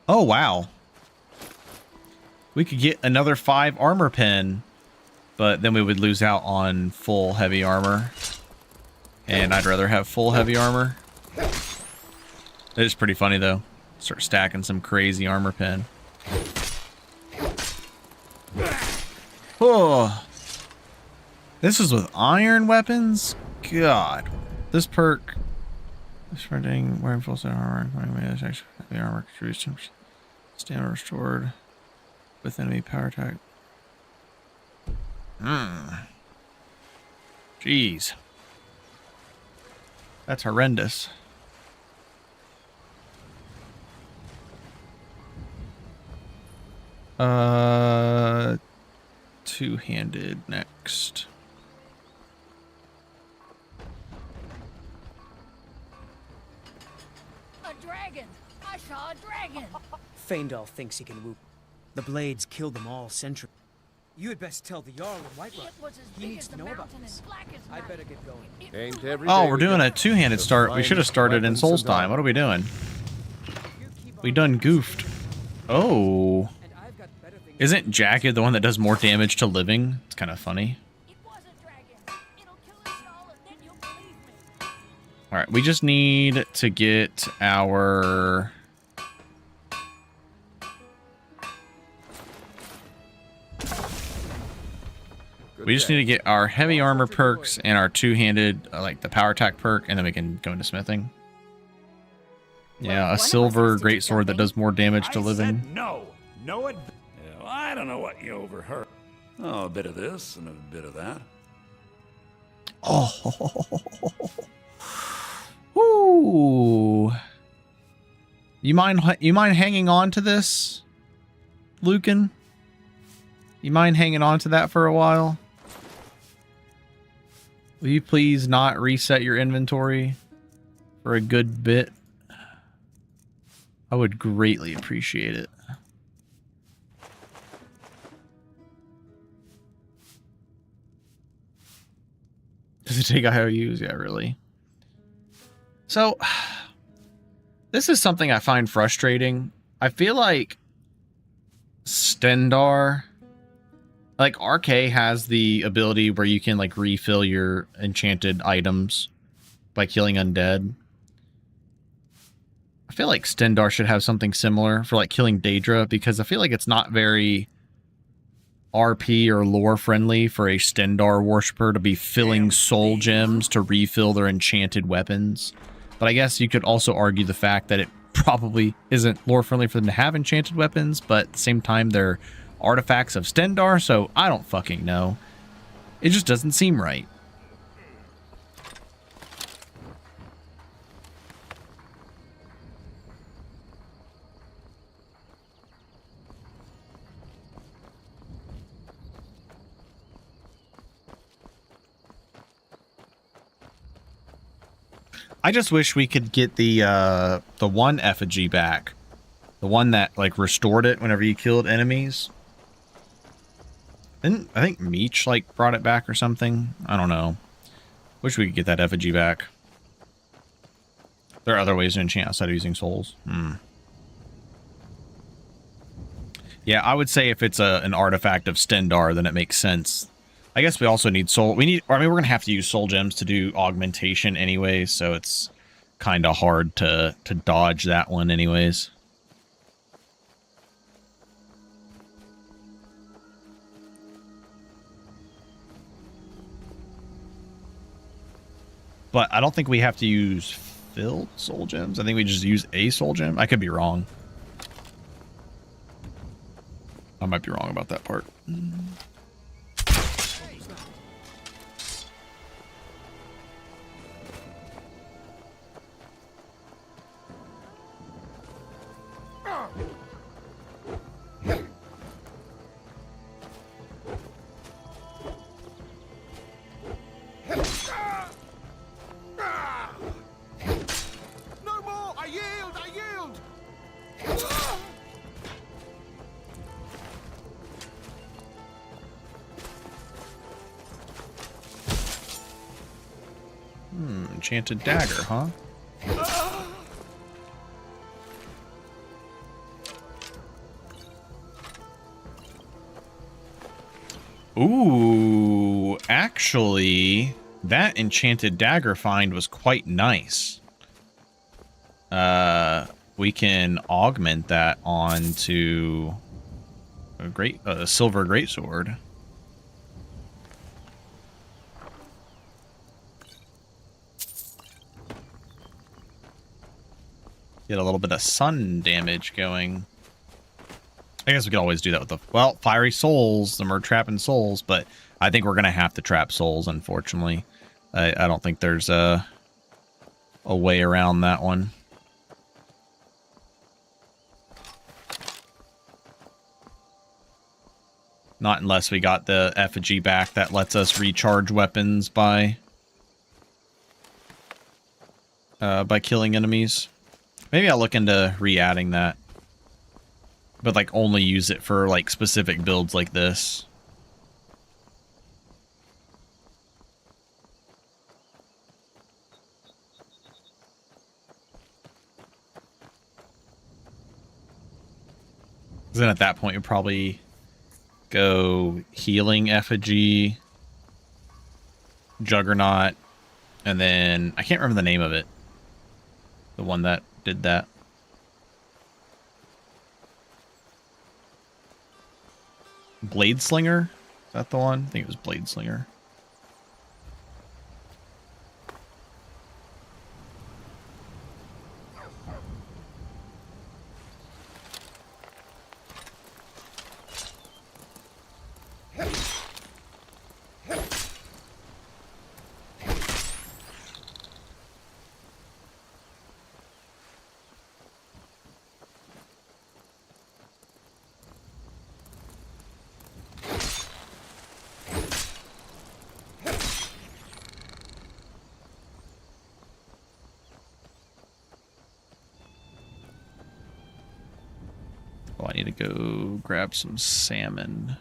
Oh, wow. We could get another 5 armor pen, but then we would lose out on full heavy armor. And I'd rather have full heavy armor. It is pretty funny, though. Start stacking some crazy armor pen. Oh. This is with iron weapons? God. This perk... Spreading, wearing full set armor, heavy armor contributes stamina restored with enemy power attack. Jeez. That's horrendous. Two-handed next. A dragon! I saw a dragon! Faendal thinks he can whoop. The blades killed them all centuries. You had best tell the Jarl in Whiterun. He needs to know about this. I better get going. Oh, we're doing a two-handed start. We should have started in Soul's time. What are we doing? We done goofed. Oh. Isn't Jagged the one that does more damage to living? It's kind of funny. Alright, we just need to get our... We just need to get our heavy armor perks and our two-handed, like the power attack perk, and then we can go into smithing. Yeah, a silver greatsword that does more damage to living. No, I don't know what you overheard. Oh, a bit of this and a bit of that. Oh, ooh. You mind hanging on to this, Lucan? You mind hanging on to that for a while? Will you please not reset your inventory for a good bit? I would greatly appreciate it. Does it take IOUs? Yeah, really. So, this is something I find frustrating. I feel like Stendarr... Like, RK has the ability where you can, like, refill your enchanted items by killing undead. I feel like Stendarr should have something similar for, like, killing Daedra, because I feel like it's not very RP or lore friendly for a Stendarr worshipper to be filling soul gems to refill their enchanted weapons. But I guess you could also argue the fact that it probably isn't lore friendly for them to have enchanted weapons, but at the same time they're artifacts of Stendarr, so I don't fucking know. It just doesn't seem right. I just wish we could get the one effigy back. The one that, like, restored it whenever you killed enemies. I think Meech, like, brought it back or something. I don't know. Wish we could get that effigy back. There are other ways to enchant outside of using souls. Yeah, I would say if it's an artifact of Stendar, then it makes sense. I guess we also need soul. I mean, we're gonna have to use soul gems to do augmentation anyway, so it's kind of hard to dodge that one anyways. But I don't think we have to use filled soul gems. I think we just use a soul gem. I could be wrong. I might be wrong about that part. No more! I yield! I yield! Enchanted dagger, huh? Ooh, actually, that enchanted dagger find was quite nice. We can augment that onto a silver greatsword. Get a little bit of sun damage going. I guess we could always do that with the, well, fiery souls, the we're trapping souls, but I think we're going to have to trap souls, unfortunately. I don't think there's a way around that one. Not unless we got the effigy back that lets us recharge weapons by killing enemies. Maybe I'll look into re-adding that. But, like, only use it for, like, specific builds like this. Then at that point, you'd probably go healing effigy, Juggernaut, and then I can't remember the name of it. The one that did that. Blade Slinger? Is that the one? I think it was Blade Slinger. Oh, I need to go grab some salmon.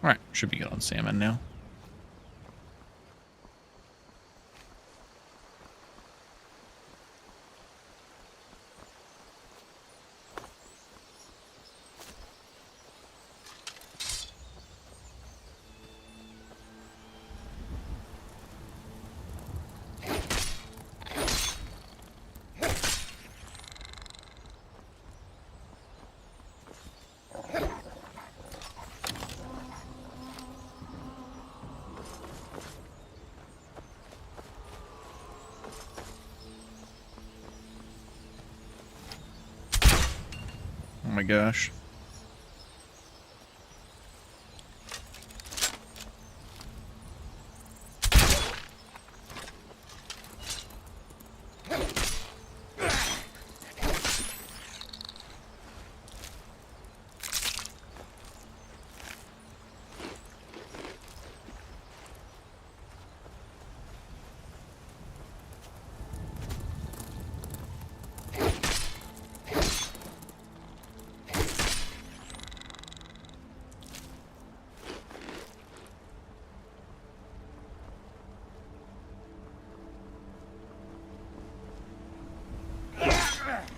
Alright, should be good on salmon now. Oh my gosh.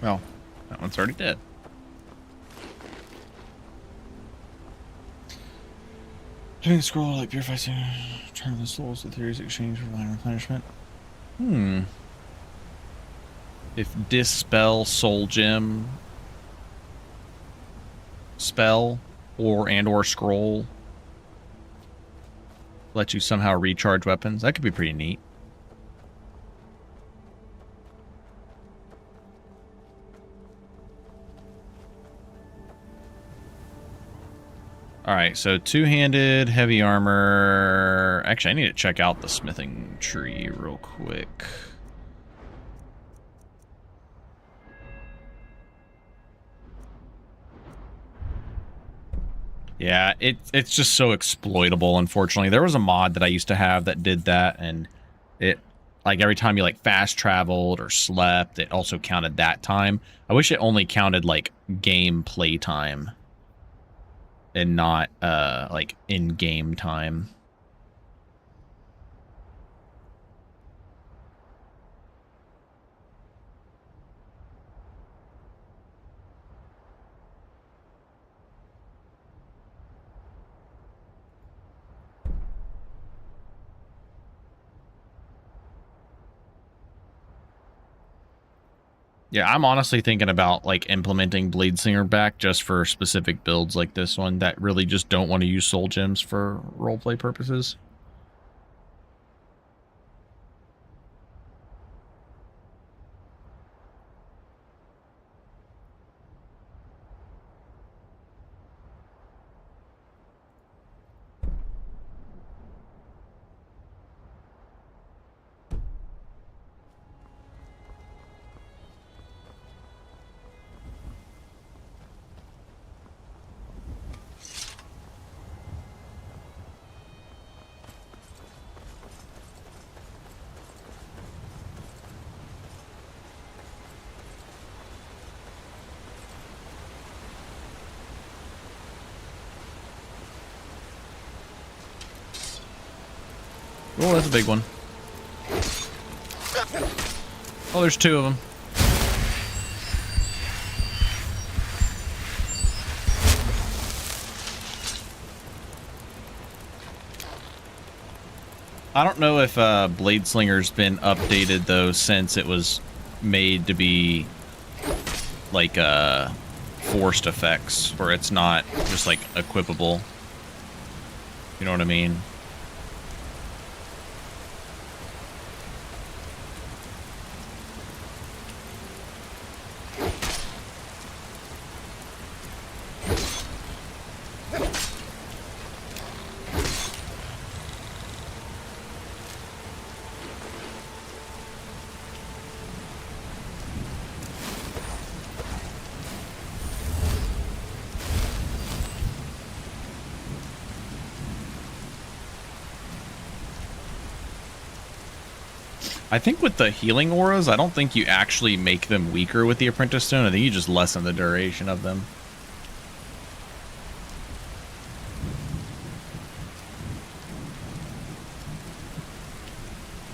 Well, that one's already dead. Turning scroll like purifies turn the souls to theories exchange for line replenishment. If dispel soul gem spell or scroll let you somehow recharge weapons, that could be pretty neat. Alright, so two-handed, heavy armor. Actually, I need to check out the smithing tree real quick. Yeah, it's just so exploitable, unfortunately. There was a mod that I used to have that did that, and it, like, every time you, like, fast traveled or slept, it also counted that time. I wish it only counted, like, game play time and not, like, in-game time. Yeah, I'm honestly thinking about, like, implementing Bladesinger back just for specific builds like this one that really just don't want to use soul gems for roleplay purposes. Oh, that's a big one. Oh, there's two of them. I don't know if Bladeslinger's been updated, though, since it was made to be, like, forced effects, where it's not just, like, equipable. You know what I mean? I think with the healing auras, I don't think you actually make them weaker with the Apprentice Stone. I think you just lessen the duration of them.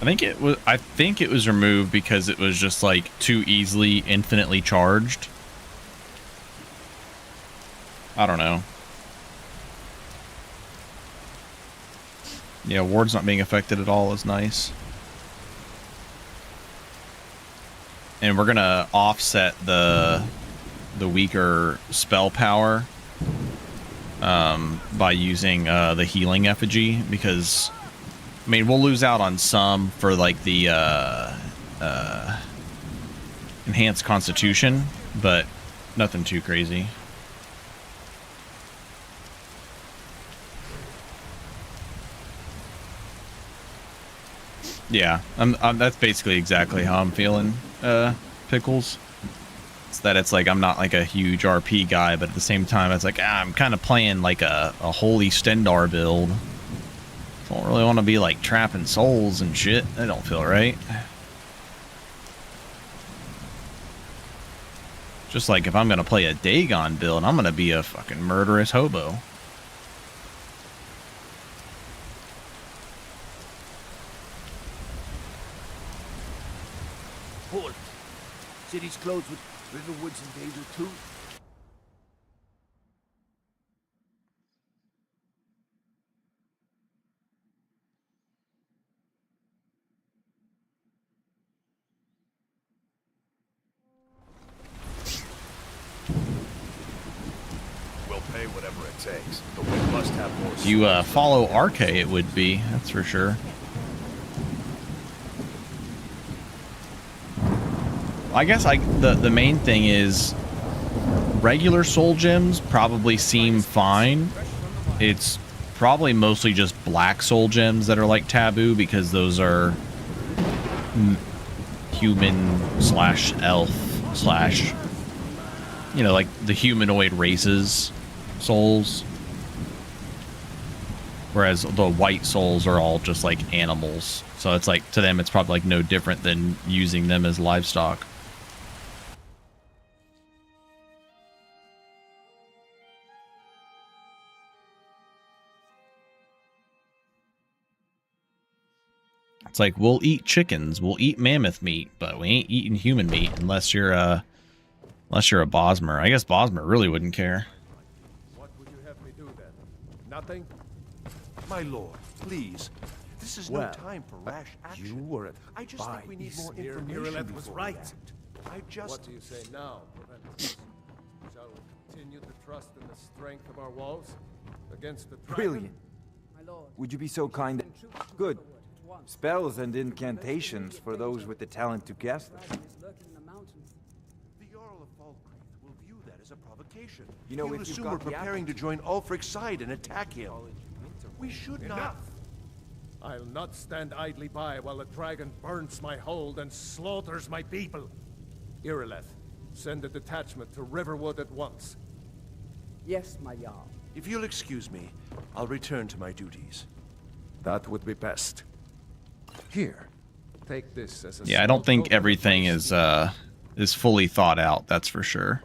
I think it was removed because it was just like too easily infinitely charged. I don't know. Yeah, wards not being affected at all is nice. And we're gonna offset the weaker spell power by using the healing effigy, because I mean we'll lose out on some for like the enhanced constitution, but nothing too crazy. Yeah, that's basically exactly how I'm feeling, Pickles. It's that it's like I'm not like a huge RP guy, but at the same time it's like I'm kind of playing like a holy Stendar build. Don't really want to be like trapping souls and shit. That don't feel right. Just like if I'm gonna play a Dagon build, I'm gonna be a fucking murderous hobo. Halt. City's closed with... Riverwood's in danger too. We'll pay whatever it takes, but we must have more. If you follow RK, it would be, that's for sure. I guess the main thing is regular soul gems probably seem fine. It's probably mostly just black soul gems that are like taboo because those are human slash elf slash, you know, like the humanoid races souls. Whereas the white souls are all just like animals. So it's like, to them, it's probably like no different than using them as livestock. It's like, we'll eat chickens, we'll eat mammoth meat, but we ain't eating human meat unless you're a Bosmer. I guess Bosmer really wouldn't care. What would you have me do then? Nothing? My lord, please. This is no time for rash action. You were I just think we need more information. Irileth was right. I just... What do you say now, Preventatus? Shall we continue to trust in the strength of our walls against the dragon? Brilliant. Would you be so kind? Good. Spells and incantations for those with the talent to cast them. The Jarl of Falkreath will view that as a provocation. You know, he'll if you've assume got we're the preparing to join Ulfric's side and attack him. We should not. I'll not stand idly by while the dragon burns my hold and slaughters my people. Irileth, send a detachment to Riverwood at once. Yes, my Jarl. If you'll excuse me, I'll return to my duties. That would be best. Here, take this as a... Yeah, I don't think everything is fully thought out, that's for sure.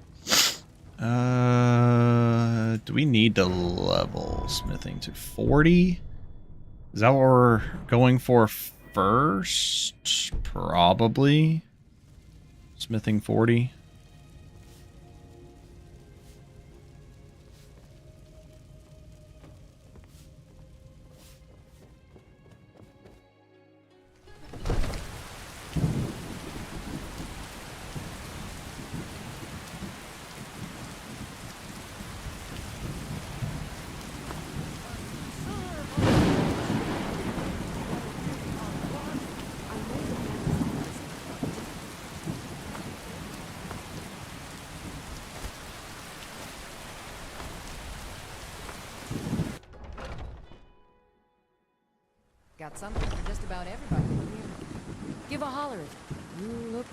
Do we need to level smithing to 40? Is that what we're going for first? Probably. Smithing 40. Got something for just about everybody. Give a holler if you look.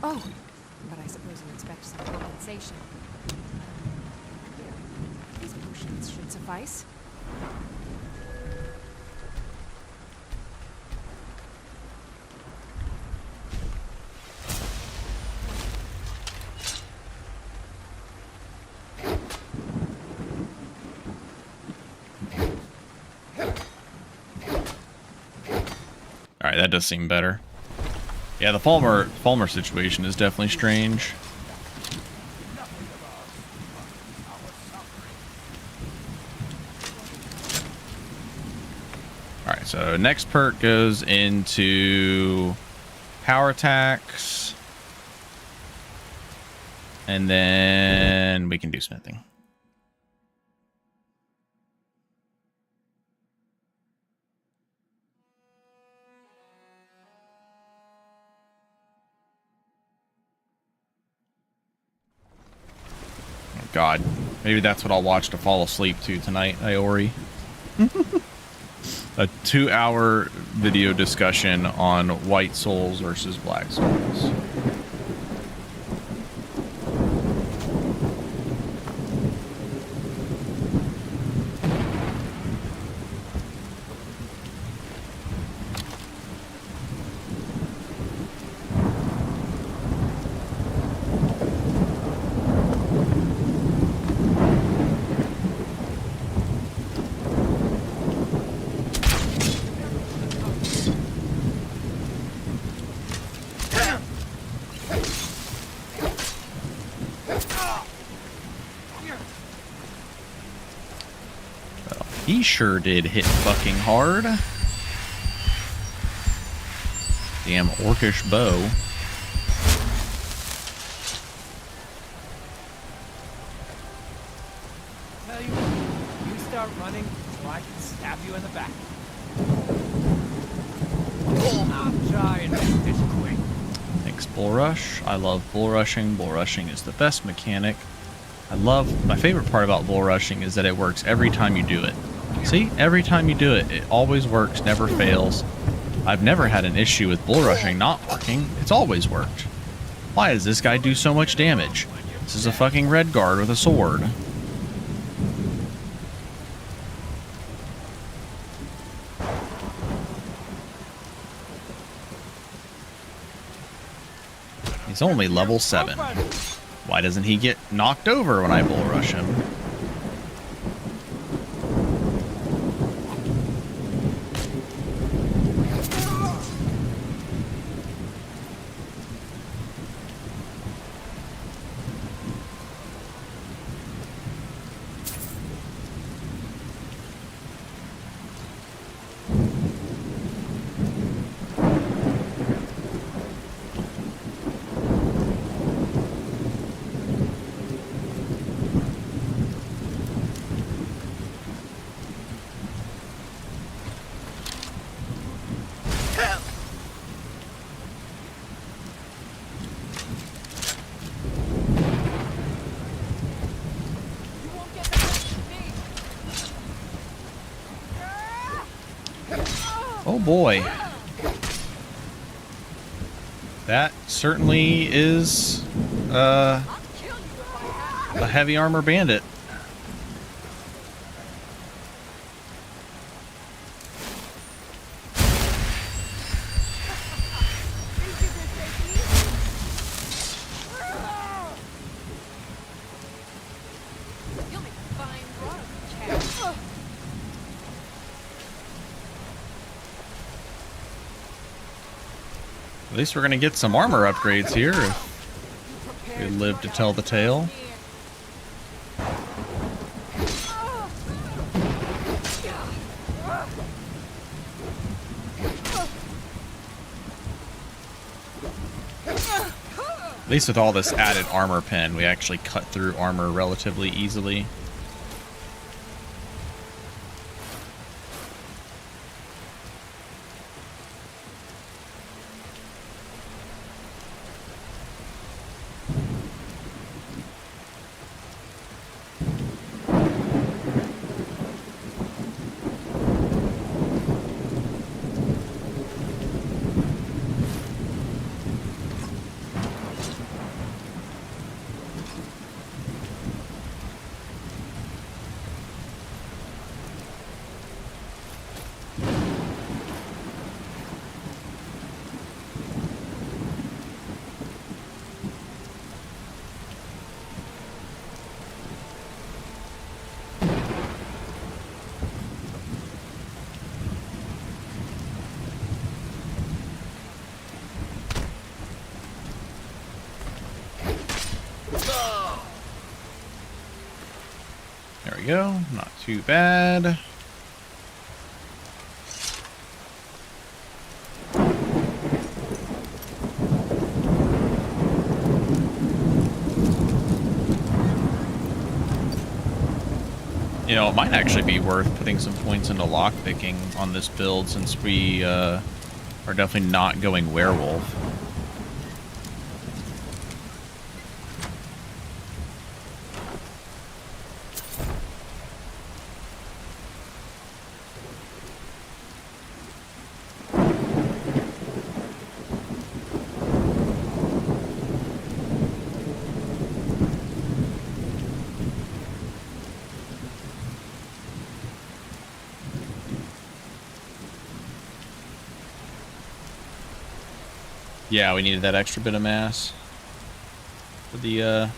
Oh, but I suppose you expect some compensation. Here, these potions should suffice. Alright, that does seem better. Yeah, the Falmer situation is definitely strange. Alright, so next perk goes into power attacks. And then we can do smithing. God, maybe that's what I'll watch to fall asleep to tonight, Iori. A 2-hour video discussion on white souls versus black souls. He sure did hit fucking hard. Damn orcish bow. Tell you what, you start running so I can stab you in the back. I'm trying to make this quick. Thanks, Bull Rush. I love bull rushing. Bull rushing is the best mechanic. My favorite part about bull rushing is that it works every time you do it. See, every time you do it, it always works, never fails. I've never had an issue with bull rushing not working. It's always worked. Why does this guy do so much damage? This is a fucking red guard with a sword. He's only level 7. Why doesn't he get knocked over when I bull rush him? Oh boy. That certainly is a heavy armor bandit. At least we're going to get some armor upgrades here if we live to tell the tale. At least with all this added armor pen, we actually cut through armor relatively easily. There we go, not too bad. You know, it might actually be worth putting some points into lockpicking on this build since we are definitely not going werewolf. Yeah, we needed that extra bit of mass for the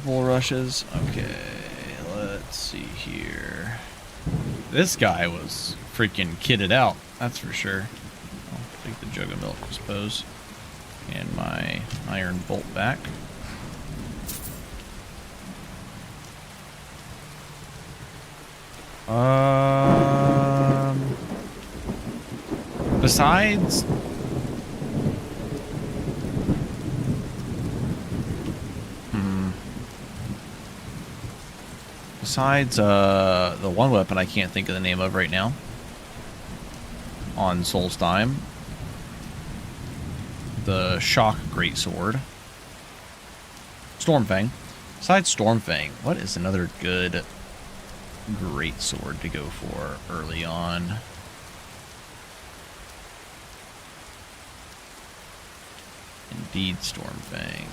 bull rushes. Okay, let's see here. This guy was freaking kitted out, that's for sure. I'll take the jug of milk, I suppose, and my iron bolt back. Besides, the one weapon I can't think of the name of right now on Solstheim, the Shock Greatsword, Stormfang. Besides Stormfang, what is another good greatsword to go for early on? Indeed, Stormfang.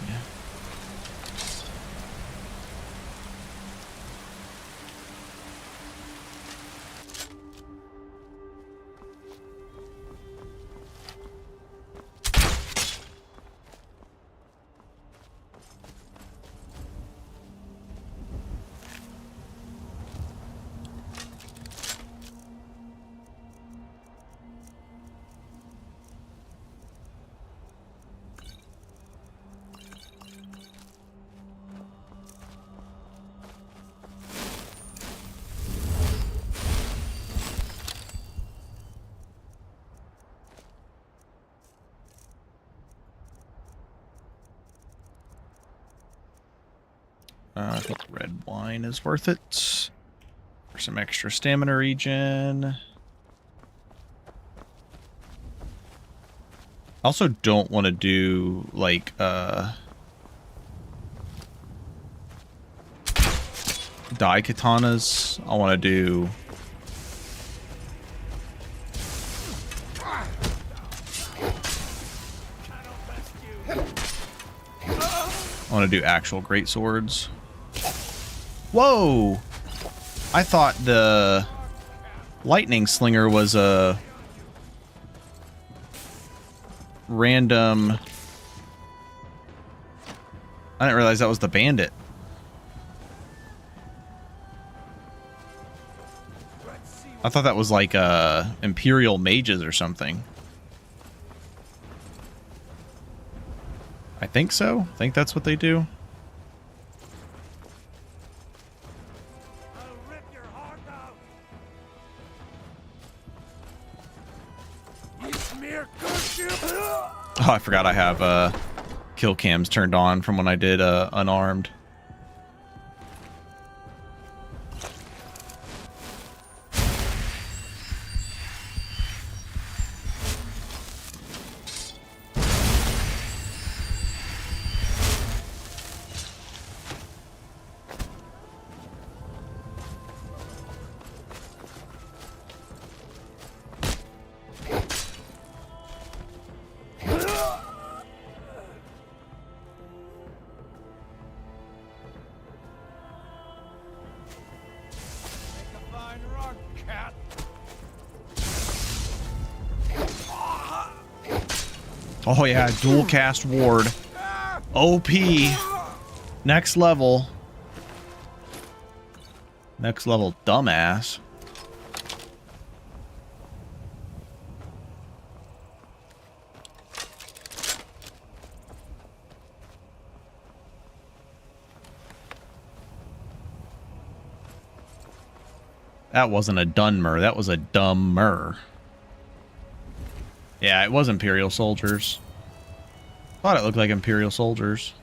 I think red wine is worth it. For some extra stamina regen. I also don't want to do, like, dye katanas. I want to do... I want to do actual greatswords. Whoa! I thought the lightning slinger was a random... I didn't realize that was the bandit. I thought that was like Imperial mages or something. I think so. I think that's what they do. Oh, I forgot I have kill cams turned on from when I did unarmed. Oh yeah, dual cast ward. OP. Next level. Next level dumbass. That wasn't a Dunmer, that was a dumber. Yeah, it was Imperial soldiers. Thought it looked like Imperial soldiers.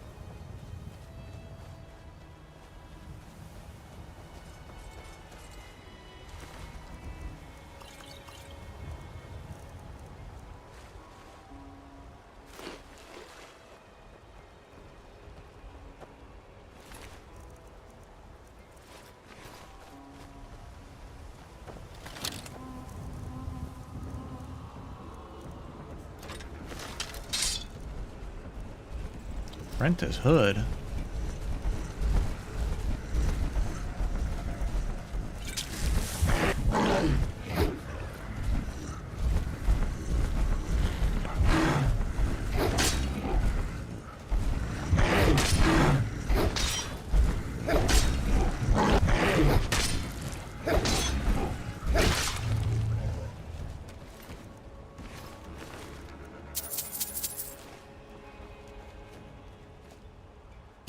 Rent his hood.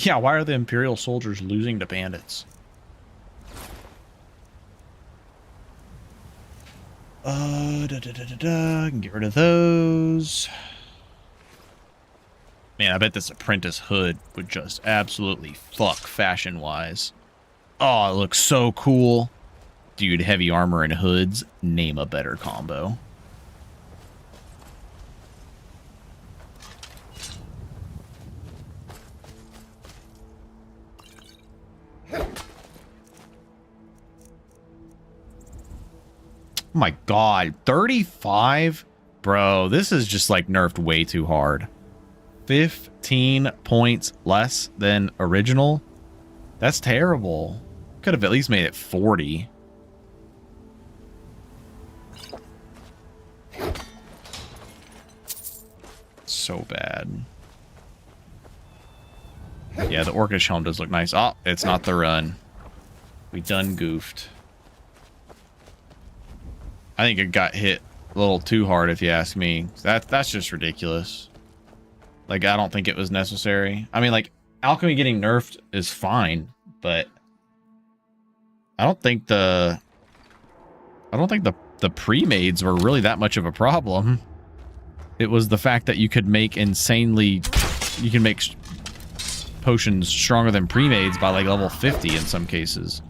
Yeah, why are the Imperial soldiers losing to bandits? I can get rid of those. Man, I bet this apprentice hood would just absolutely fuck fashion-wise. Oh, it looks so cool. Dude, heavy armor and hoods, name a better combo. Oh my god, 35? Bro, this is just like nerfed way too hard. 15 points less than original? That's terrible. Could have at least made it 40. So bad. Yeah, the orcish helm does look nice. Oh, it's not the run. We done goofed. I think it got hit a little too hard, if you ask me. That's just ridiculous. Like, I don't think it was necessary. I mean, like, alchemy getting nerfed is fine, but I don't think the pre-mades were really that much of a problem. It was the fact that you could make you can make potions stronger than pre-mades by like level 50 in some cases.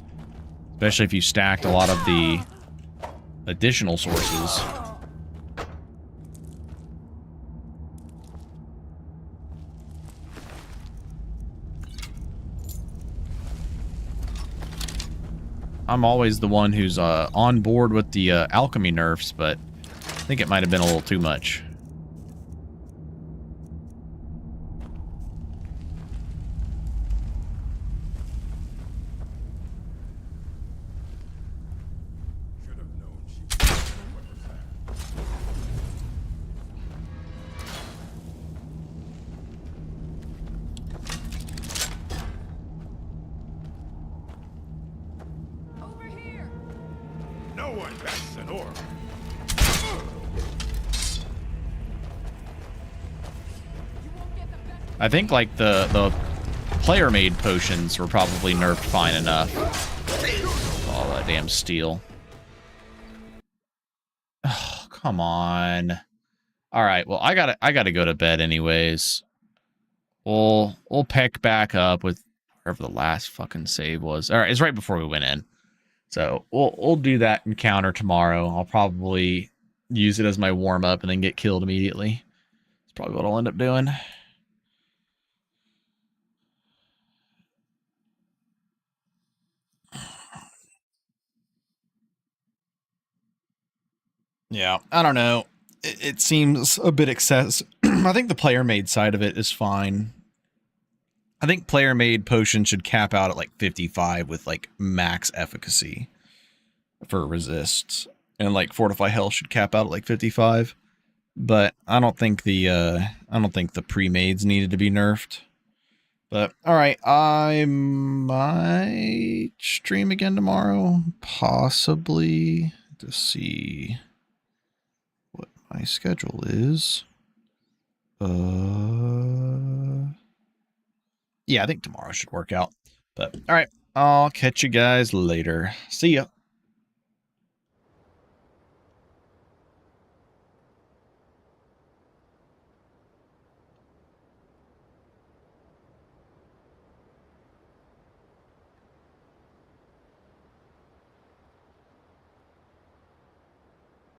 Especially if you stacked a lot of the additional sources. I'm always the one who's on board with the alchemy nerfs, but I think it might have been a little too much. No one bats an orc. I think like the player made potions were probably nerfed fine enough. All that damn steel. Oh, come on. All right, well I gotta go to bed anyways. We'll pick back up with wherever the last fucking save was. All right, it's right before we went in. So we'll do that encounter tomorrow. I'll probably use it as my warm up and then get killed immediately. That's probably what I'll end up doing. Yeah, I don't know. It seems a bit excessive. I think the player-made side of it is fine. I think player-made potions should cap out at like 55 with like max efficacy for resists. And like Fortify Health should cap out at like 55. But I don't think the pre-mades needed to be nerfed. But alright, I might stream again tomorrow. Possibly. To see what my schedule is. Yeah, I think tomorrow should work out. But alright, I'll catch you guys later. See ya.